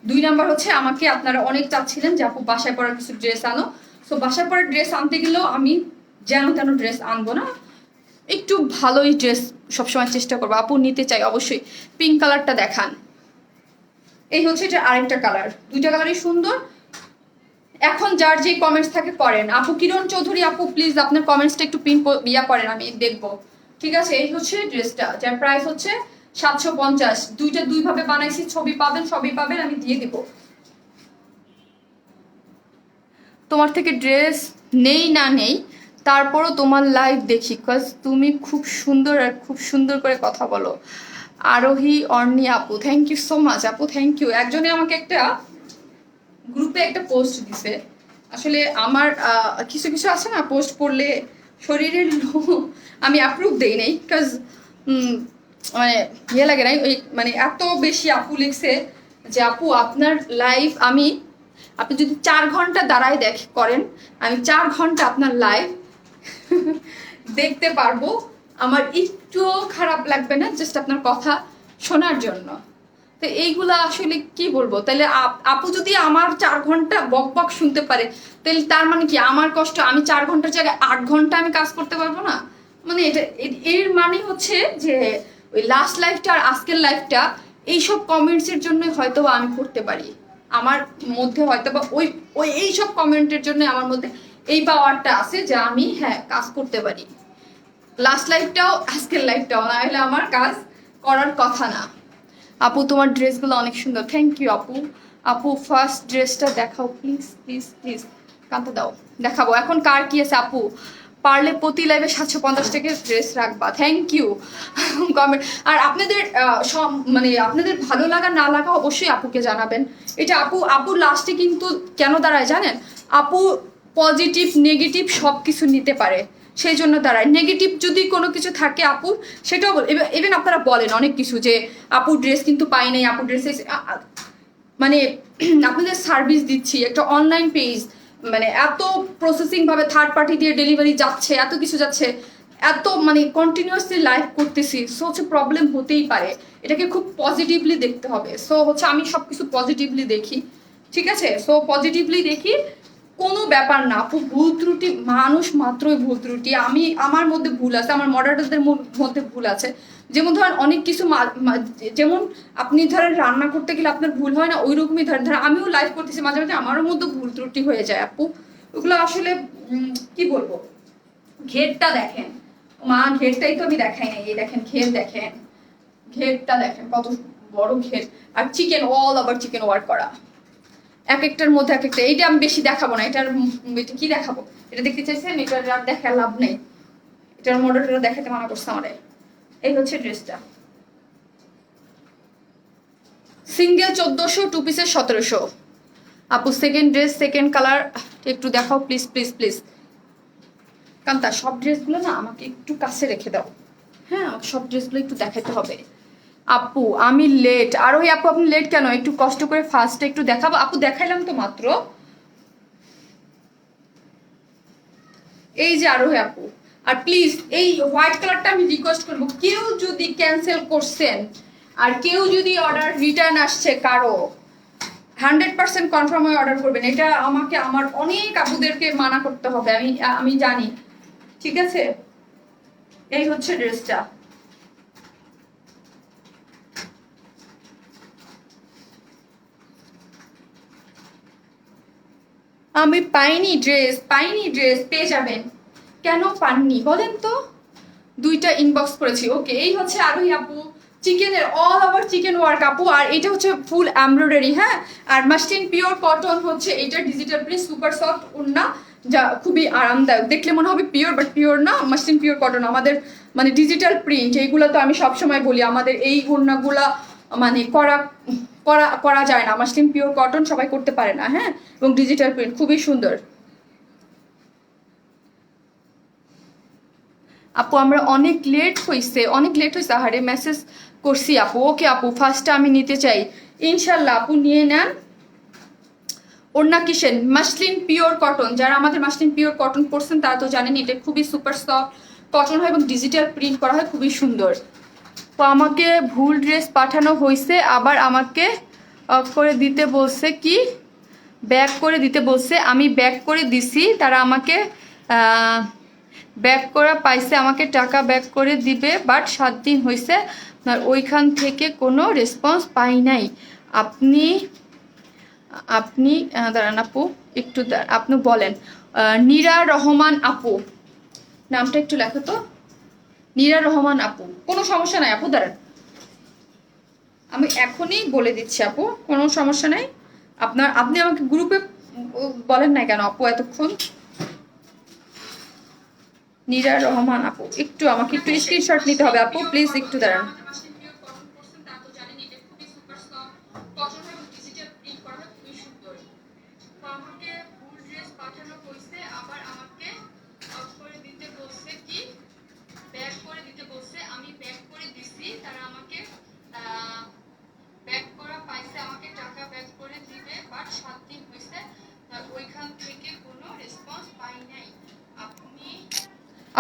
2 নাম্বার হচ্ছে আমাকে আপনারা অনেক চাচ্ছিলেন যে আপু বাসায় পরার কিছু ড্রেস আনো। সো বাসায় পরার ড্রেস আনতে গেলেও আমি যেন তেন ড্রেস আনবো না, একটু ভালোই ড্রেস সবসময় চেষ্টা করবো। আপু নিতে চাই অবশ্যই। পিঙ্ক কালারটা দেখান। এই হচ্ছে এটা আরেকটা কালার, দুইটা কালারই সুন্দর। এখন যার যে কমেন্টস থাকে করেন। আপু কিরণ চৌধুরী আপু প্লিজ আপনার কমেন্টসটা একটু পিন করেন, আমি দেখবো। ঠিক আছে, এই হচ্ছে ড্রেসটা, যার প্রাইস হচ্ছে 750। দুইটা দুই ভাবে বানাইছি, ছবি পাবেন, সবই পাবেন, আমি দিয়ে দিব। তোমার থেকে ড্রেস নেই না নেই, তারপরও তোমার লাইভ দেখি, বিকজ তুমি খুব সুন্দর আর খুব সুন্দর করে কথা বলো। আরোহী অর্ণি আপু, থ্যাংক ইউ সো মাচ আপু, থ্যাংক ইউ। একজনে আমাকে একটা গ্রুপে একটা পোস্ট দিছে, আসলে আমার কিছু কিছু আছে না পোস্ট করলে শরীরের আমি অ্যাপ্রুভ দেই নাই, বিকজ মানে ইয়ে লাগে নাই ওই, মানে এত বেশি আপু লিখছে যে আপু আপনার লাইভ আপনি যদি 4 ঘন্টা দাঁড়ায় করেন, আমি 4 ঘন্টা আপনার লাইভ দেখতে পারবো, আমার একটুও খারাপ লাগবে না জাস্ট আপনার কথা শোনার জন্য। তো এইগুলা আসলে কি বলবো, তাহলে আপু যদি আমার 4 ঘন্টা বক শুনতে পারে, তাহলে তার মানে কি আমার কষ্ট, আমি 4 ঘন্টার জায়গায় 8 ঘন্টা আমি কাজ করতে পারবো না? মানে এটা এর মানে হচ্ছে যে ওই লাস্ট লাইফটা আর আজকের লাইফটা এইসব কমেন্টসের জন্য হয়তো আমি করতে পারি, আমার মধ্যে হয়তো বা ওই ওই এইসব কমেন্টের জন্য আমার মধ্যে এই পাওয়ারটা আছে যে আমি হ্যাঁ কাজ করতে পারি। লাস্ট লাইফটাও আজকের লাইফটাও, না হলে আমার কাজ করার কথা না। আপু তোমার ড্রেসগুলো অনেক সুন্দর, থ্যাংক ইউ আপু। আপু ফার্স্ট ড্রেসটা দেখাও প্লিজ প্লিজ প্লিজ, কাঁথা দাও, দেখাবো। এখন কার কি আছে আপু? পারলে প্রতি লাইভে 750 টাকার ড্রেস রাখবা, থ্যাংক ইউ। কমেন্ট আর আপনাদের মানে আপনাদের ভালো লাগা না লাগা অবশ্যই আপুকে জানাবেন। এটা আপু লাস্টে কিন্তু কেন দাঁড়ায় জানেন? আপু পজিটিভ নেগেটিভ সব কিছু নিতে পারে, সেই জন্য দাঁড়ায়। নেগেটিভ যদি কোনো কিছু থাকে আপুর, সেটাও ইভেন আপনারা বলেন অনেক কিছু যে আপুর ড্রেস কিন্তু পাই নাই, আপুর ড্রেস মানে আপনাদের সার্ভিস দিচ্ছি, একটা অনলাইন পেজ, মানে এত প্রসেসিং ভাবে থার্ড পার্টি দিয়ে ডেলিভারি যাচ্ছে, এত কিছু যাচ্ছে, এত মানে কন্টিনিউয়াসলি লাইভ করতেছি, সো হচ্ছে প্রবলেম হতেই পারে, এটাকে খুব পজিটিভলি দেখতে হবে। সো হচ্ছে আমি সবকিছু পজিটিভলি দেখি, ঠিক আছে? সো পজিটিভলি দেখি, কোনো ব্যাপার না আপু, ভুল ত্রুটি মানুষ মাত্রই ভুল ত্রুটি, আমার মধ্যে ভুল আছে, আমার মডারেটরদের মধ্যে ভুল আছে। যেমন ধরেন অনেক কিছু যেমন আপনি ধরেন রান্না করতে গেলে আপনার ভুল হয় না, ওই রকমই ধরেন আমিও লাইভ করতেছি, মাঝে মাঝে আমারও মধ্যে ভুল ত্রুটি হয়ে যায় আপু। ওগুলো আসলে কি বলবো, ঘেরটা দেখেন মা, ঘেরটাই তো আমি দেখাই নাই, এই দেখেন ঘের, দেখেন ঘেরটা দেখেন কত বড় ঘের, আর chikan all over chikan work করা, এক একটার মধ্যে এক একটা। এইটা আমি বেশি দেখাবো না, এটা কি দেখাবো, এটা দেখতে চাইছেন, এটার আর দেখা লাভ নেই, এটার মডেলটা দেখাতে মানা করছে আমারে। এই হচ্ছে ড্রেসটা, সিঙ্গেল 1400, 2 পিসের 1700। আপু সেকেন্ড ড্রেস, সেকেন্ড কালার একটু দেখাও প্লিজ প্লিজ প্লিজ। কান্তা সব ড্রেসগুলো না আমাকে একটু কাছে রেখে দাও, হ্যাঁ আমাকে সব ড্রেসগুলো একটু দেখাতে হবে। আপু আমি লেট, আর ওই আপু আপনি লেট কেন, একটু কষ্ট করে ফার্স্টে একটু দেখাবো। আপু দেখাইলাম তো মাত্র, এই যে আরোহী আপু। আর প্লিজ এই হোয়াইট কালারটা আমি রিকোয়েস্ট করবো, কেউ যদি ক্যান্সেল করছেন আর কেউ যদি অর্ডার রিটার্ন আসছে কারো, 100% কনফার্ম হয়ে অর্ডার করবেন। এটা আমাকে আমার অনেক আপুদেরকে মানা করতে হবে, আমি জানি, ঠিক আছে? এই হচ্ছে ড্রেসটা, আমি পাইনি ড্রেস পেয়ে যাবেন। কেন পাননি বলেন তো? 2টা ইনবক্স করেছি, ওকে। এই হচ্ছে আরোহী আপু, চিকেনের অল ওভার চিকেন ওয়ার্ক আপু, আর এটা হচ্ছে ফুল এমব্রয়ডারি, হ্যাঁ। আর মাসলিন পিওর কটন হচ্ছে এটা, ডিজিটাল প্রিন্ট, সুপার সফট ওড়না, যা খুবই আরামদায়ক, দেখলে মনে হবে পিওর, বাট পিওর না। মাসলিন পিওর কটন আমাদের মানে ডিজিটাল প্রিন্ট, এইগুলো তো আমি সবসময় বলি আমাদের এই ওড়নাগুলা মানে করা করা করা যায় না, মাসলিন পিওর কটন সবাই করতে পারে না, হ্যাঁ। এবং ডিজিটাল প্রিন্ট খুবই সুন্দর। আপু আমরা অনেক লেট হয়েছে আহারে মেসেজ করছি আপু। ওকে আপু, ফার্স্টটা আমি নিতে চাই ইনশাল্লাহ। আপু নিয়ে নেন। ওড়না কিসেন? Muslin pure cotton. যারা আমাদের মাসলিন পিওর কটন পরছেন তারা তো জানেন এটা খুবই সুপার সফট কটন হয় এবং ডিজিটাল প্রিন্ট করা হয়, খুবই সুন্দর। তো আমাকে ভুল ড্রেস পাঠানো হয়েছে, আবার আমাকে করে দিতে বলছে, কি ব্যাক করে দিতে বলছে। আমি ব্যাক করে দিছি, তারা আমাকে ব্যাক করা পাইছে, আমাকে টাকা ব্যাক করে দিবে, বাট 7 দিন হয়েছে ওইখান থেকে কোনো রেসপন্স পাই নাই। আপনি আপনি দাঁড়ান আপু, একটু আপনি বলেন। নীরা রহমান আপু, নামটা একটু লেখো তো। নীরা রহমান আপু, কোনো সমস্যা নাই আপু, দাঁড়ান আমি এখনই বলে দিচ্ছি আপু, কোনো সমস্যা নাই। আপনি আমাকে গ্রুপে বলেন না কেন আপু এতক্ষণ। নীরা রহমান আপু, একটু আমাকে একটু স্ক্রিনশট নিতে হবে আপু, প্লিজ একটু দাঁড়ান।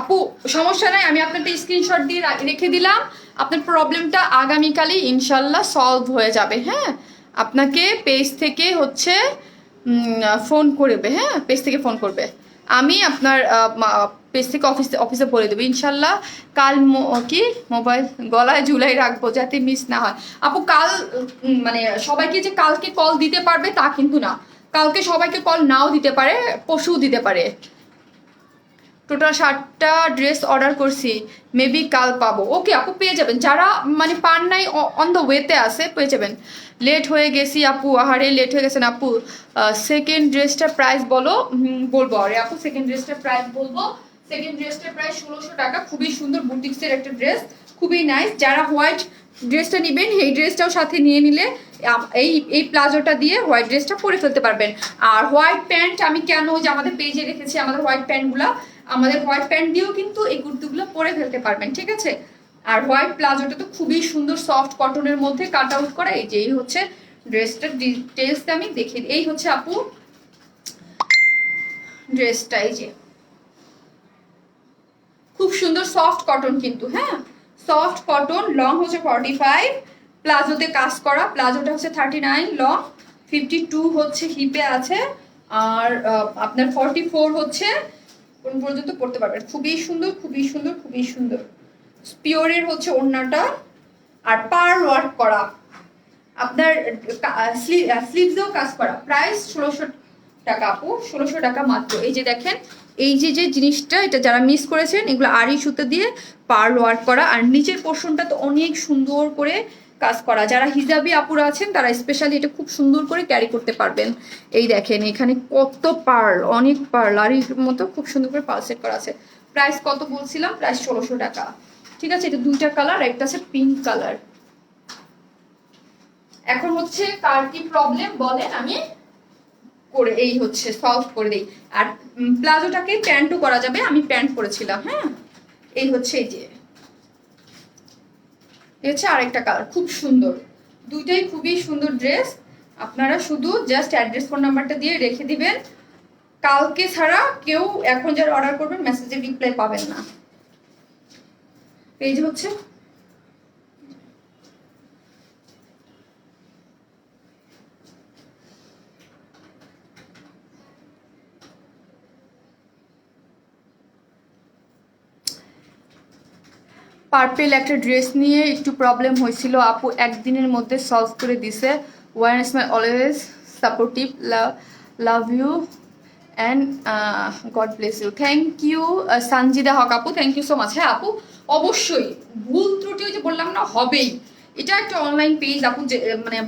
আপু সমস্যা নাই, আমি আপনাকে স্ক্রিনশট দিয়ে রেখে দিলাম। আপনার প্রবলেমটা আগামীকালই ইনশাল্লাহ সলভ হয়ে যাবে। হ্যাঁ, আপনাকে পেজ থেকে হচ্ছে ফোন করবে। হ্যাঁ, পেজ থেকে ফোন করবে। আমি আপনার পেজ থেকে অফিসে বলে দেবো ইনশাল্লাহ। কাল কি মোবাইল গলায় ঝুলাই রাখবো যাতে মিস না হয়। আপু কাল মানে সবাইকে যে কালকে কল দিতে পারবে তা কিন্তু না, কালকে সবাইকে কল নাও দিতে পারে, পরশুও দিতে পারে। টোটাল 7টা ড্রেস অর্ডার করছি, মেবি কাল পাবো। ওকে আপু, পেয়ে যাবেন। যারা মানে পান নাই, অন দ্য ওয়েতে আছে, পেয়ে যাবেন। লেট হয়ে গেছি আপু, আহারে লেট হয়ে গেছেন আপু। সেকেন্ড ড্রেসটার প্রাইস বলো। বলবো আরে আপু, সেকেন্ড ড্রেসটার প্রাইস বলবো। সেকেন্ড ড্রেসটার প্রাইস 1600 টাকা, খুবই সুন্দর বুটিক্সের একটা ড্রেস, খুবই নাইস। যারা হোয়াইট ড্রেসটা নেবেন, এই ড্রেসটাও সাথে নিয়ে নিলে এই প্লাজোটা দিয়ে হোয়াইট ড্রেসটা পরে ফেলতে পারবেন। আর হোয়াইট প্যান্ট আমি কেন যে আমাদের পেজে রেখেছি, আমাদের হোয়াইট প্যান্টগুলা, আমাদের হোয়াইট প্যান্ট দিয়েও কিন্তু এই কুর্তিগুলো পরে ফেলতে পারবেন, ঠিক আছে। আর হোয়াইট প্লাজোটা তো খুবই সুন্দর সফট কটনের মধ্যে কাট আউট করা। এই যে এই হচ্ছে ড্রেসটার ডিটেলসটা আমি দেখি। এই হচ্ছে আপু ড্রেসটা, এই যে খুব সুন্দর সফট কটন কিন্তু। হ্যাঁ, সফট কটন, লং হচ্ছে 45, প্লাজোতে কাজ করা। প্লাজোটা হচ্ছে 39, লং 52 হচ্ছে হিপে আছে, আর আপনার 44 হচ্ছে কোন পর্যন্ত পড়তে পারবেন। খুবই সুন্দর, খুবই সুন্দর, খুবই সুন্দর। পিওরের হচ্ছে ওড়নাটা, আর পার্ল ওয়ার্ক করা, আপনার স্লিভসেও কাজ করা। প্রাইস 1600 টাকা আপু, 1600 টাকা মাত্র। এই যে দেখেন, এই যে জিনিসটা, এটা যারা মিস করেছেন, এগুলো আড়ি সুতো দিয়ে পার্ল ওয়ার্ক করা, আর নিচের পোর্শনটা তো অনেক সুন্দর করে কাজ করা। যারা হিজাবি আপুরা আছেন তারা স্পেশালি এটা খুব সুন্দর করে ক্যারি করতে পারবেন। এই দেখেন এখানে কত পার্ল, অনেক পার্ল, আড়ির মতো খুব সুন্দর করে পার্ল সেট করা আছে। প্রাইস কত বলছিলাম? প্রাইস 1600 টাকা, ঠিক আছে। এটা 2টা কালার, একটা আছে পিঙ্ক কালার। এখন হচ্ছে কার কি প্রবলেম বলেন, আমি করে এই হচ্ছে সলভ করে দিই। আর প্লাজোটাকে প্যান্টও করা যাবে, আমি প্যান্ট পরেছিলাম। হ্যাঁ, এই হচ্ছে, এই যে এই হচ্ছে আরেকটা কালার, খুব সুন্দর। দুইটাই খুবই সুন্দর ড্রেস। আপনারা শুধু জাস্ট অ্যাড্রেস ফোন নাম্বারটা দিয়ে রেখে দিবেন। কালকে ছাড়া কেউ এখন যারা অর্ডার করবেন মেসেজের রিপ্লাই পাবেন না। এই যে হচ্ছে পার্পেল একটা ড্রেস নিয়ে একটু প্রবলেম হয়েছিল আপু, একদিনের মধ্যে সলভ করে দিছে। One smile always supportive, love you and God bless you. Thank you Sanjida Haque আপু, থ্যাংক ইউ সো মাচ। হ্যাঁ আপু, অবশ্যই ভুল ত্রুটি ওই যে বললাম না, হবেই। এটা একটা অনলাইন পেজ আপু, যে মানে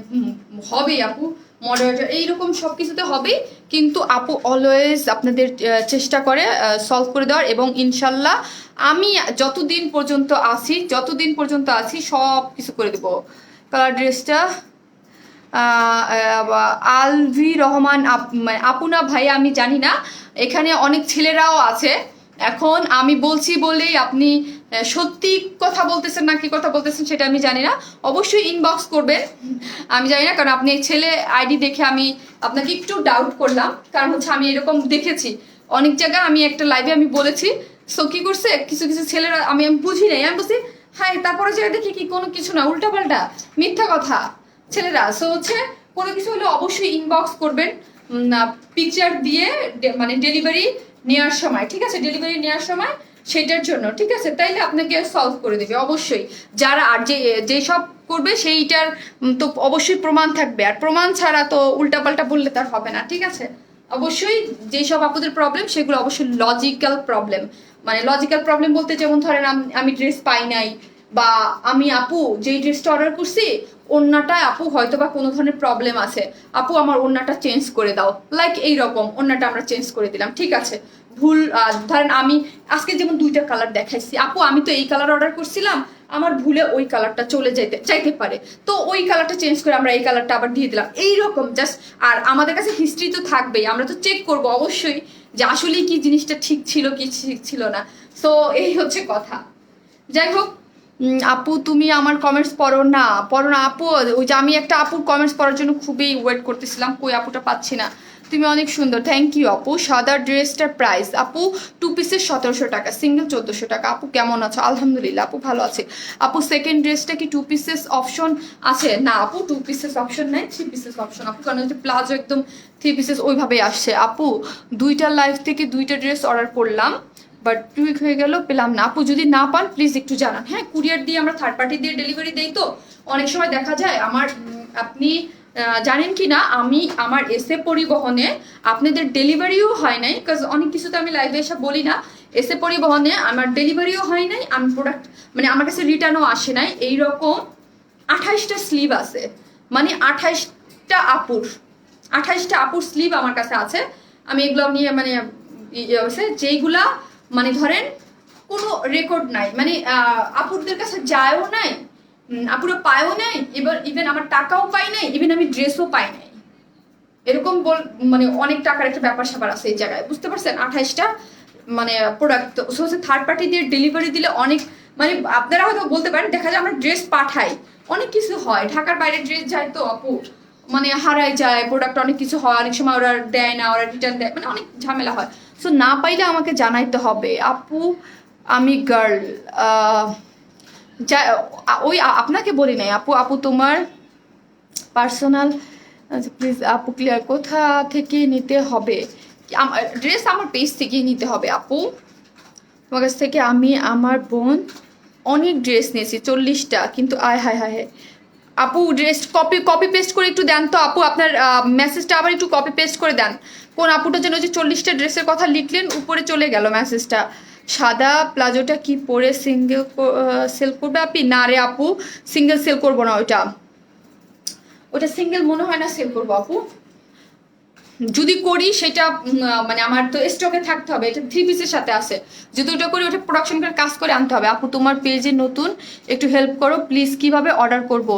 হবেই আপু, মডারেটর এইরকম সব কিছুতে হবেই, কিন্তু আপু অলওয়েজ আপনাদের চেষ্টা করে সলভ করে দেওয়ার, এবং ইনশাল্লাহ আমি যতদিন পর্যন্ত আছি সব কিছু করে দেবো। কালার ড্রেসটা আলভি রহমান, মানে আপু না ভাইয়া আমি জানি না, এখানে অনেক ছেলেরাও আছে, এখন আমি বলছি বলেই আপনি সত্যি কথা বলতেছেন না কি কথা বলতেছেন সেটা আমি জানি না, অবশ্যই ইনবক্স করবেন। আমি জানি না, কারণ আপনি ছেলে আইডি দেখে আমি আপনাকে একটু ডাউট করলাম, কারণ হচ্ছে আমি এরকম দেখেছি অনেক জায়গায়, আমি একটা লাইভে আমি বলেছি। সো কি করছে কিছু কিছু ছেলেরা, আমি বুঝি নাই, আমি বলছি হ্যাঁ, তারপরে জায়গায় দেখি কি কোনো কিছু না, উল্টাপাল্টা মিথ্যা কথা ছেলেরা। সো হচ্ছে কোনো কিছু হলে অবশ্যই ইনবক্স করবেন পিকচার দিয়ে, মানে ডেলিভারি নেওয়ার সময়, ঠিক আছে, ডেলিভারি নেওয়ার সময় সেটার জন্য, ঠিক আছে, তাইলে আপনাকে সলভ করে দেবে অবশ্যই। যারা আর যে সব করবে সেইটার তো অবশ্যই প্রমাণ থাকবে, আর প্রমাণ ছাড়া তো উল্টাপাল্টা বললে তার হবে না, ঠিক আছে। অবশ্যই যেসব আপনাদের প্রবলেম সেগুলো অবশ্যই লজিক্যাল প্রবলেম, মানে লজিক্যাল প্রবলেম বলতে যেমন ধরেন আমি ড্রেস পাই নাই, বা আমি আপু যেই ড্রেসটা অর্ডার করছি ওড়নাটা আপু হয়তো বা কোনো ধরনের প্রবলেম আছে, আপু আমার ওড়নাটা চেঞ্জ করে দাও, লাইক এইরকম ওড়নাটা আমরা চেঞ্জ করে দিলাম, ঠিক আছে। ভুল ধরেন আমি আজকে যেমন দুইটা কালার দেখাইছি, আপু আমি তো এই কালার অর্ডার করছিলাম, আমার ভুলে ওই কালারটা চলে চাইতে পারে, তো ওই কালারটা চেঞ্জ করে আমরা এই কালারটা আবার দিয়ে দিলাম, এইরকম জাস্ট। আর আমাদের কাছে হিস্ট্রি তো থাকবেই, আমরা তো চেক করবো অবশ্যই যে আসলে কি জিনিসটা ঠিক ছিল কি ঠিক ছিল না। সো এই হচ্ছে কথা। যাই হোক, আপু তুমি আমার কমেন্টস পড়ো না আপু, ওই যে আমি একটা আপুর কমেন্টস পড়ার জন্য খুবই ওয়েট করতেছিলাম, কই আপুটা পাচ্ছি না। তুমি অনেক সুন্দর, থ্যাংক ইউ আপু। সাদা ড্রেসটার প্রাইস আপু 2 পিসের 1700 টাকা, সিঙ্গেল 1400 টাকা। আপু কেমন আছো? আলহামদুলিল্লাহ আপু ভালো আছে। আপু সেকেন্ড ড্রেসটা কি 2 পিসেস অপশন আছে? না আপু 2 পিসেস অপশন নাই, 3 পিসেস অপশন আপু, কারণ হচ্ছে প্লাজো একদম 3 পিসেস ওইভাবেই আসছে আপু। দুইটা লাইভ থেকে দুইটা ড্রেস অর্ডার করলাম, বাট টুইক হয়ে গেল, পেলাম না আপু। যদি না পান প্লিজ একটু জানান। হ্যাঁ, কুরিয়ার দিয়ে আমরা থার্ড পার্টি দিয়ে ডেলিভারি দেই, তো অনেক সময় দেখা যায় আমার আপনি জানেন কি না, আমি আমার এসে পরিবহনে আপনাদের ডেলিভারিও হয় নাই, বিকজ অনেক কিছু তো আমি লাইভে এসে বলি না। এসে পরিবহনে আমার ডেলিভারিও হয় নাই, আমি প্রোডাক্ট মানে আমার কাছে রিটার্নও আসে নাই। এইরকম 28টা স্লিভ আছে, মানে 28টা আপুর স্লিভ আমার কাছে আছে। আমি এগুলো নিয়ে মানে যেইগুলা মানে ধরেন কোনো রেকর্ড নাই, মানে আপুরদের কাছে যায়ও নাই, আপুরা পায়ও নাই, এবার ইভেন আমার টাকাও পাই নাই, ইভেন আমি ড্রেসও পাই নাই, এরকম মানে অনেক টাকার একটা ব্যাপার স্যাপার আছে এই জায়গায়, বুঝতে পারছেন। 28টা মানে প্রোডাক্ট হচ্ছে থার্ড পার্টি দিয়ে ডেলিভারি দিলে অনেক, মানে আপনারা হয়তো বলতে পারেন দেখা যায় আমরা ড্রেস পাঠাই, অনেক কিছু হয়, ঢাকার বাইরে ড্রেস যায় তো আপু, মানে হারাই যায় প্রোডাক্ট, অনেক কিছু হয়, অনেক সময় ওরা দেয় না, ওরা রিটার্ন দেয়, মানে অনেক ঝামেলা হয়। সো না পাইলে আমাকে জানাইতে হবে আপু। আমি গার্ল যা ওই আপনাকে বলি নাই আপু, আপু তোমার পার্সোনাল, আচ্ছা প্লিজ আপু ক্লিয়ার, কোথা থেকে নিতে হবে? ড্রেস আমার পেজ থেকেই নিতে হবে আপু, তোমার কাছ থেকে। আমি আমার বোন অনেক ড্রেস নিয়েছি 40টা, কিন্তু আয় হায় হায় আপু ড্রেস কপি পেস্ট করে একটু দেন তো আপু, আপনার মেসেজটা আবার একটু কপি পেস্ট করে দেন। কোন আপুটা যেন যে 40টা ড্রেসের কথা লিখলেন উপরে চলে গেল মেসেজটা। সাদা প্লাজোটা কি পরে সিঙ্গেল সেল করবে আপনি? না রে আপু, সিঙ্গেল সেল করবো না, ওটা সিঙ্গেল মনে হয় না সেল করবো আপু। যদি করি সেটা মানে আমার তো স্টকে থাকতে হবে, এটা 3 পিসের সাথে আছে, যদি ওটা করি ওটা প্রোডাকশন করে কাজ করে আনতে হবে। আপু তোমার পেজে নতুন, একটু হেল্প করো প্লিজ, কিভাবে অর্ডার করব?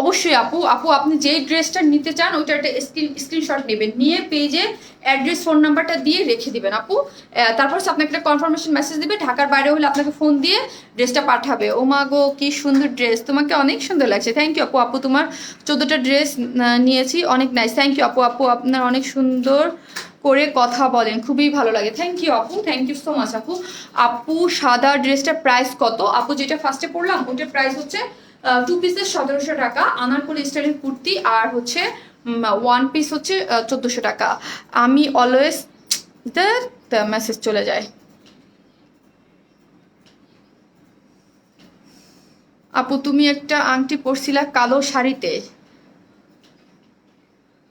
অবশ্যই আপু, আপনি যেই ড্রেসটা নিতে চান ওইটা একটা স্ক্রিনশট নেবেন, নিয়ে পেজে অ্যাড্রেস ফোন নাম্বারটা দিয়ে রেখে দিবেন আপু। তারপর আপনাকে একটা কনফার্মেশন মেসেজ দিবে, ঢাকার বাইরে হলে আপনাকে ফোন দিয়ে ড্রেসটা পাঠাবে। ও মা গো কি সুন্দর ড্রেস, তোমাকে অনেক সুন্দর লাগছে, থ্যাংক ইউ আপু। তোমার 14টা ড্রেস নিয়েছি, অনেক নাইস, থ্যাংক ইউ আপু। আপনার অনেক সুন্দর করে কথা বলেন, খুবই ভালো লাগে, থ্যাংক ইউ আপু, থ্যাংক ইউ সো মাচ আপু। সাদা ড্রেসটার প্রাইস কত আপু? যেটা ফার্স্টে পড়লাম ওটার প্রাইস হচ্ছে 2 পিসের 1700 টাকা, আনারকলি স্টাইলের কুর্তি, আর হচ্ছে 1 পিস হচ্ছে 1400 টাকা। আমি অলওয়েজ মেসেজ চলে যায়। আপু তুমি একটা আংটি পরছিলা কালো শাড়িতে,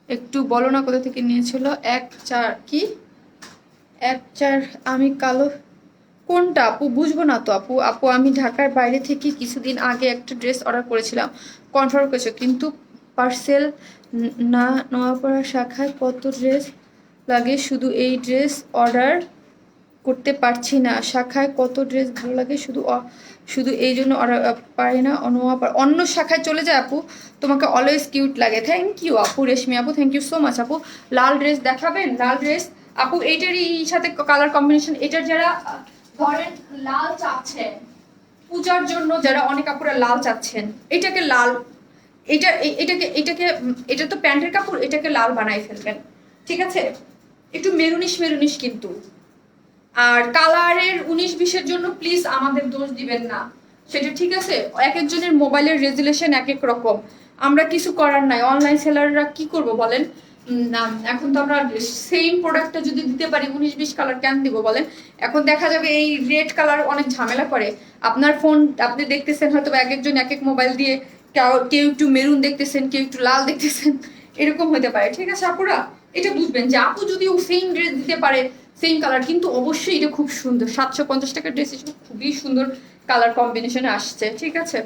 একটু বলো না কোথা থেকে নিয়েছিল? 1-4 কি 1-4? আমি কালো কোনটা আপু? বুঝবো না তো আপু আমি ঢাকার বাইরে থেকে কিছুদিন আগে একটা ড্রেস অর্ডার করেছিলাম, কনফার্ম করেছো, কিন্তু পার্সেল না নোয়াপাড়া শাখায় কত ড্রেস লাগে, শুধু এই ড্রেস অর্ডার করতে পারছি না, শাখায় কত ড্রেস ভালো লাগে, শুধু এই জন্য অর্ডার পারি না, অন্য শাখায় চলে যায় আপু, তোমাকে অলওয়েজ কিউট লাগে, থ্যাংক ইউ আপু। রেশমি আপু থ্যাংক ইউ সো মাচ আপু। লাল ড্রেস দেখাবেন? লাল ড্রেস আপু এইটারই সাথে কালার কম্বিনেশন, এটার যারা ধরেন লাল চাচ্ছেন পূজার জন্য, যারা অনেক আপুরা লাল চাচ্ছেন, এটাকে লাল, এটা তো প্যান্টের কাপড়, এটাকে লাল বানাই ফেলবেন, ঠিক আছে? একটু মেরুনিশ মেরুনিশ কিন্তু। আর কালারের 19-20-এর জন্য প্লিজ আমাদের দোষ দিবেন না, সেটা ঠিক আছে? এক একজনের মোবাইলের রেজুলেশন এক এক রকম, আমরা কিছু করার নাই। অনলাইন সেলাররা কি করব বলেন? না, এখন তো আমরা সেম প্রোডাক্টটা যদি দিতে পারি 19-20 কালার কেন দিব বলেন? এখন দেখা যাবে এই রেড কালার অনেক ঝামেলা করে। আপনার ফোন আপনি দেখতেছেন হয়তো এক একজন এক এক মোবাইল দিয়ে, কেউ একটু মেরুন দেখতেছেন, কেউ একটু লাল দেখতেছেন, এরকম হতে পারে, ঠিক আছে আপুরা? এটা বুঝবেন যে আপু যদি ও সেম ড্রেস দিতে পারে সেম কালার, কিন্তু অবশ্যই এটা খুব সুন্দর 750 টাকার ড্রেস হিসেবে খুবই সুন্দর কালার কম্বিনেশনে আসছে, ঠিক আছে?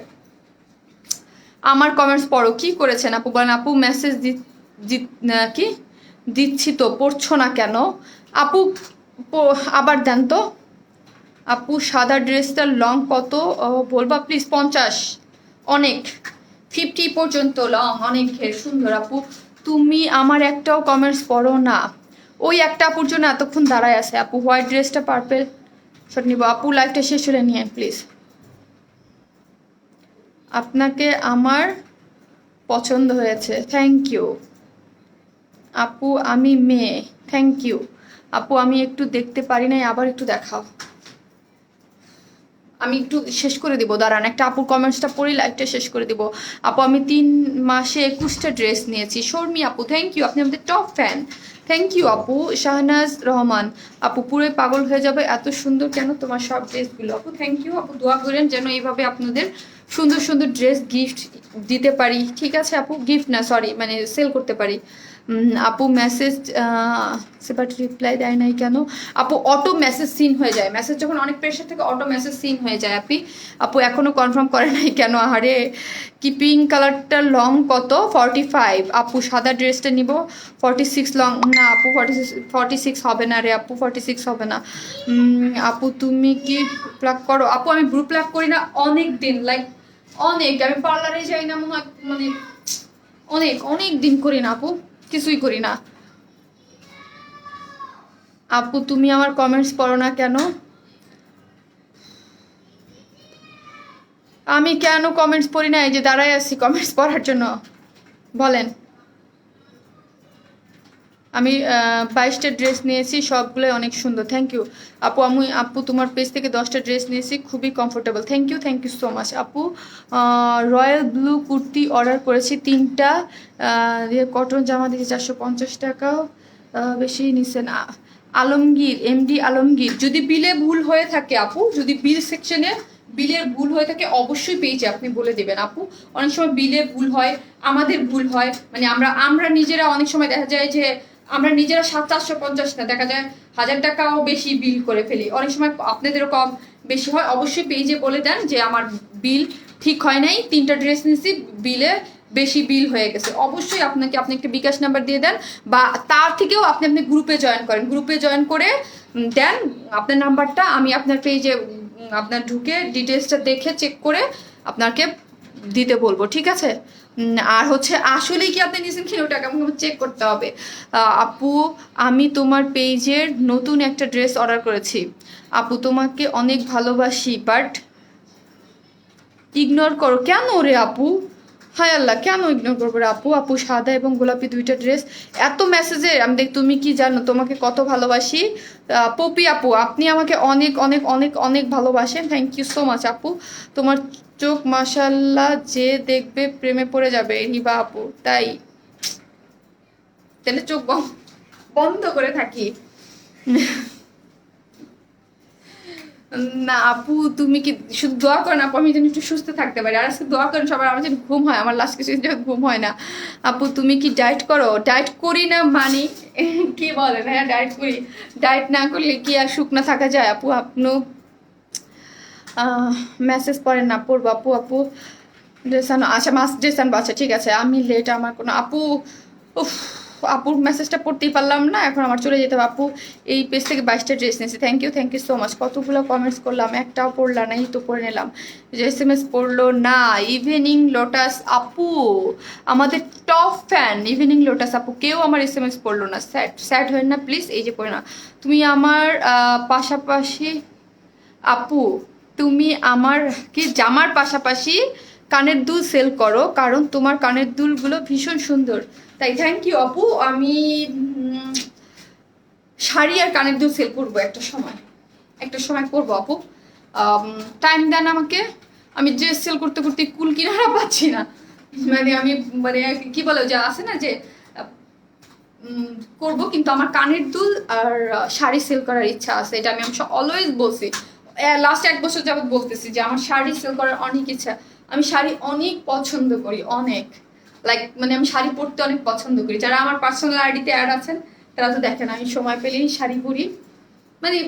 আমার কমেন্টস পড়ো, কি করেছেন আপু বলেন? আপু মেসেজ কি দিচ্ছি তো পড়ছো না কেন আপু? আবার দেন তো আপু। সাদা ড্রেসটার লং কত বলবা প্লিজ? 50, অনেক 50 পর্যন্ত লং, অনেক সুন্দর আপু। তুমি আমার একটাও কমেন্টস পড়ো না, ওই একটা আপুর জন্য এতক্ষণ দাঁড়ায় আছে আপু। হোয়াইট ড্রেসটা পার্পেল শট নিব আপু, লাইফটা শেষ হলে নিয়ে প্লিজ। আপনাকে আমার পছন্দ হয়েছে, থ্যাংক ইউ আপু। আমি মেয়ে, থ্যাংক ইউ আপু। আমি একটু দেখতে পারি নাই, আবার একটু দেখাও। আমি একটু শেষ করে দিব, দাঁড়ান একটা আপুর কমেন্টসটা পড়ি, লাইভটা শেষ করে দিব। আপু আমি 3 মাসে 21টা ড্রেস নিয়েছি। শর্মি আপু থ্যাংক ইউ, আপনি আমাদের টপ ফ্যান, থ্যাংক ইউ আপু। শাহনাজ রহমান আপু পুরোই পাগল হয়ে যাবে, এত সুন্দর কেন তোমার সব ড্রেসগুলো আপু? থ্যাংক ইউ আপু, দোয়া করেন যেন এইভাবে আপনাদের সুন্দর সুন্দর ড্রেস গিফট দিতে পারি, ঠিক আছে আপু? গিফট না সরি, মানে সেল করতে পারি। আপু মেসেজ বাট রিপ্লাই দেয় নাই কেন আপু? অটো মেসেজ সিন হয়ে যায়, মেসেজ যখন অনেক প্রেশার থেকে অটো মেসেজ সিন হয়ে যায় আপু এখনো কনফার্ম করে নাই কেন? আরে কি পিঙ্ক কালারটা লং কত? 45 আপু। সাদা ড্রেসটা নিব 46 লং না আপু, 46 হবে না রে আপু, 46 হবে না। আপু তুমি কি প্লাক করো আপু? আমি ব্রু প্লাক করি না অনেক দিন, লাইক অনেক, আমি পার্লারে যাই না মনে হয়, মানে অনেক অনেক দিন করি না আপু, কিছুই করি না আপু। তুমি আমার কমেন্টস পড়ো না কেন? আমি কেন কমেন্টস পড়ি না? এই যে দাঁড়াই আছি কমেন্টস পড়ার জন্য, বলেন। আমি 22টা ড্রেস নিয়েছি, সবগুলোই অনেক সুন্দর, থ্যাংক ইউ আপু। আপু তোমার পেজ থেকে 10টা ড্রেস নিয়েছি, খুবই comfortable, thank you so much আপু। রয়্যাল ব্লু কুর্তি অর্ডার করেছি 3টা, কটন জামা দিয়েছি 450 টাকাও বেশি নিছেন। আলমগীর, এমডি আলমগীর, যদি বিলে ভুল হয়ে থাকে আপু, যদি বিল সেকশনে বিলের ভুল হয়ে থাকে অবশ্যই পেয়েছে আপনি বলে দেবেন আপু। অনেক সময় বিলে ভুল হয়, আমাদের ভুল হয়, মানে আমরা নিজেরা অনেক সময় দেখা যায় যে আমরা নিজেরা 750 না, দেখা যায় 1000 টাকাও বেশি বিল করে ফেলি, অনেক সময় আপনাদেরও কম বেশি হয়। অবশ্যই পেজে বলে দেন যে আমার বিল ঠিক হয় নাই, 3টা ড্রেস নিয়েছি, বিলে বেশি বিল হয়ে গেছে। অবশ্যই আপনি একটা বিকাশ নাম্বার দিয়ে দেন, বা তার থেকেও আপনি গ্রুপে জয়েন করেন, গ্রুপে জয়েন করে দেন আপনার নাম্বারটা, আমি আপনার পেজে আপনার ঢুকে ডিটেলসটা দেখে চেক করে আপনাকে দিতে বলবো, ঠিক আছে? আর হচ্ছে আসলে কি আপনি নিয়েছেন কি ওটাকে আমাকে চেক করতে হবে। আপু আমি তোমার পেজের নতুন একটা ড্রেস অর্ডার করেছি আপু, তোমাকে অনেক ভালোবাসি, বাট ইগনোর করো কেন রে আপু? হায় আল্লাহ, কেন ইগনোর করবো রে আপু? আপু সাদা এবং গোলাপি 2টা ড্রেস, এত মেসেজে আমি তুমি কি জানো তোমাকে কত ভালোবাসি? পপি আপু আপনি আমাকে অনেক অনেক অনেক অনেক ভালোবাসেন, থ্যাংক ইউ সো মাচ আপু। তোমার চোখ মাশাল্লাহ, যে দেখবে প্রেমে পড়ে যাবে হিবা আপু, তাই তাহলে চোখ বন্ধ করে থাকি না আপু, তুমি কি শুধু দোয়া করেন আপু আমি যেন একটু সুস্থ থাকতে পারি, আর আজকে দোয়া করেন সবার আমার যেন ঘুম হয়, আমার লাস্ট কিছু ঘুম হয় না আপু। তুমি কি ডায়েট করো? ডায়েট করি না মানে কি বলেন? হ্যাঁ ডায়েট করি, ডায়েট না করলে কি আর শুকনো থাকা যায় আপু? আপনি মেসেজ পড়েন না, পড়বো আপু ড্রেস আনো, আচ্ছা মাস ড্রেস আনবো, আচ্ছা ঠিক আছে, আমি লেট, আমার কোনো আপু উফ আপুর মেসেজটা পড়তেই পারলাম না, এখন আমার চলে যেতে হবে। আপু এই পেজ থেকে 22টা ড্রেস নিয়েছি, থ্যাংক ইউ সো মাচ। কতগুলো কমেন্টস করলাম, একটাও পড়লাম না, এই তো পড়ে নিলাম। যে SMS পড়লো না, ইভিনিং লোটাস আপু আমাদের টপ ফ্যান। ইভিনিং লোটাস আপু কেউ আমার SMS পড়লো না, স্যাড স্যাড হয় না প্লিজ। এই যে পড়ে না, তুমি আমার পাশাপাশি আপু, তুমি আমার কি জামার পাশাপাশি কানের দুল সেল করো, কারণ তোমার কানের দুলগুলো ভীষণ সুন্দর। তাই থ্যাংক ইউ আপু। আমি শাড়ি আর কানের দুল সেল করবো একটা সময় করবো আপু। টাইম দেন আমাকে। আমি ড্রেস সেল করতে করতে কুল কিনারা পাচ্ছি না, মানে আমি মানে কি বলে যে আছে না যে করব, কিন্তু আমার কানের দুল আর শাড়ি সেল করার ইচ্ছা আছে। এটা আমি অলওয়েজ বলছি, লাস্ট 1 বছর যাবত বলতেছি যে আমার শাড়ি সেল করার অনেক ইচ্ছা। আমি শাড়ি অনেক পছন্দ করি, অনেক লাইক মানে আমি শাড়ি পরতে অনেক পছন্দ করি। যারা আমার পার্সোনাল আইডিতে অ্যাড আছেন তারা তো দেখেন আমি সময় পেলেই শাড়ি পরি, মানে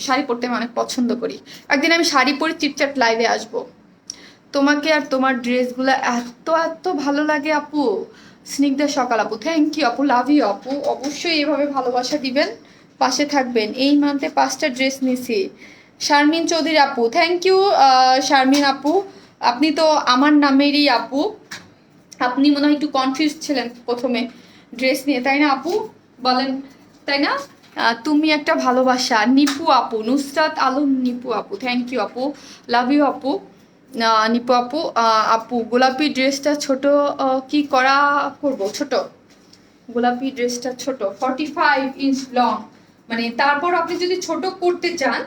শাড়ি পরতে আমি অনেক পছন্দ করি। একদিন আমি শাড়ি পরে চিটচাট লাইভে আসবো। তোমাকে আর তোমার ড্রেসগুলো এত এত ভালো লাগে আপু। স্নিগ্ধা সকাল আপু, থ্যাংক ইউ আপু, লাভ ইউ আপু। অবশ্যই এভাবে ভালোবাসা দিবেন, পাশে থাকবেন। এই মান্থে 5টা ড্রেস নিছি। শারমিন চৌধুরী আপু, থ্যাংক ইউ শারমিন আপু। আপনি তো আমার নামেরই আপু। আপনি মনে হয় একটু কনফিউজ ছিলেন প্রথমে ড্রেস নিয়ে, তাই না আপু? বলেন তাই না? তুমি একটা ভালোবাসা। নিপু আপু, নুসরাত আলম নিপু আপু, থ্যাংক ইউ আপু, লাভ ইউ আপু। নিপু আপু, আপু গোলাপি ড্রেসটা ছোট কি করা করব? ছোট গোলাপি ড্রেসটা ছোট 45 ইঞ্চ লং, মানে তারপর আপনি যদি ছোট করতে চান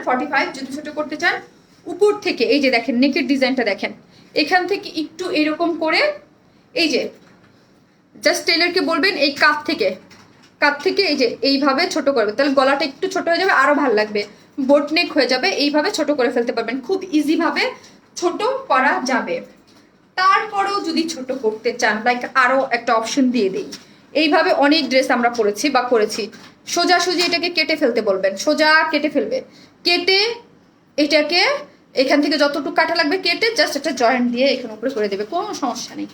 45, যদি ছোট করতে চান উপর থেকে এই যে দেখেন নেকের ডিজাইনটা দেখেন, এখান থেকে একটু এরকম করে এই যে জাস্ট টেলারকে বলবেন এই কাত থেকে এই যে এইভাবে ছোট করবে, তাহলে গলাটা একটু ছোট হয়ে যাবে, আরো ভালো লাগবে। বোট নেক হয়ে যাবে, এইভাবে ছোট করে ফেলতে পারবেন, খুব ইজি ভাবে ছোট করা যাবে। তারপরেও যদি ছোট করতে চান লাইক আরো একটা অপশন দিয়ে দেই, এইভাবে অনেক ড্রেস আমরা পরেছি বা করেছি। সোজাসুজি এটাকে কেটে ফেলতে বলবেন, সোজা কেটে ফেলবে, কেটে এটাকে এখান থেকে যতটুকু কাটা লাগবে কেটে জাস্ট একটা জয়েন্ট দিয়ে এখানে উপরে করে দেবে, কোনো সমস্যা নেই।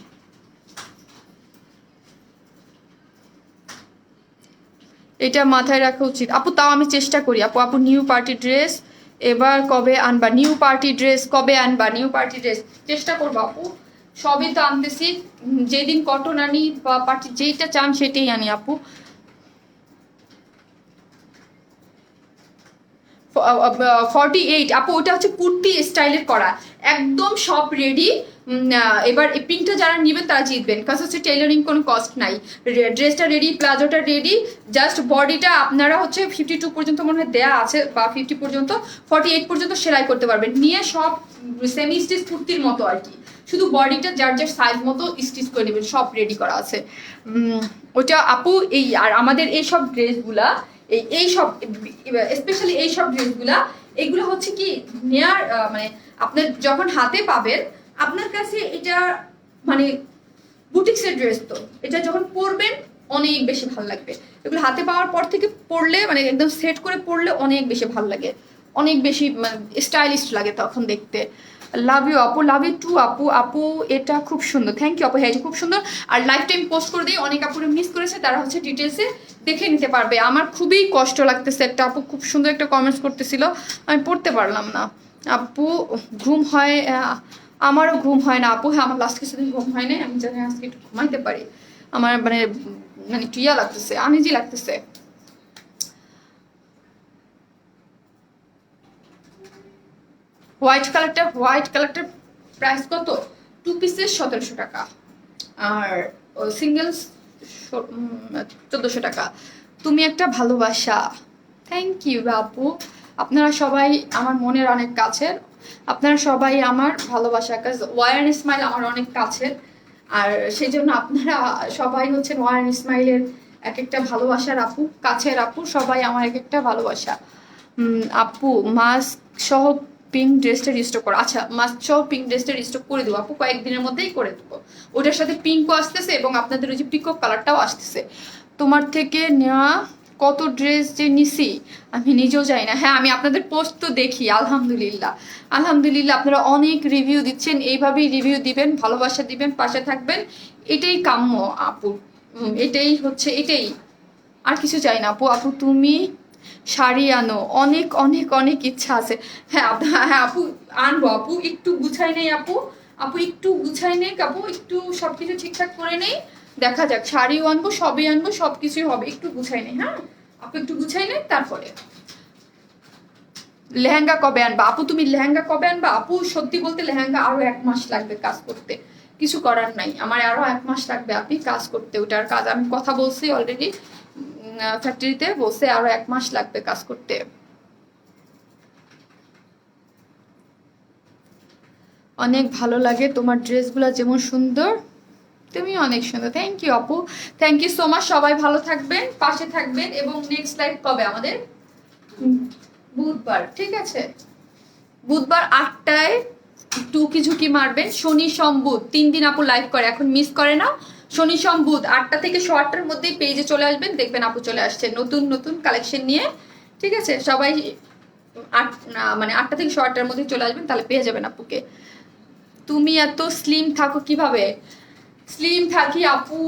এটা মাথায় রাখা উচিত আপু, তাও আমি চেষ্টা করি আপু। আপু নিউ পার্টি ড্রেস এবার কবে আনবা? নিউ পার্টি ড্রেস কবে আনবা? নিউ পার্টি ড্রেস চেষ্টা করবো আপু, সবই তো আনতেছি। যেদিন কটন আনি বা পার্টি যেইটা চান সেটাই আনি আপু। 48 আপু, ওটা হচ্ছে কুর্তি স্টাইলের করা, একদম সব রেডি। এবার এই পিঙ্কটা যারা নেবেন তারা জিতবেন, কাজ হচ্ছে টেইলরিং কোনো কস্ট নাই। ড্রেসটা রেডি, প্লাজোটা রেডি, জাস্ট বডিটা আপনারা হচ্ছে 52 পর্যন্ত মনে হয় দেয়া আছে বা 50 পর্যন্ত, 48 পর্যন্ত সেলাই করতে পারবেন নিয়ে, সব সেমি স্টিচ কুর্তির মতো আর কি, শুধু বডিটা যার যার সাইজ মতো স্টিচ করে নেবেন, সব রেডি করা আছে। ওটা আপু এই আর আমাদের এই সব ড্রেসগুলা এই সব স্পেশালি এই সব ড্রেসগুলা এগুলো হচ্ছে কি নেয়ার মানে আপনার যখন হাতে পাবেন আপনার কাছে এটা মানে বুটিক্সের ড্রেস, তো এটা যখন পরবেন অনেক বেশি ভালো লাগবে। এগুলো হাতে পাওয়ার পর থেকে পরলে মানে একদম সেট করে পরলে অনেক বেশি ভালো লাগে, অনেক বেশি মানে স্টাইলিশ লাগে তখন দেখতে। লাভ ইউ আপু, লাভ ইউ টু আপু। আপু এটা খুব সুন্দর, থ্যাংক ইউ আপু। হ্যাঁ এটা খুব সুন্দর, আর লাইফ টাইম পোস্ট করে দিই, অনেক আপুরে মিস করেছে তারা হচ্ছে ডিটেলসে দেখে নিতে পারবে। আমার খুবই কষ্ট লাগতেছে, একটা আপু খুব সুন্দর একটা কমেন্টস করতেছিল, আমি পড়তে পারলাম না। আপু ঘুম হয়? আমারও ঘুম হয় না আপু। হ্যাঁ আমার লাস্ট কিছুদিন ঘুম হয় না, আমি জানি আজকে একটু ঘুমাইতে পারি। আমার মানে মানে একটু ইয়া লাগতেছে, আনইজি লাগতেছে। হোয়াইট কালারটার প্রাইস কত? 2 পিসের 1700 টাকা, আর সিঙ্গেলস 1400 টাকা। তুমি একটা ভালোবাসা, থ্যাংক ইউ আপু। আপনারা সবাই আমার মনের অনেক কাছের, আপনারা সবাই আমার ভালোবাসা, কাজ ওয়ার স্মাইল আমার অনেক কাছের, আর সেই জন্য আপনারা সবাই হচ্ছেন ওয়ার স্মাইলের এক একটা ভালোবাসার আপু, কাছের আপু, সবাই আমার এক একটা ভালোবাসা। আপু মাস্ক সহ পিঙ্ক ড্রেসটা রিস্টক করো। আচ্ছা মাস্ক সহ পিঙ্ক ড্রেসটা রিস্টক করে দেবো আপু, কয়েকদিনের মধ্যেই করে দেবো। ওটার সাথে পিঙ্কও আসতেছে এবং আপনাদের ওই যে পিকক কালারটাও আসতেছে। তোমার থেকে নেওয়া কত ড্রেস যে নিছি আমি নিজেও জানি না। হ্যাঁ আমি আপনাদের পোস্ট তো দেখি, আলহামদুলিল্লাহ আলহামদুলিল্লাহ, আপনারা অনেক রিভিউ দিচ্ছেন, এইভাবেই রিভিউ দিবেন, ভালোবাসা দিবেন, পাশে থাকবেন, এটাই কাম্য আপু। এটাই হচ্ছে, এটাই, আর কিছু চাই না আপু। আপু তুমি শাড়ি আনো, অনেক অনেক অনেক ইচ্ছা আছে। হ্যাঁ হ্যাঁ আপু, আনবো আপু, একটু গুছাই নেই আপু, আপু একটু গুছাই নেই আপু, একটু সবকিছু ঠিকঠাক করে নেই, দেখা যাক, শাড়িও আনবো, সবই আনবো, সবকিছুই হবে, একটু গুছাই নেই। হ্যাঁ আপু একটু গুছাই নেই, তারপরে। লেহেঙ্গা কবে আনবা আপু? তুমি লেহেঙ্গা কবে আনবা আপু? সত্যি বলতে লেহেঙ্গা আরো 1 মাস লাগবে কাজ করতে, কিছু করার নাই, আমার আরো 1 মাস লাগবে আপনি কাজ করতে। ওটার কাজ আমি কথা বলছি অলরেডি, ফ্যাক্টরিতে বসে আরো 1 মাস লাগবে কাজ করতে। অনেক ভালো লাগে তোমার ড্রেসগুলো, যেমন সুন্দর, তুমি অনেক সুন্দর। থ্যাংক ইউ আপু, থ্যাংক ইউ সো মাচ। সবাই ভালো থাকবেন, পাশে থাকবেন, এবং নেক্সট লাইভ কবে আমাদের? বুধবার, ঠিক আছে, বুধবার 8টায় টুকি ঝুঁকি মারবেন। শনি সোম বুধ 3 দিন আপু লাইভ করে, এখন মিস করে না। শনি সোম বুধ 8টা থেকে 8টার মধ্যে পেজে চলে আসবেন, দেখবেন আপু চলে আসছে নতুন নতুন কালেকশন নিয়ে, ঠিক আছে। সবাই মানে 8টা থেকে 8টার মধ্যে চলে আসবেন, তাহলে পেয়ে যাবেন আপুকে। তুমি এত স্লিম থাকো কিভাবে? স্লিম থাকি আপু,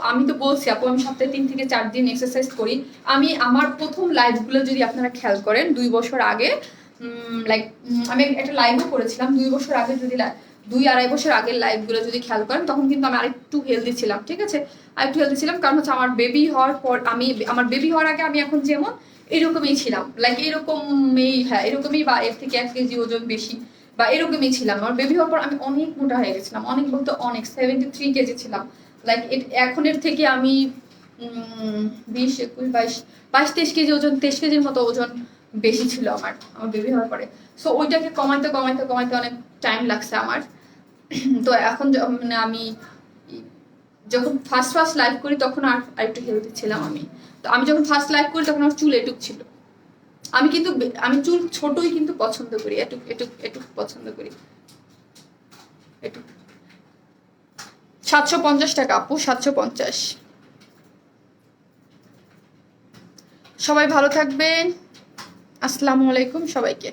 আমি তো বলছি আপু, আমি সপ্তাহে 3 থেকে 4 দিন এক্সারসাইজ করি। আমি আমার প্রথম লাইভগুলো যদি আপনারা খেয়াল করেন, 2 বছর আগে, লাইক আমি একটা লাইভও করেছিলাম 2 বছর আগে, যদি 2-2.5 বছর আগের লাইভগুলো যদি খেয়াল করেন, তখন কিন্তু আমি আরেকটু হেলদি ছিলাম, ঠিক আছে, আরেকটু হেলদি ছিলাম, কারণ হচ্ছে আমার বেবি হওয়ার পর, আমার বেবি হওয়ার আগে আমি এখন যেমন এরকমই ছিলাম, লাইক এরকমই, হ্যাঁ এরকমই, বা এর থেকে 1 কেজি ওজন বেশি, বা এরকমই ছিলাম। আমার বেবি হওয়ার পর আমি অনেক মোটা হয়ে গেছিলাম, অনেক বলতে অনেক, 73 কেজি ছিলাম। লাইক এখনের থেকে আমি 20, 21, 22, 23 কেজি ওজন, 23 কেজির মতো ওজন বেশি ছিল আমার বেবি হওয়ার পরে। সো ওইটাকে কমাইতে কমাইতে কমাইতে অনেক টাইম লাগছে আমার। তো এখন মানে আমি যখন ফার্স্ট ফার্স্ট লাইভ করি, তখন আর একটু হেলদি ছিলাম আমি। তো আমি যখন ফার্স্ট লাইভ করি, তখন আমার চুল এটুক ছিল। আমি কিন্তু আমি চুল ছোটই কিন্তু পছন্দ করি, এটুক এটুক এটুক পছন্দ করি, এটুক। 750 টাকা আপু, 750। সবাই ভালো থাকবেন, আসসালামু আলাইকুম সবাইকে।